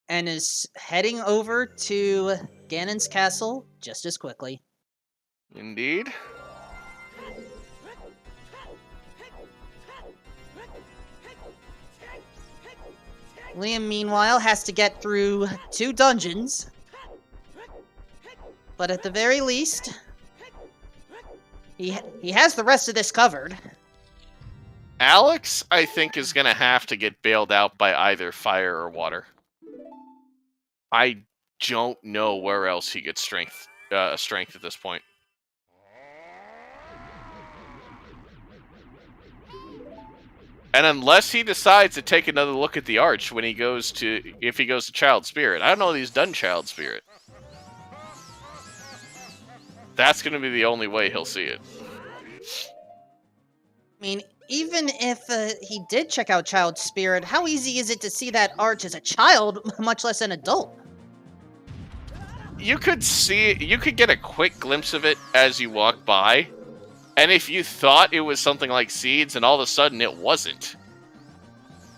And is heading over to Ganon's castle just as quickly.
Indeed.
Liam, meanwhile, has to get through 2 dungeons. But at the very least, he has the rest of this covered.
Alex, I think, is going to have to get bailed out by either fire or water. I don't know where else he gets strength at this point. And unless he decides to take another look at the arch when if he goes to Child Spirit. I don't know that he's done Child Spirit. That's going to be the only way he'll see it.
I mean, even if he did check out Child Spirit, how easy is it to see that arch as a child, much less an adult?
You could get a quick glimpse of it as you walk by, and if you thought it was something like seeds and all of a sudden it wasn't,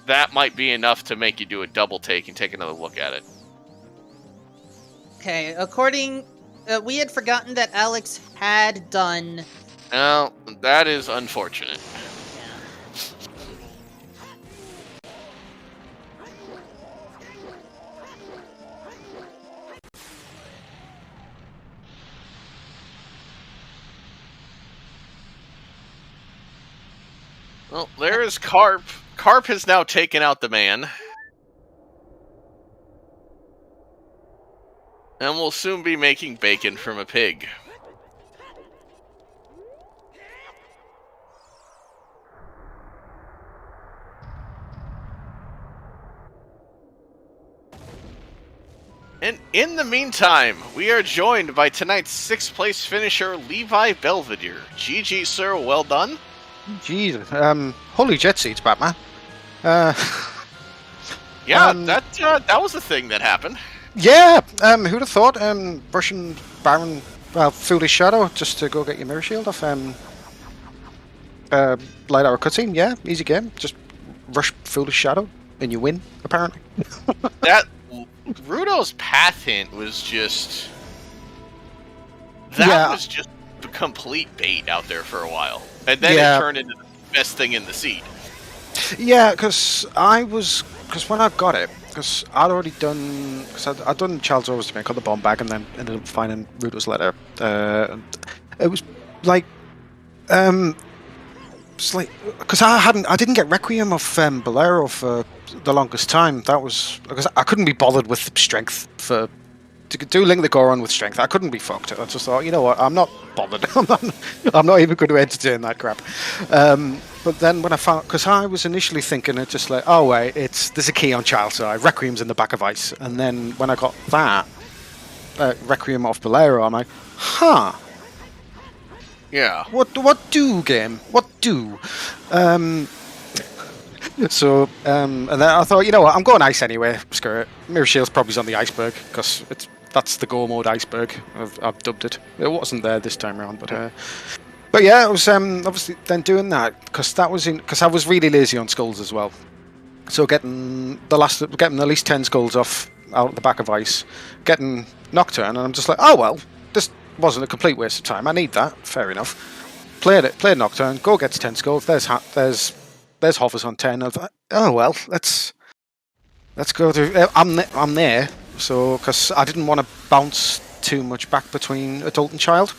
that might be enough to make you do a double take and take another look at it.
Okay, we had forgotten that Alex had done...
Well, that is unfortunate. Well, there is Carp. Carp has now taken out the man. And will soon be making bacon from a pig. And in the meantime, we are joined by tonight's 6th place finisher, Levi Belvedere. GG, sir, well done.
Jesus, holy jet seats, Batman.
Yeah, that was a thing that happened.
Yeah, who'd have thought? Russian Baron, Foolish Shadow, just to go get your mirror shield off. Light hour cutscene, yeah, easy game. Just rush Foolish Shadow and you win, apparently.
That Rudo's path hint was just was just the complete bait out there for a while, and then it turned into the best thing in the seed. Yeah,
because when I got it, because I'd already done, I'd done Child's Orders to me, I got the bomb bag, and then ended up finding Rudo's letter. It was like, it's like, because I didn't get Requiem of Bolero for the longest time. That was because I couldn't be bothered with strength to do Link the Goron with strength. I couldn't be fucked. I just thought, you know what, I'm not bothered. I'm not even going to entertain that crap. But then when I found, because I was initially thinking it just like, oh wait, there's a key on Child's Eye, Requiem's in the back of Ice, and then when I got that Requiem of Bolero, I'm like, huh.
Yeah.
What do, game? What do? So, and then I thought, you know what, I'm going ice anyway. Screw it. Mirror Shield's probably on the iceberg, because that's the go mode iceberg. I've dubbed it. It wasn't there this time around, but yeah, it was obviously then doing that because I was really lazy on skulls as well. So getting at least 10 skulls off out the back of Ice, getting Nocturne, and I'm just like, oh well, this wasn't a complete waste of time. I need that. Fair enough. Played Nocturne. Go gets 10 skulls. There's Hovers on 10. I thought, oh well, let's go through. I'm there. So because I didn't want to bounce too much back between adult and child.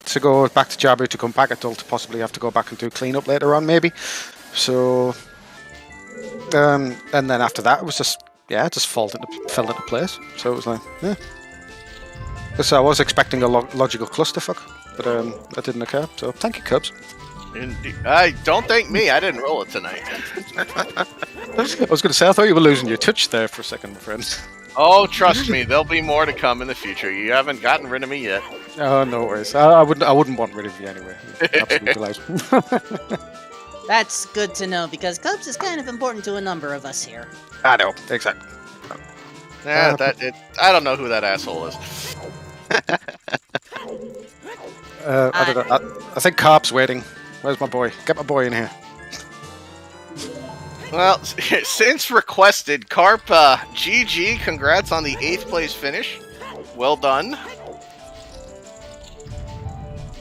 To go back to Jabu to come back adult, to possibly have to go back and do cleanup later on, maybe. So, and then after that, it was just fell into place. So it was like, yeah. Because I was expecting a logical clusterfuck, but that didn't occur. So thank you, Cubs.
Indeed. Don't thank me. I didn't roll it tonight.
I was going to say, I thought you were losing your touch there for a second, my friend.
Oh, trust me, there'll be more to come in the future. You haven't gotten rid of me yet.
Oh, no worries. I wouldn't want rid of you anyway. Absolutely delighted.
That's good to know, because Cubs is kind of important to a number of us here.
I know, exactly.
Yeah, I don't know who that asshole is.
I don't know. I think Carp's waiting. Where's my boy? Get my boy in here.
Well, since requested, Carp, GG, congrats on the 8th place finish. Well done.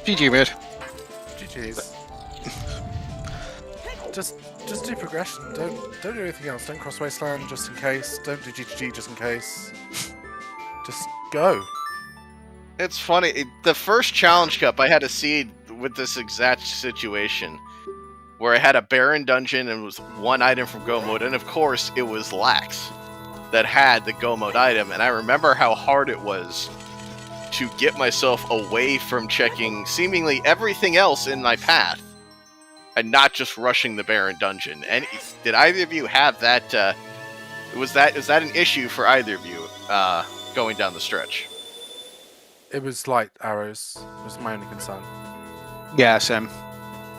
GG, mate.
GG's. Just do progression. Don't do anything else. Don't cross wasteland just in case. Don't do GGG just in case. Just go.
It's funny. The first Challenge Cup, I had a seed with this exact situation, where I had a Baron dungeon and it was one item from Go Mode, and of course it was Lax that had the Go Mode item, and I remember how hard it was to get myself away from checking seemingly everything else in my path, and not just rushing the Baron dungeon. And did either of you have that, is that an issue for either of you, going down the stretch?
It was light arrows, was my only concern.
Yeah, same.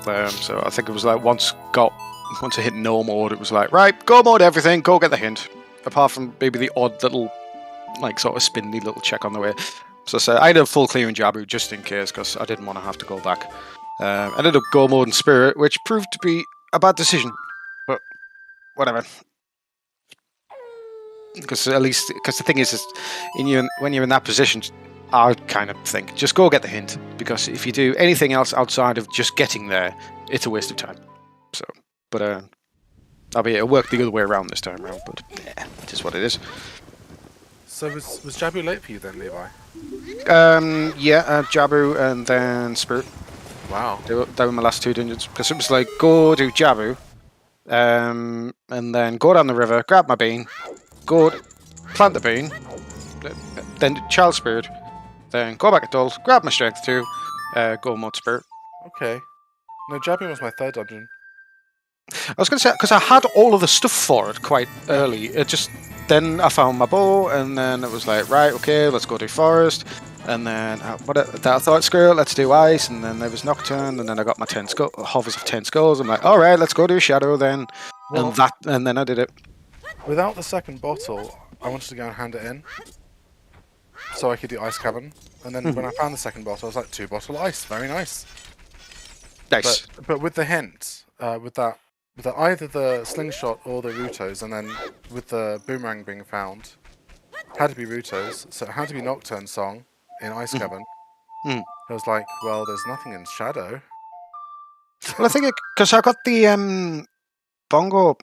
So I think it was like once I hit no mode, it was like, right, go mode everything, go get the hint. Apart from maybe the odd little, like, sort of spindly little check on the way. So I had a full clear in Jabu just in case, because I didn't want to have to go back. I ended up go mode in Spirit, which proved to be a bad decision. But whatever. Because the thing is when you're in that position, I kind of think, just go get the hint, because if you do anything else outside of just getting there, it's a waste of time. So, but it'll work the other way around this time around, but yeah, it is what it is.
So was Jabu late for you then, Levi?
Yeah, Jabu and then Spirit.
Wow.
They were my last 2 dungeons because it was like go do Jabu, and then go down the river, grab my bean, go plant the bean, then do Child Spirit, then go back adult, grab my strength 2, go Mud Spirit.
Okay. No, Jabbing was my 3rd dungeon.
I was going to say because I had all of the stuff for it quite early. It just then I found my bow, and then it was like right, okay, let's go do forest. And then I thought, screw it, let's do ice. And then there was Nocturne, and then I got my 10 hovers of 10 skulls. I'm like, all right, let's go do shadow then.
Well,
And then I did it.
Without the 2nd bottle, I wanted to go and hand it in, so I could do Ice Cavern. And then when I found the 2nd bottle, I was like, 2 bottle ice, very nice.
Nice.
But with the hint, with either the slingshot or the Rutos, and then with the boomerang being found, had to be Rutos, so it had to be Nocturne song in Ice Cavern. I was like, well, there's nothing in Shadow.
Well, I think because I got the bongo,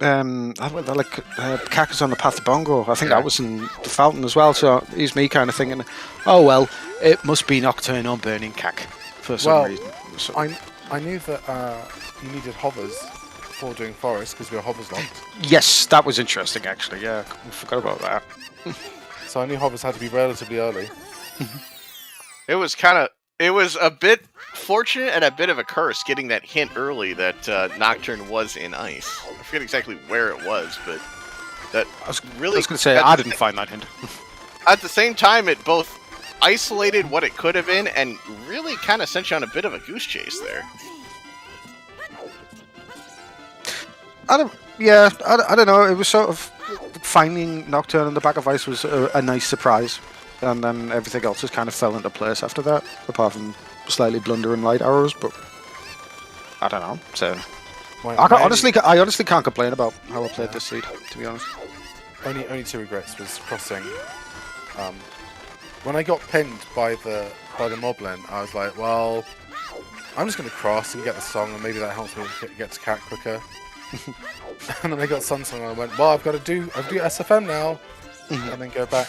Cactus on the Path to Bongo. I think that was in the fountain as well. So he's me kind of thinking, oh well, it must be Nocturne on Burning Cac for some reason. So.
I knew that you needed hovers for doing forest because we were hovers locked.
Yes, that was interesting actually. Yeah, I forgot about that.
So I knew hovers had to be relatively early.
It was a bit fortunate and a bit of a curse getting that hint early that Nocturne was in ice. I forget exactly where it was, but that
I was
really.
I was going to say I didn't find that hint.
At the same time, it both isolated what it could have been and really kind of sent you on a bit of a goose chase there.
I don't know. It was sort of finding Nocturne in the back of ice was a nice surprise, and then everything else just kind of fell into place after that, apart from slightly blundering light arrows. But I don't know. So I honestly can't complain about how I played this seed. To be honest,
only 2 regrets was crossing. When I got pinned by the moblin, I was like, well, I'm just going to cross and get the song, and maybe that helps me get to Cat quicker. And then I got Sunsong, and I went, well, I've got to do SFM now, and then go back.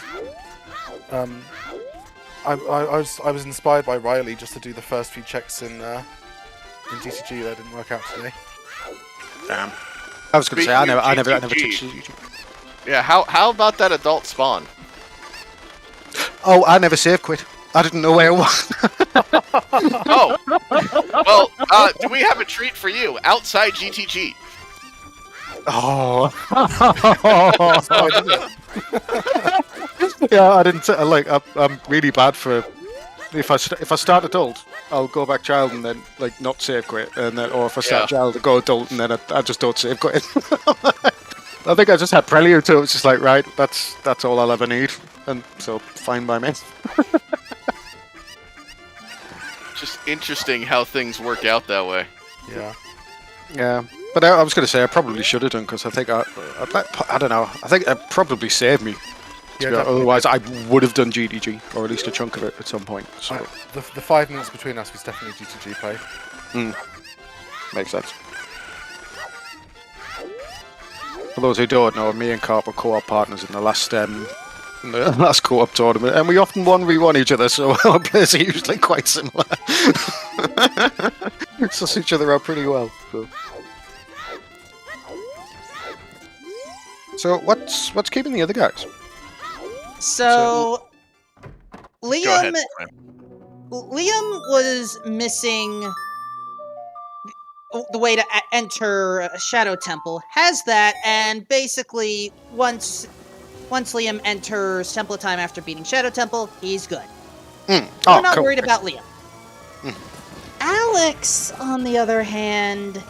I was inspired by Riley just to do the first few checks in GTG that didn't work out today.
Damn. I was going to say I never touched GTG.
Yeah, how about that adult spawn?
Oh, I never save quit. I didn't know where it was.
Oh, well, do we have a treat for you outside GTG?
Oh. Yeah, I didn't. I'm really bad for. If I start adult, I'll go back child and then not save quit, and then, or if I start child, I go adult and then I just don't save quit. I think I just had Prelude to it. It's just like, right, that's all I'll ever need, and so fine by me.
Just interesting how things work out that way.
Yeah.
Yeah. But I was going to say I probably should have done because I think I don't know. I think it probably saved me. Otherwise, I would have done GDG or at least a chunk of it at some point. So
the 5 minutes between us was definitely GTG play.
Makes sense. For those who don't know, me and Carp were co-op partners in the last co-op tournament, and we often 1v1 each other, so our players are usually quite similar. Suss each other out pretty well. So what's keeping the other guys?
So Liam,
Go ahead,
Liam was missing the way to enter Shadow Temple. Has that, and basically once Liam enters Temple of Time after beating Shadow Temple, he's good. We're not worried about Liam. Alex, on the other hand,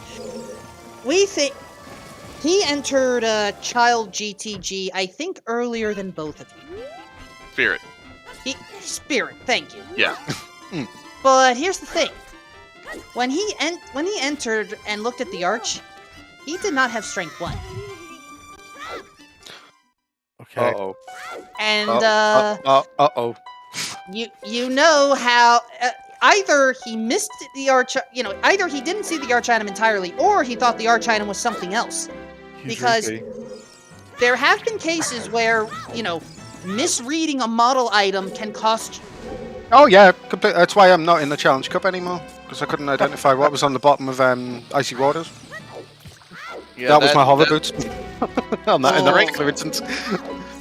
we think he entered Child GTG, I think, earlier than both of you.
Spirit.
Spirit, thank you.
Yeah.
But here's the thing. When he entered and looked at the arch, he did not have Strength 1.
Okay.
Uh-oh.
And,
uh-oh.
You know how... either he missed the arch... either he didn't see the arch item entirely, or he thought the arch item was something else. Because there have been cases where, misreading a model item can cost you.
Oh yeah, that's why I'm not in the Challenge Cup anymore, because I couldn't identify what was on the bottom of Icy Waters.
Yeah,
that was my hover boots. On that, in the
Oh.
regular instance.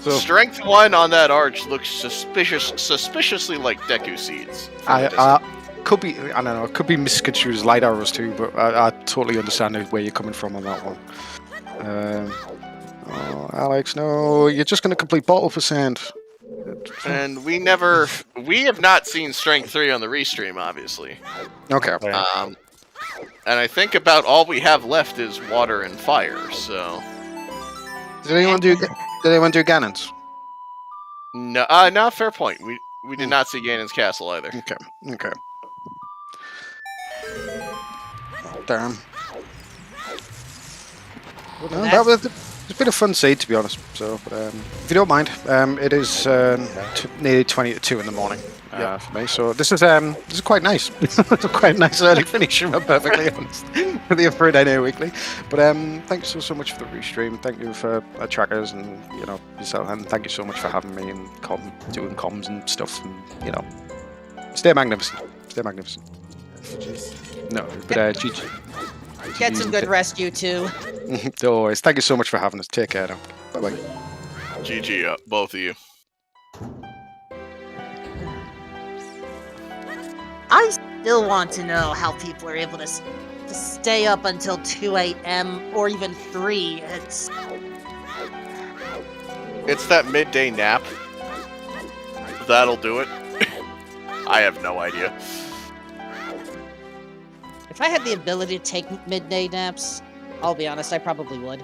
So
Strength 1 on that arch looks suspiciously like Deku seeds.
I could be, I don't know, it could be misconstrued as light arrows too, but I totally understand where you're coming from on that one. Oh, Alex, no, you're just going to complete bottle percent.
And we have not seen Strength 3 on the restream, obviously.
Okay.
And I think about all we have left is water and fire, so...
Did anyone do Ganon's?
No, fair point. We did not see Ganon's castle either.
Okay. Damn. Well, it's been a fun seed, to be honest. So, but, if you don't mind, it is nearly 20 to 2 in the morning for me. So this is quite nice. It's a quite nice early finish, if I'm perfectly honest. With the Friday Night Weekly. But thanks so much for the restream. Thank you for trackers and yourself, and thank you so much for having me and doing comms and stuff. And stay magnificent. Stay magnificent. No, but GG.
Get some good rest, you two.
Always. Thank you so much for having us. Take care now. Bye-bye.
GG, both of you.
I still want to know how people are able to stay up until 2 a.m. or even 3.
It's that midday nap. That'll do it. I have no idea.
If I had the ability to take midday naps, I'll be honest, I probably would.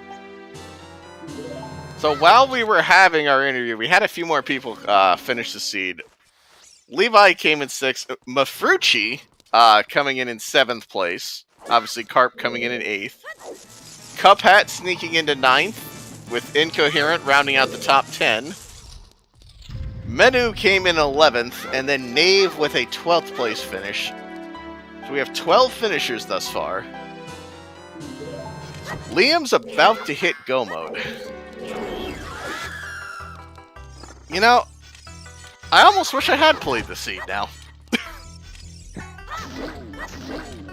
So while we were having our interview, we had a few more people finish the seed. Levi came in 6th. Mafrucci coming in 7th place. Obviously, Carp coming in 8th. Cuphat sneaking into 9th, with Incoherent rounding out the top 10. Menu came in 11th, and then Knave with a 12th place finish. So we have 12 finishers thus far. Liam's about to hit go mode. I almost wish I had played the seed now.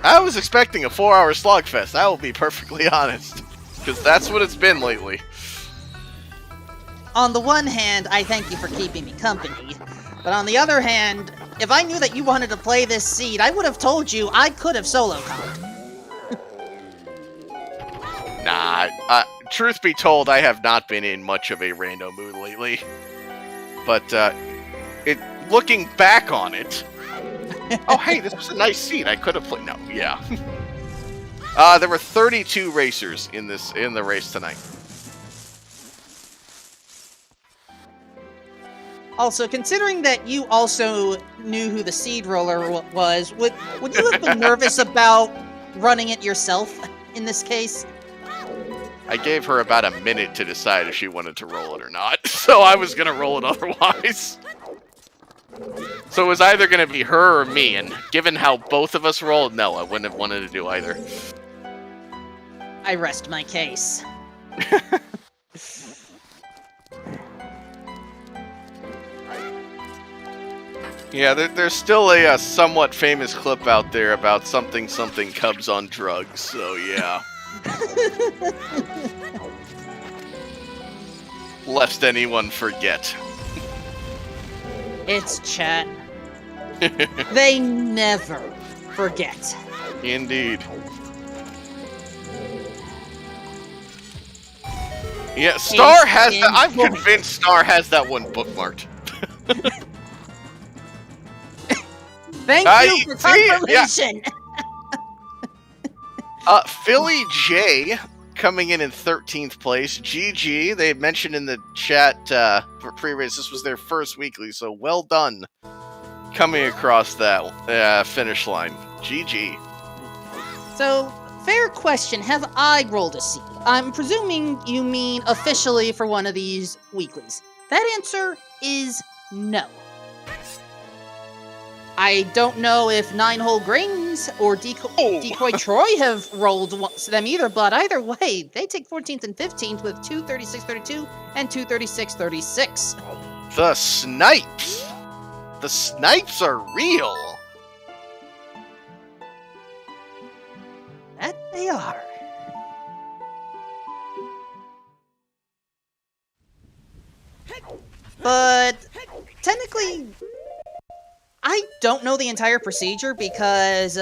I was expecting a 4-hour slogfest, I will be perfectly honest. Because that's what it's been lately.
On the one hand, I thank you for keeping me company. But on the other hand, if I knew that you wanted to play this seed, I would have told you I could have solo comped.
Nah, truth be told, I have not been in much of a rando mood lately. But, looking back on it... Oh, hey, this was a nice seed. I could have played... No, yeah. There were 32 racers in the race tonight.
Also, considering that you also knew who the seed roller was, would you have been nervous about running it yourself in this case?
I gave her about a minute to decide if she wanted to roll it or not, so I was gonna roll it otherwise. So it was either gonna be her or me, and given how both of us rolled, no, I wouldn't have wanted to do either.
I rest my case.
Yeah, there's still a somewhat famous clip out there about something Cubs on drugs, so yeah. Lest anyone forget.
It's chat. They never forget.
Indeed. Yeah, Star has that. I'm convinced Star has that one bookmarked.
Thank you for confirmation.
Yeah. Philly J coming in 13th place. GG. They mentioned in the chat for pre-race this was their first weekly, so well done coming across that finish line. GG.
So, fair question. Have I rolled a seed? I'm presuming you mean officially for one of these weeklies. That answer is no. I don't know if 9-Hole Grains or Decoy Troy have rolled them either, but either way, they take 14th and 15th with 236.32 and 236.36.
The Snipes The snipes are real.
That they are. But technically, I don't know the entire procedure because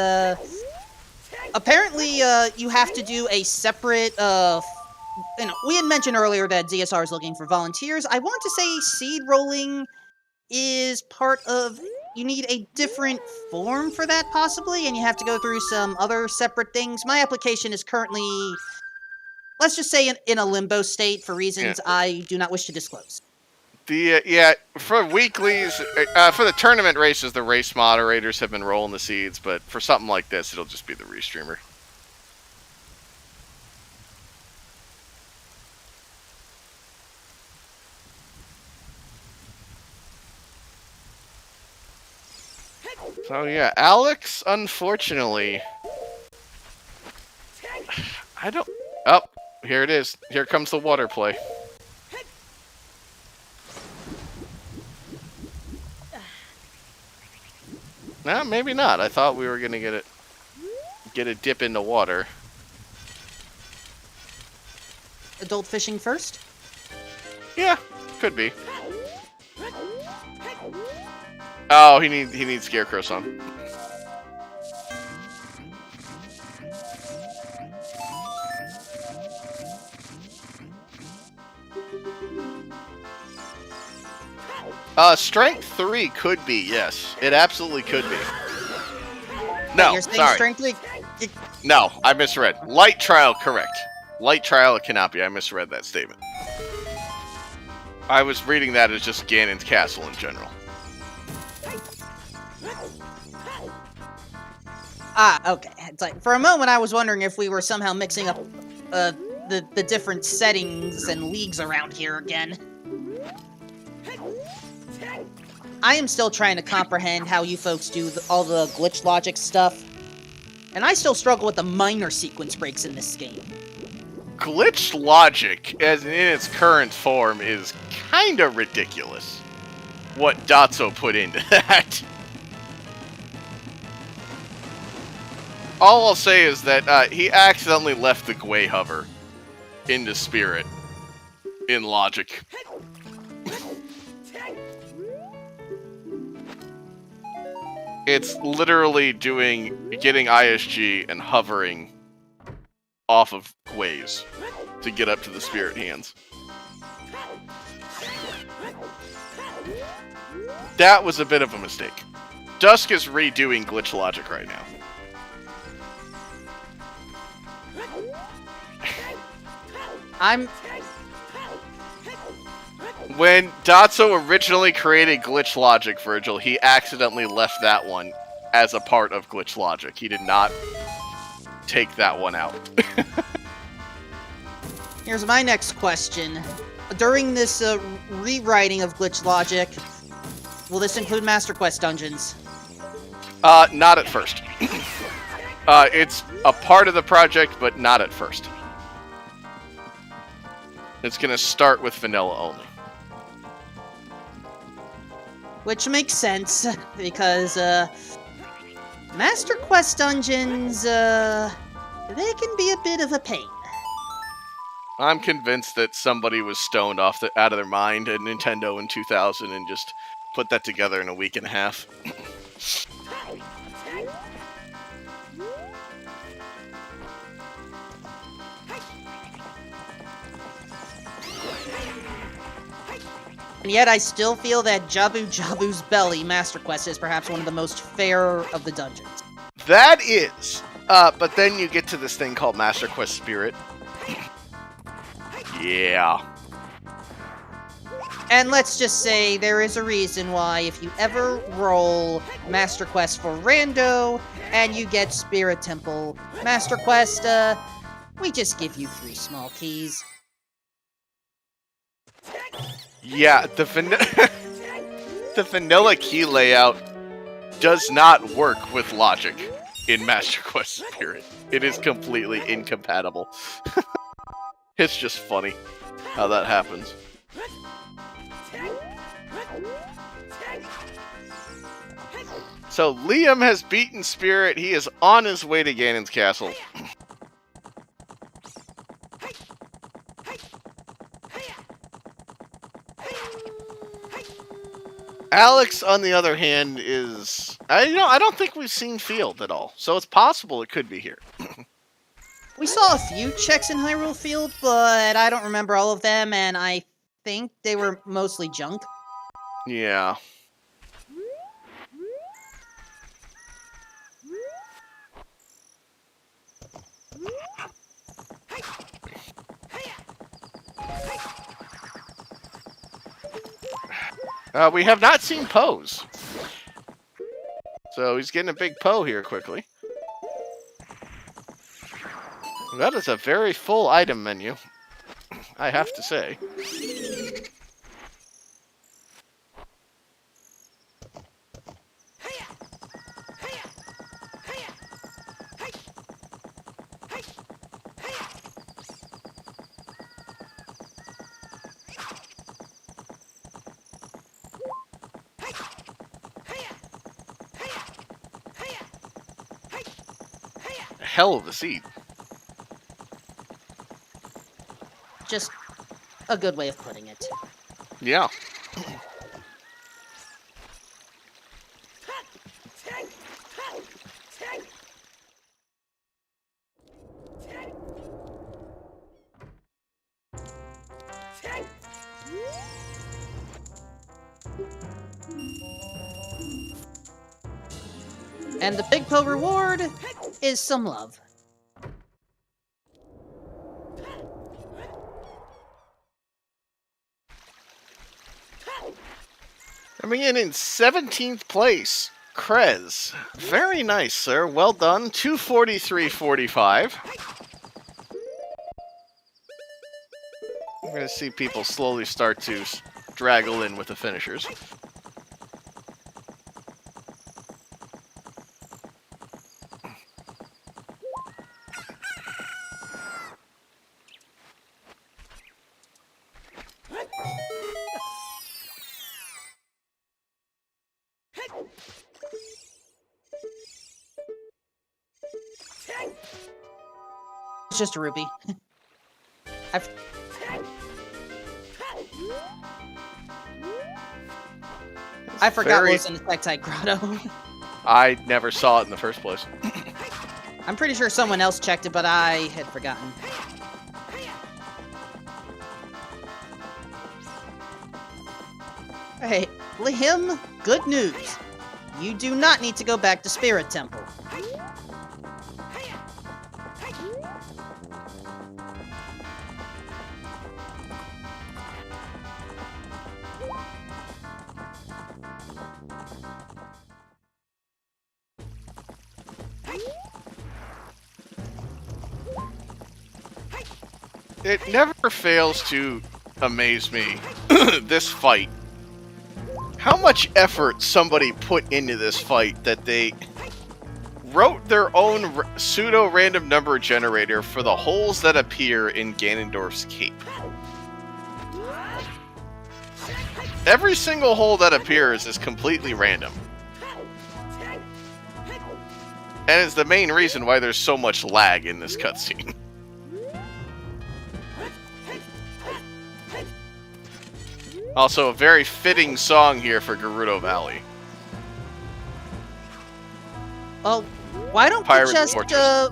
apparently you have to do a separate. We had mentioned earlier that ZSR is looking for volunteers. I want to say seed rolling is part of. You need a different form for that, possibly, and you have to go through some other separate things. My application is currently, let's just say, in a limbo state for reasons I do not wish to disclose.
For weeklies, for the tournament races, the race moderators have been rolling the seeds, but for something like this, it'll just be the restreamer. So yeah, Alex, unfortunately, I don't. Oh, here it is. Here comes the water play. No, maybe not. I thought we were gonna get a dip in the water.
Adult fishing first?
Yeah, could be. Oh, he needs Scarecrow Song. Strength 3 could be, yes. It absolutely could be. No,
you're saying
sorry.
Strength 3?
No, I misread. Light Trial, correct. Light Trial, it cannot be. I misread that statement. I was reading that as just Ganon's castle in general.
Ah, okay. It's like, for a moment I was wondering if we were somehow mixing up the different settings and leagues around here again. I am still trying to comprehend how you folks do all the glitch logic stuff, and I still struggle with the minor sequence breaks in this game.
Glitch logic, as in its current form, is kinda ridiculous. What Dotso put into that. All I'll say is that he accidentally left the Gwei hover into Spirit in logic. It's literally getting ISG and hovering off of Gweis to get up to the Spirit hands. That was a bit of a mistake. Dusk is redoing glitch logic right now. When Dotso originally created glitch logic, Virgil, he accidentally left that one as a part of glitch logic. He did not take that one out.
Here's my next question. During this rewriting of glitch logic, will this include Master Quest dungeons?
Not at first. It's a part of the project, but not at first. It's gonna start with vanilla only.
Which makes sense, because, Master Quest dungeons, they can be a bit of a pain.
I'm convinced that somebody was stoned out of their mind at Nintendo in 2000 and just put that together in a week and a half.
And yet I still feel that Jabu Jabu's Belly Master Quest is perhaps one of the most fair of the dungeons.
That is. But then you get to this thing called Master Quest Spirit. Yeah.
And let's just say there is a reason why if you ever roll Master Quest for Rando and you get Spirit Temple Master Quest, we just give you 3 small keys.
Yeah, the vanilla key layout does not work with logic in Master Quest Spirit. It is completely incompatible. It's just funny how that happens. So Liam has beaten Spirit. He is on his way to Ganon's castle. Alex, on the other hand, is I don't think we've seen Field at all, so it's possible it could be here.
We saw a few checks in Hyrule Field, but I don't remember all of them, and I think they were mostly junk.
Yeah. We have not seen Pose. So he's getting a big Poe here quickly. That is a very full item menu, I have to say. Hell of a seed.
Just a good way of putting it.
Yeah.
And the big Poe reward is some love.
Coming in 17th place, Krez. Very nice, sir. Well done. 243.45. We're going to see people slowly start to draggle in with the finishers.
It's just a rupee. I forgot what was in the Sectite Grotto.
I never saw it in the first place.
I'm pretty sure someone else checked it, but I had forgotten. Hey, Liam, good news. You do not need to go back to Spirit Temple.
It never fails to amaze me, this fight. How much effort somebody put into this fight that they wrote their own pseudo-random number generator for the holes that appear in Ganondorf's cape. Every single hole that appears is completely random. And is the main reason why there's so much lag in this cutscene. Also, a very fitting song here for Gerudo Valley.
Well, why don't
Pirate
we just
Fortress.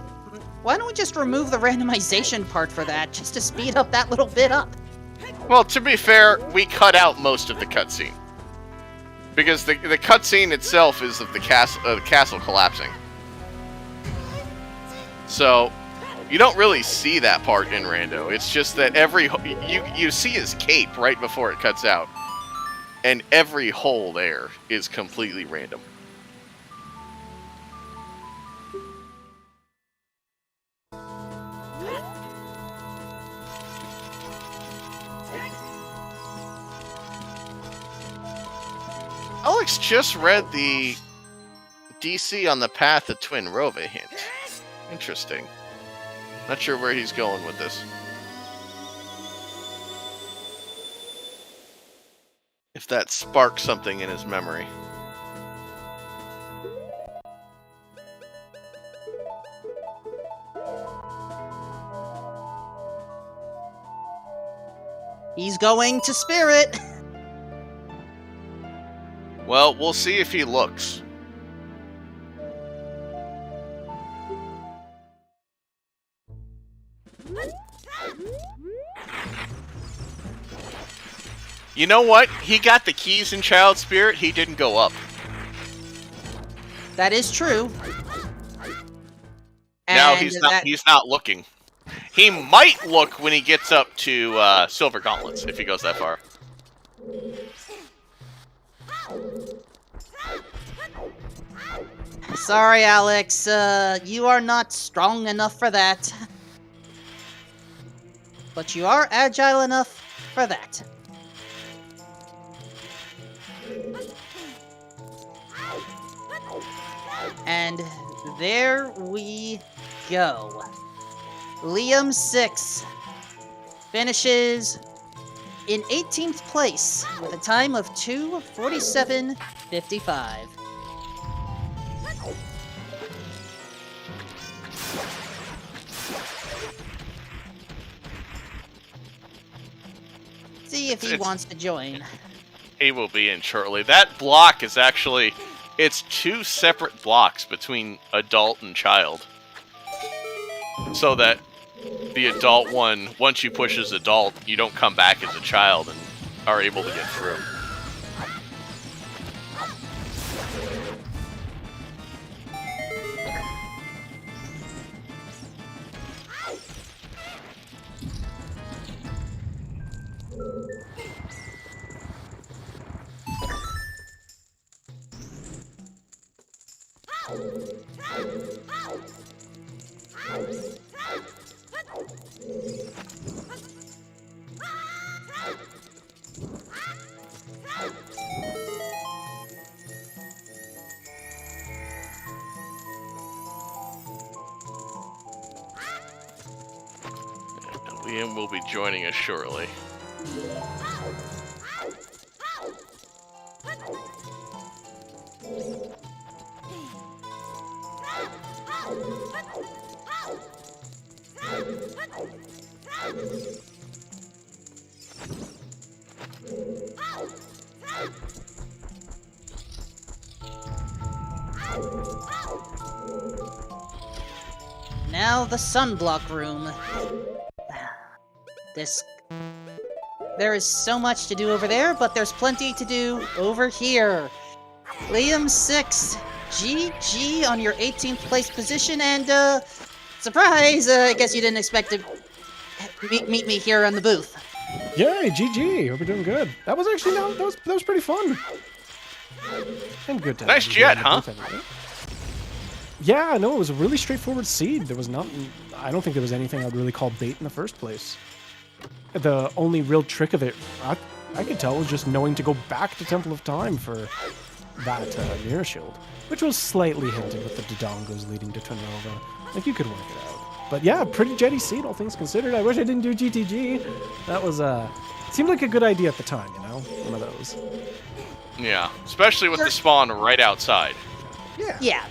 why don't we just remove the randomization part for that, just to speed up that little bit up?
Well, to be fair, we cut out most of the cutscene. Because the cutscene itself is of the castle collapsing. So, you don't really see that part in Rando. It's just that you see his cape right before it cuts out. And every hole there is completely random. Alex just read the DC on the Path of Twin Rova hint. Interesting. Not sure where he's going with this. If that sparked something in his memory.
He's going to Spirit.
Well, we'll see if he looks. You know what? He got the keys in Child Spirit. He didn't go up.
That is true.
Now
And
he's not looking. He might look when he gets up to Silver Gauntlets, if he goes that far.
Sorry, Alex. You are not strong enough for that. But you are agile enough for that. And there we go. Liam 6 finishes in 18th place with a time of 2:47:55. See if he wants to join.
He will be in shortly. That block is actually... It's 2 separate blocks between adult and child. So that the adult one, once you push as adult, you don't come back as a child and are able to get through. Liam will be joining us shortly.
Now the sunblock room. There is so much to do over there, but there's plenty to do over here. Liam 6, GG on your 18th place position, and surprise! I guess you didn't expect to meet me here on the booth.
Yay, GG! Hope you're doing good. That was actually that was pretty fun. And good time.
Nice jet, huh?
Yeah, no, it was a really straightforward seed. There was I don't think there was anything I'd really call bait in the first place. The only real trick of it, I could tell, was just knowing to go back to Temple of Time for that mirror shield, which was slightly hinted with the Dodongos leading to Trinova. Like, you could work it out. But yeah, pretty jetty seed, all things considered. I wish I didn't do GTG. That was, seemed like a good idea at the time, you know? One of those.
Yeah, especially with the spawn right outside.
Yeah.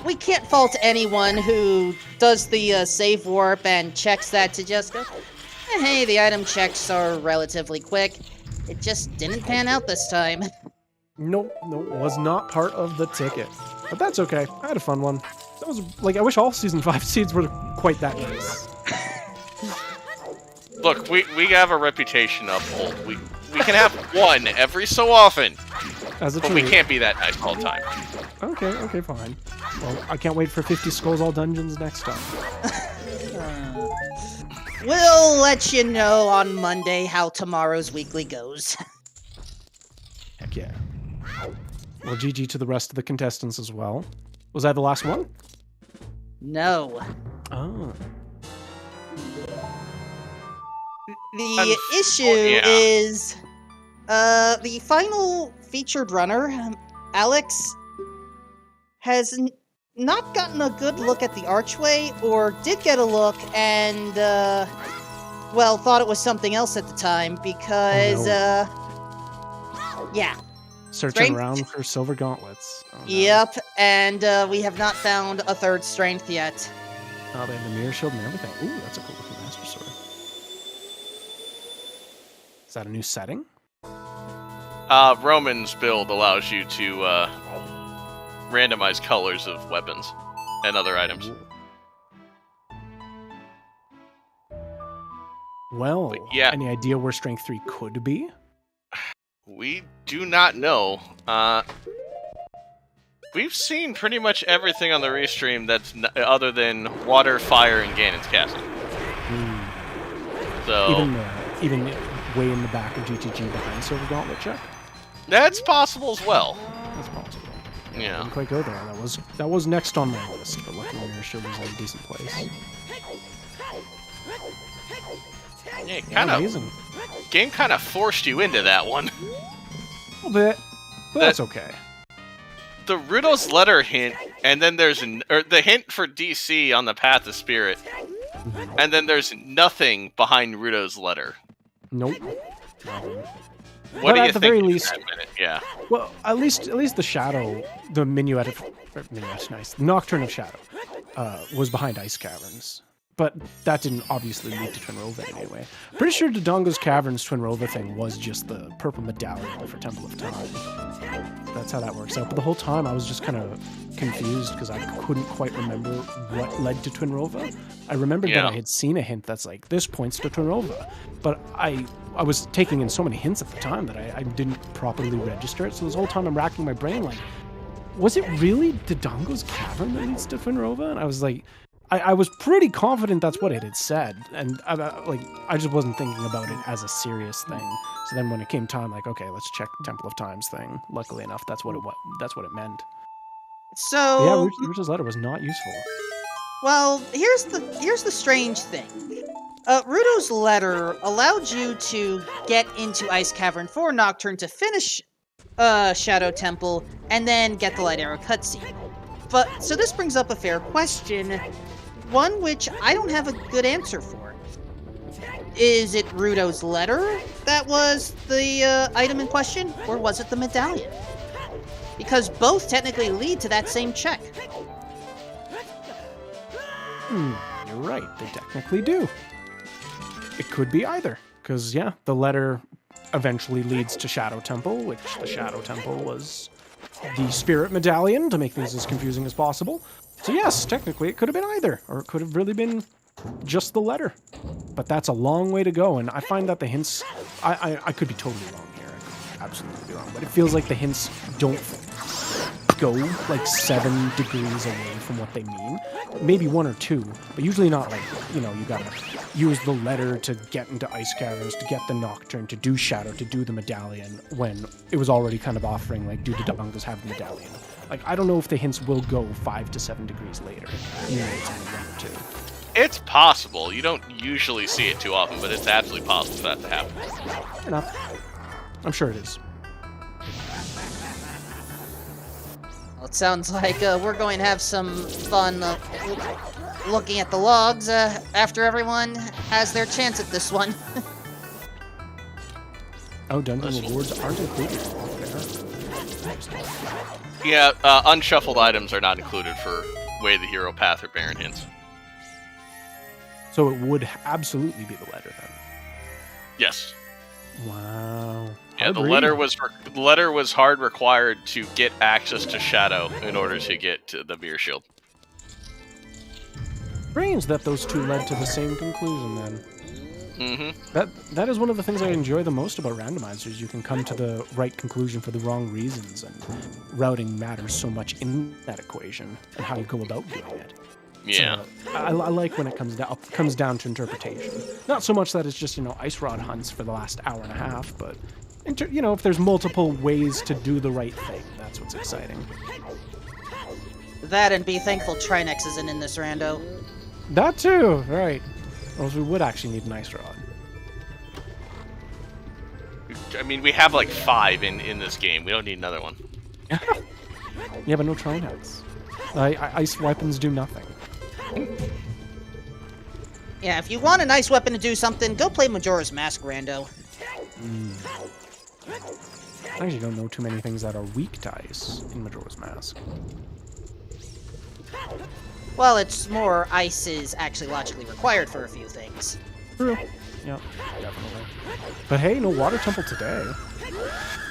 We can't fault anyone who does the save warp and checks that to just go, hey, the item checks are relatively quick. It just didn't pan out this time.
Nope, was not part of the ticket. But that's okay. I had a fun one. That was, like, I wish all Season 5 seeds were quite that nice.
Look, we have a reputation of old. We can have one every so often.
As a
but
treat.
we can't be that nice all the time.
Okay, fine. Well, I can't wait for 50 Skulls All Dungeons next time.
We'll let you know on Monday how tomorrow's weekly goes.
Heck yeah. Well, GG to the rest of the contestants as well. Was I the last one?
No.
Oh.
The issue is, the final featured runner, Alex, has not gotten a good look at the archway, or did get a look and, well, thought it was something else at the time, because, yeah.
Searching around for silver gauntlets. Oh, no.
Yep, and we have not found a third strength yet.
Oh, they have the mirror shield and everything. Ooh, that's a cool looking Master Sword. Is that a new setting?
Roman's build allows you to randomize colors of weapons and other items.
Well,
But yeah.
any idea where Strength 3 could be?
We do not know. We've seen pretty much everything on the restream that's other than water, fire, and Ganon's castle. So
Even way in the back of GTG behind Silver Gauntlet check?
that's possible as well.
That's possible.
Yeah.
Didn't quite go there. That was next on my list, but luckily Mirror Shield was in a decent place.
Yeah,
Amazing.
game kind of forced you into that one.
A little bit, but that's okay.
The Rudo's letter hint, and then there's the hint for DC on the Path of Spirit, and then there's nothing behind Rudo's letter.
Nope.
What do you
at the
think?
very
in
least,
that minute? Yeah.
well, at least the Shadow, the Minueta, nice, Nocturne of Shadow, was behind Ice Caverns. But that didn't obviously lead to Twin Rova in any way. Pretty sure Dodongo's Caverns Twin Rova thing was just the purple medallion for Temple of Time. That's how that works out. But the whole time I was just kind of confused because I couldn't quite remember what led to Twin Rova. I remembered that I had seen a hint that's like, this points to Twin Rova. But I was taking in so many hints at the time that I didn't properly register it. So this whole time I'm racking my brain like, was it really Dodongo's Cavern that leads to Twin Rova? And I was like, I was pretty confident that's what it had said, and I just wasn't thinking about it as a serious thing. So then when it came time, like, okay, let's check Temple of Times thing. Luckily enough, that's what it meant.
So
But yeah, Ruto's letter was not useful.
well, here's the strange thing. Ruto's letter allowed you to get into Ice Cavern for Nocturne to finish Shadow Temple and then get the Light Arrow cutscene. But so this brings up a fair question, one which I don't have a good answer for. Is it Ruto's letter that was the item in question, or was it the medallion? Because both technically lead to that same check.
You're right, they technically do. It could be either, because yeah, the letter eventually leads to Shadow Temple, which the Shadow Temple was the Spirit Medallion, to make things as confusing as possible. So yes, technically it could have been either, or it could have really been just the letter. But that's a long way to go, and I find that the hints... I could be totally wrong here, I could absolutely be wrong, but it feels like the hints don't go like 7 degrees away from what they mean. Maybe 1 or 2, but usually not like, you gotta use the letter to get into Ice Caverns, to get the Nocturne, to do Shadow, to do the Medallion, when it was already kind of offering, like, do the Dodongos have the Medallion? Like, I don't know if the hints will go 5 to 7 degrees later. You know, it's only 1 or 2.
It's possible. You don't usually see it too often, but it's absolutely possible for that to happen.
Fair enough. I'm sure it is.
Well, it sounds like we're going to have some fun looking at the logs after everyone has their chance at this one.
Oh, dungeon rewards aren't included.
Yeah, unshuffled items are not included for Way of the Hero Path or Baron hints.
So it would absolutely be the letter then.
Yes.
Wow.
Yeah, the letter was hard required to get access to Shadow in order to get to the Mirror Shield.
Strange that those two led to the same conclusion then.
Mm-hmm.
That is one of the things I enjoy the most about randomizers. You can come to the right conclusion for the wrong reasons, and routing matters so much in that equation and how you go about doing it.
Yeah.
So, I like when it comes down to interpretation. Not so much that it's just, ice rod hunts for the last hour and a half, but if there's multiple ways to do the right thing, that's what's exciting.
That and be thankful Trinex isn't in this rando.
That too, right. Or else we would actually need an ice rod.
I mean, we have like 5 in this game. We don't need another one.
Yeah, but no Trinex. Ice weapons do nothing.
Yeah, if you want a nice weapon to do something, go play Majora's Mask, rando.
I actually don't know too many things that are weak to ice in Majora's Mask.
Well, it's more ice is actually logically required for a few things.
True. Yep, definitely. But hey, no water temple today.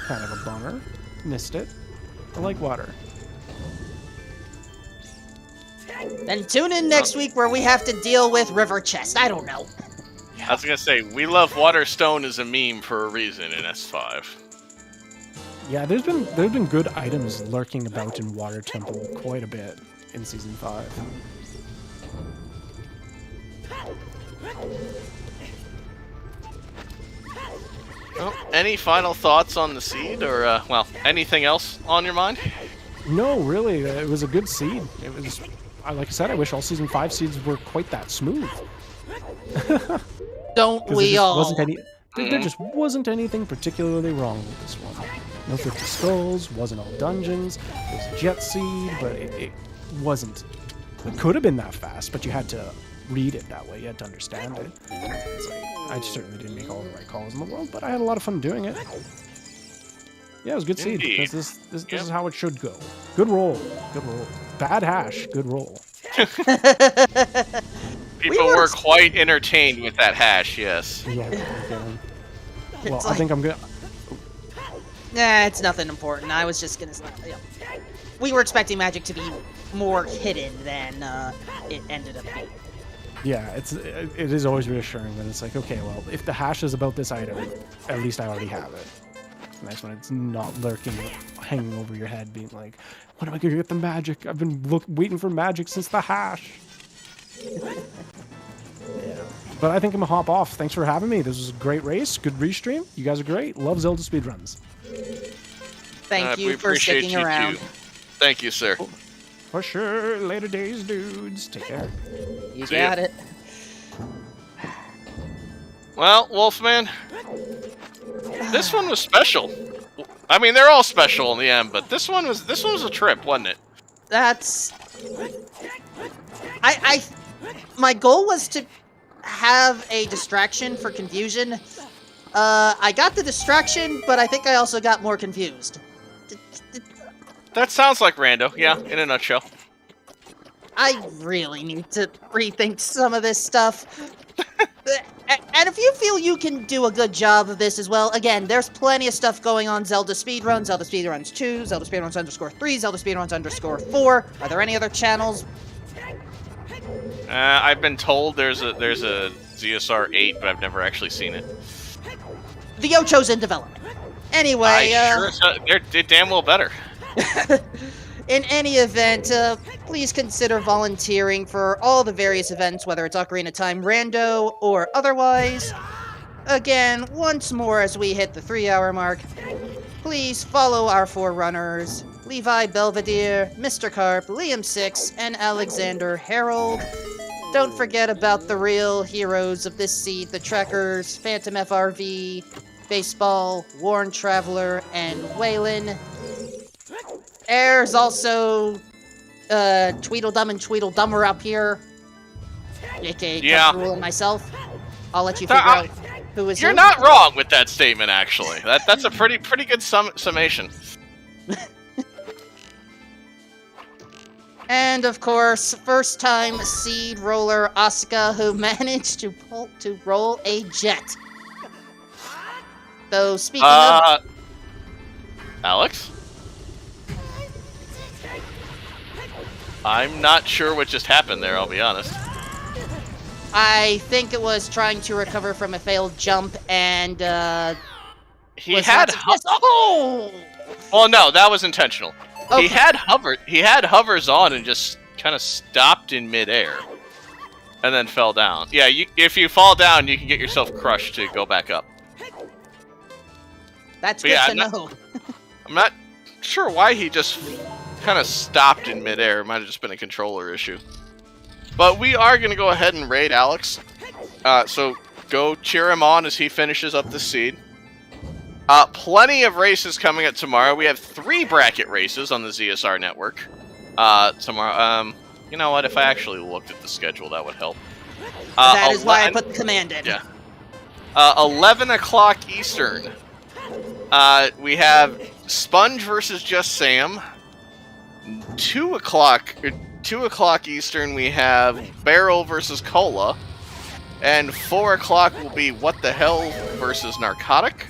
Kind of a bummer. Missed it. I like water.
Then tune in next week where we have to deal with River Chest. I don't know.
I was gonna say, we love Waterstone as a meme for a reason in S5.
Yeah, there's been good items lurking about in Water Temple quite a bit in Season 5.
Well, any final thoughts on the seed, or, well, anything else on your mind?
No, really, it was a good seed. It was, like I said, I wish all Season 5 seeds were quite that smooth.
Don't we all?
There just wasn't anything particularly wrong with this one. No 50 skulls, wasn't all dungeons, it was Jet Seed, but it wasn't. It could have been that fast, but you had to read it that way, you had to understand it. It's like, I certainly didn't make all the right calls in the world, but I had a lot of fun doing it. Yeah, it was a good seed.
Indeed.
This is how it should go. Good roll. Good roll. Bad hash. Good roll.
People were quite entertained with that hash, yes.
Yeah. Well,
It's
I think I'm gonna.
Nah, it's nothing important. I was just gonna. We were expecting magic to be more hidden than it ended up being.
Yeah, it is always reassuring when it's like, okay, well, if the hash is about this item, at least I already have it. It's nice when it's not lurking, hanging over your head, being like, when am I gonna get the magic? I've been waiting for magic since the hash. Yeah. But I think I'm gonna hop off. Thanks for having me. This was a great race. Good restream. You guys are great. Love Zelda speedruns.
Thank
We
you for
appreciate
sticking
you
around.
too. Thank you, sir.
For sure. Later days, dudes. Take care.
You
See ya.
got it.
Well, Wolfman, this one was special. I mean, they're all special in the end, but this one was a trip, wasn't it?
That's. My goal was to have a distraction for confusion. I got the distraction, but I think I also got more confused.
That sounds like Rando, yeah, in a nutshell.
I really need to rethink some of this stuff. And if you feel you can do a good job of this as well, again, there's plenty of stuff going on. Zelda Speedruns, Zelda Speedruns 2, Zelda Speedruns _3, Zelda Speedruns _4. Are there any other channels?
I've been told there's a ZSR 8, but I've never actually seen it.
The Ocho's in development. Anyway,
they're damn well better.
in any event, please consider volunteering for all the various events, whether it's Ocarina Time Rando or otherwise. Again, once more as we hit the 3-hour mark, please follow our forerunners, Levi Belvedere, Mr. Carp, Liam Six, and Alexander Harold. Don't forget about the real heroes of this seed, the Trekkers, Phantom FRV, Baseball, Worn Traveler, and Waylon. There's also Tweedledum and Tweedledummer up here, aka Rule and myself. I'll let you figure out who is
You're
who.
not wrong with that statement, actually. That's a pretty good summation.
And of course, first-time seed roller Asuka, who managed to roll a jet. Though speaking of,
Alex? I'm not sure what just happened there, I'll be honest.
I think it was trying to recover from a failed jump, and
He had
oh!
Well, no, that was intentional.
Okay.
He had hovers on and just kind of stopped in midair, and then fell down. Yeah, if you fall down, you can get yourself crushed to go back up.
That's
But
good
yeah,
to know.
I'm not sure why he just kind of stopped in midair. It might have just been a controller issue. But we are going to go ahead and raid Alex. So go cheer him on as he finishes up the seed. Plenty of races coming up tomorrow. We have 3 bracket races on the ZSR network tomorrow. You know what? If I actually looked at the schedule, that would help.
That is why I put the command in.
Yeah. 11 o'clock Eastern. We have Sponge versus Just Sam. 2 2 o'clock Eastern, we have Barrel versus Cola. And 4 o'clock will be What the Hell versus Narcotic.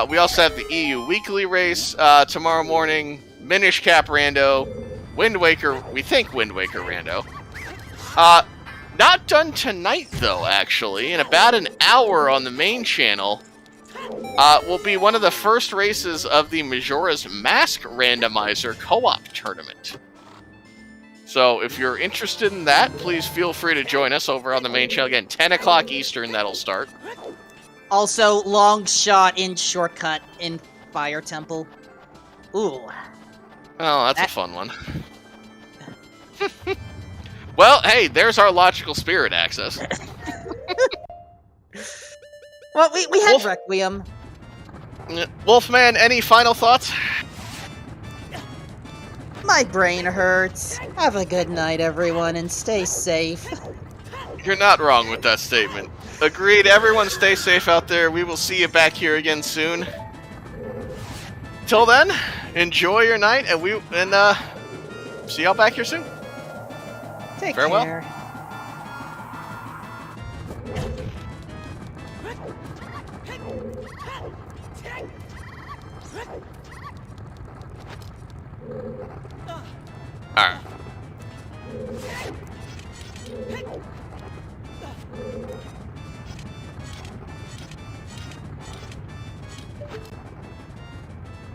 We also have the EU Weekly race tomorrow morning. Minish Cap Rando. Wind Waker, we think Wind Waker Rando. Not done tonight, though, actually. In about an hour on the main channel, will be one of the first races of the Majora's Mask Randomizer co-op tournament. So if you're interested in that, please feel free to join us over on the main channel. Again, 10 o'clock Eastern, that'll start.
Also, long shot in shortcut in Fire Temple. Ooh.
Oh, that's a fun one. Well, hey, there's our logical spirit access.
Well, we had Requiem.
Wolfman, any final thoughts?
My brain hurts. Have a good night, everyone, and stay safe.
You're not wrong with that statement. Agreed. Everyone stay safe out there. We will see you back here again soon. Till then, enjoy your night, and see y'all back here soon.
Take
Farewell.
care.
All right.